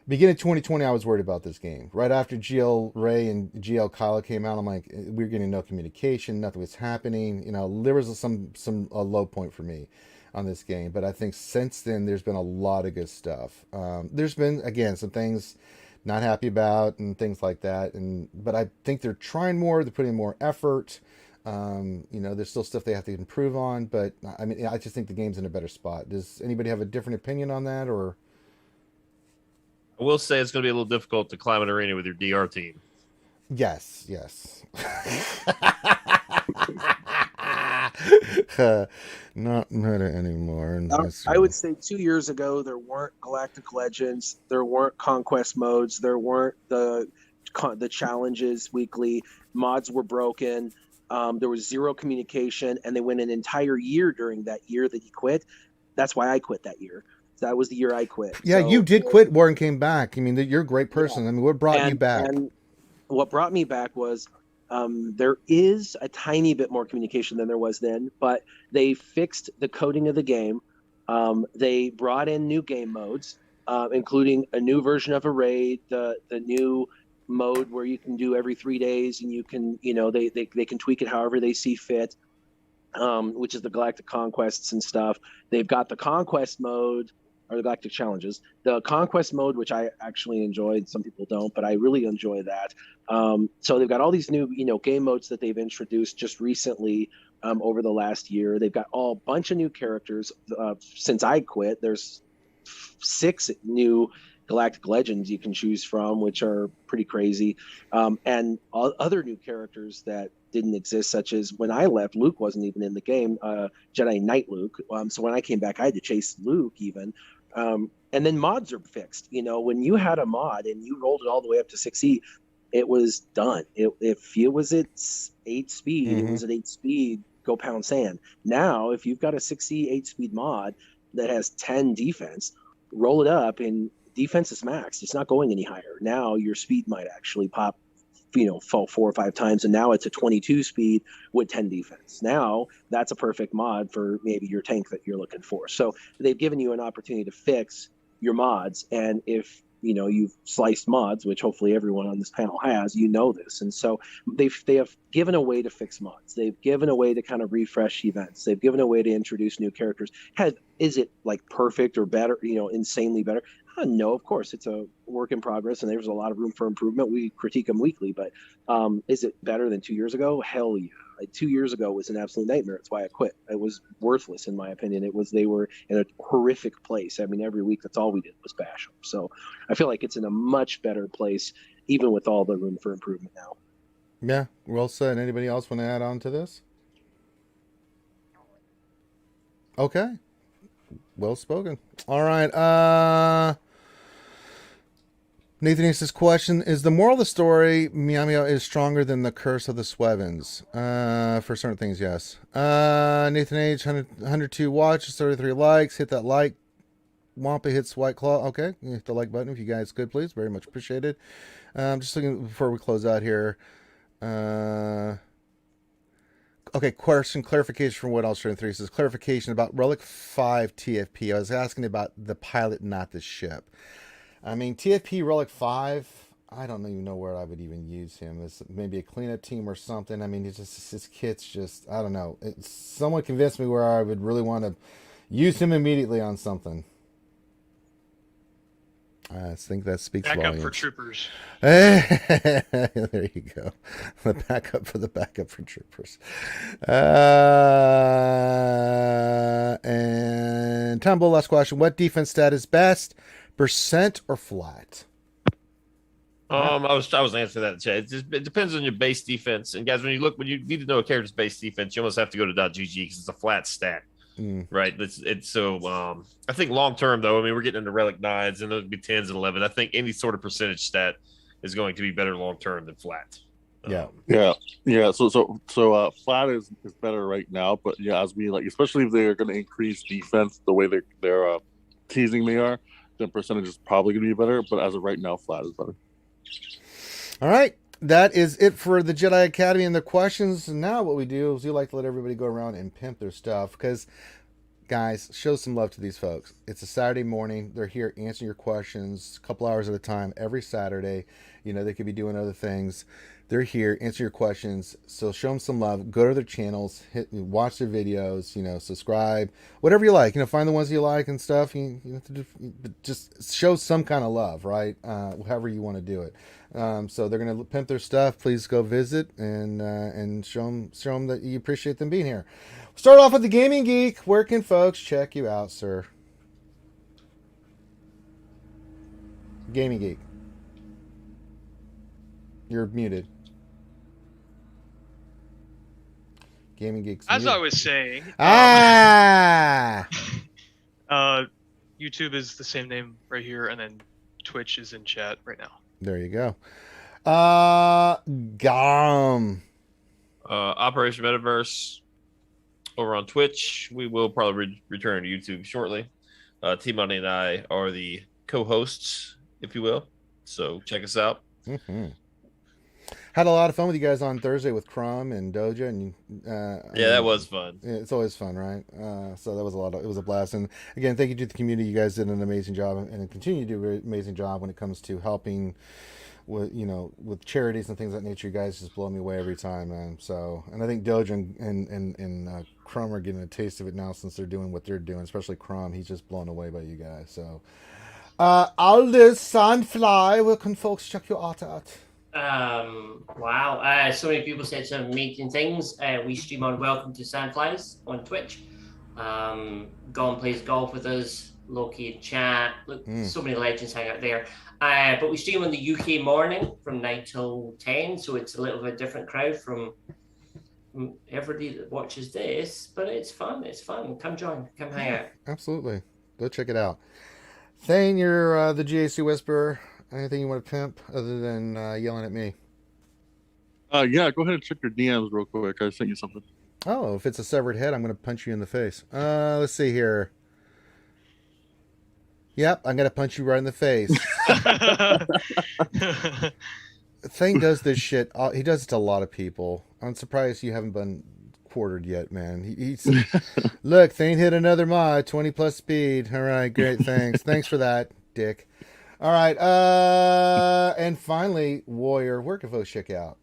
Beginning of 2020, I was worried about this game. Right after GL Ray and GL Kylo came out, I'm like, we're getting no communication, nothing was happening. There was a low point for me on this game. But I think since then, there's been a lot of good stuff. There's been, again, some things not happy about and things like that. But I think they're trying more. They're putting more effort. There's still stuff they have to improve on, but I mean, I just think the game's in a better spot. Does anybody have a different opinion on that, or? I will say it's going to be a little difficult to climb an arena with your DR team. Yes. Not meta anymore. I would say 2 years ago there weren't Galactic Legends, there weren't Conquest modes, there weren't the challenges weekly. Mods were broken. There was zero communication, and they went an entire year during that year that he quit. That's why I quit that year. That was the year I quit. Yeah, so, you did quit War and came back. I mean, you're a great person. Yeah. I mean, what brought you back? And what brought me back was there is a tiny bit more communication than there was then, but they fixed the coding of the game. They brought in new game modes, including a new version of a raid, the new mode where you can do every 3 days, and you can, they can tweak it however they see fit, which is the Galactic Conquests and stuff. They've got the Conquest mode, or the Galactic Challenges, the Conquest mode, which I actually enjoyed. Some people don't, but I really enjoy that. So they've got all these new, game modes that they've introduced just recently over the last year. They've got a bunch of new characters since I quit. There's 6 new Galactic Legends you can choose from, which are pretty crazy, and other new characters that didn't exist, such as when I left, Luke wasn't even in the game, Jedi Knight Luke. So when I came back, I had to chase Luke even. And then mods are fixed. When you had a mod and you rolled it all the way up to 6E, it was done. If it was at 8 speed, it was at 8 speed, go pound sand. Now, if you've got a 6E 8 speed mod that has 10 defense, roll it up and defense is maxed. It's not going any higher. Now your speed might actually pop, fall 4 or 5 times, and now it's a 22 speed with 10 defense. Now that's a perfect mod for maybe your tank that you're looking for. So they've given you an opportunity to fix your mods, and if you've sliced mods, which hopefully everyone on this panel has, this, and so they have given a way to fix mods. They've given a way to kind of refresh events. They've given a way to introduce new characters. Is it like perfect or better, insanely better? No, of course, it's a work in progress, and there's a lot of room for improvement. We critique them weekly, but is it better than 2 years ago? Hell yeah. 2 years ago was an absolute nightmare. That's why I quit. It was worthless, in my opinion. They were in a horrific place. I mean, every week, that's all we did was bash them. So I feel like it's in a much better place, even with all the room for improvement now. Yeah, well said. Anybody else want to add on to this? Okay. Well spoken. All right. Nathan Ace's question is: the moral of the story, Meow is stronger than the curse of the Swevens? For certain things, yes. Nathan H, 102 watches, 33 likes. Hit that like. Wampa hits White Claw. Okay, you hit the like button if you guys could, please. Very much appreciated. Just looking before we close out here. Okay, clarification from what else? 3 says clarification about Relic 5 TFP. I was asking about the pilot, not the ship. I mean, TFP Relic 5, I don't even know where I would even use him. As maybe a cleanup team or something. I mean, his kit's just, I don't know. Someone convinced me where I would really want to use him immediately on something. I think that speaks volumes. Backup for troopers. There you go. The backup for troopers. And Tom Bull, last question. What defense stat is best? Percent or flat? I was answering that in chat. It depends on your base defense. And guys, when you need to know a character's base defense, you almost have to go to .gg because it's a flat stat. Right. It's so I think long term though, I mean, we're getting into relic 9s and those would be 10s and 11. I think any sort of percentage stat is going to be better long term than flat. Yeah. So flat is better right now, but yeah, as we especially if they're going to increase defense the way they're teasing they are, then percentage is probably going to be better. But as of right now, flat is better. All right. That is it for the Jedi Academy and the questions. And now what we do is we like to let everybody go around and pimp their stuff because, guys, show some love to these folks. It's a Saturday morning. They're here answering your questions a couple hours at a time every Saturday. They could be doing other things. They're here, answer your questions. So show them some love. Go to their channels, watch their videos, subscribe, whatever you like. Find the ones you like and stuff. Just show some kind of love, right? However you want to do it. So they're going to pimp their stuff. Please go visit and show them that you appreciate them being here. Start off with the Gaming Geek. Where can folks check you out, sir? Gaming Geek. You're muted. Gaming Geeks. As I was saying. YouTube is the same name right here, and then Twitch is in chat right now. There you go. Gom. Operation Metaverse over on Twitch. We will probably return to YouTube shortly. T-Money and I are the co-hosts, if you will. So check us out. Mm-hmm. Had a lot of fun with you guys on Thursday with Crumb and Doja, and that was fun. It's always fun, right? So that was it was a blast. And again, thank you to the community. You guys did an amazing job, and continue to do an amazing job when it comes to helping with charities and things of that nature. You guys just blow me away every time, man. So, and I think Doja and Crumb are getting a taste of it now since they're doing what they're doing. Especially Crumb, he's just blown away by you guys. So, Aldous Sandfly, where can folks check you out at? Wow. So many people said some amazing things. We stream on Welcome to Sandflies on Twitch. Gone plays golf with us. Loki in chat. Look, so many legends hang out there. But we stream on the UK morning from 9 till 10, so it's a little bit different crowd from everybody that watches this. But it's fun. It's fun. Come join. Come hang out. Absolutely. Go check it out. Thane, you're the GAC Whisperer. Anything you want to pimp other than yelling at me? Yeah, go ahead and check your DMs real quick. I sent you something. Oh, if it's a severed head, I'm going to punch you in the face. Let's see here. Yep, I'm going to punch you right in the face. Thane does this shit. He does it to a lot of people. I'm surprised you haven't been quartered yet, man. He's look, Thane hit another mod, 20 plus speed. All right, great, thanks. Thanks for that, dick. All right, and finally, Warrior, where can folks check out?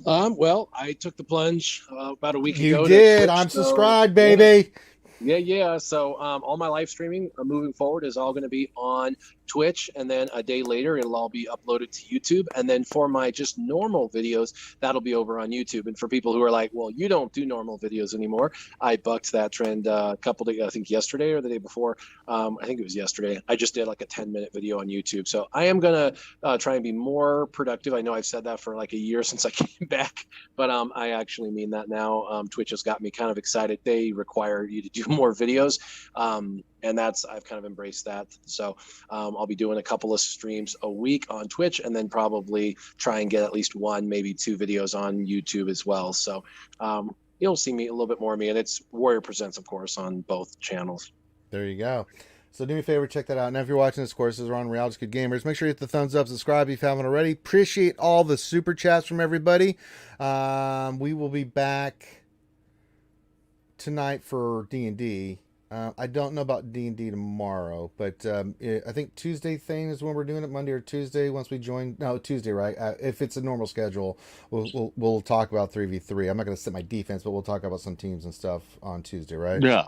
Well, I took the plunge about a week ago. You did. I'm subscribed, baby. Yeah. So all my live streaming moving forward is all going to be on Twitch, and then a day later it'll all be uploaded to YouTube. And then for my just normal videos, that'll be over on YouTube. And for people who are like, well, you don't do normal videos anymore, I bucked that trend a couple days, I think yesterday or the day before. I think it was yesterday. I just did like a 10-minute video on YouTube. So I am going to try and be more productive. I know I've said that for like a year since I came back, but I actually mean that now. Twitch has got me kind of excited. They require you to do more videos. And I've kind of embraced that. So I'll be doing a couple of streams a week on Twitch, and then probably try and get at least one, maybe two videos on YouTube as well. So you'll see me a little bit more of me, and it's Warrior Presents, of course, on both channels. There you go. So do me a favor, check that out. Now, if you're watching this, of course, this is on Reality Good Gamers. Make sure you hit the thumbs up, subscribe if you haven't already. Appreciate all the super chats from everybody. We will be back tonight for D&D. I don't know about D&D tomorrow, but I think Tuesday thing is when we're doing it, Monday or Tuesday. Once we join, no, Tuesday, right? If it's a normal schedule, we'll talk about 3v3. I'm not going to set my defense, but we'll talk about some teams and stuff on Tuesday, right? Yeah.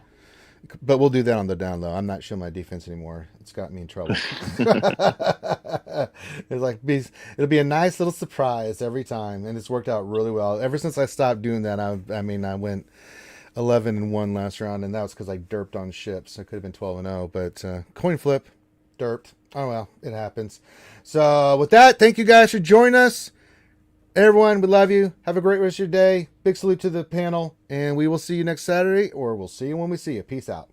But we'll do that on the down low. I'm not showing my defense anymore. It's got me in trouble. It's like it'll be a nice little surprise every time, and it's worked out really well. Ever since I stopped doing that, I went 11-1 last round, and that was because I derped on ships. I could have been 12-0, but coin flip, derped. Oh well, it happens. So with that, thank you guys for joining us. Everyone, we love you. Have a great rest of your day. Big salute to the panel, and we will see you next Saturday, or we'll see you when we see you. Peace out.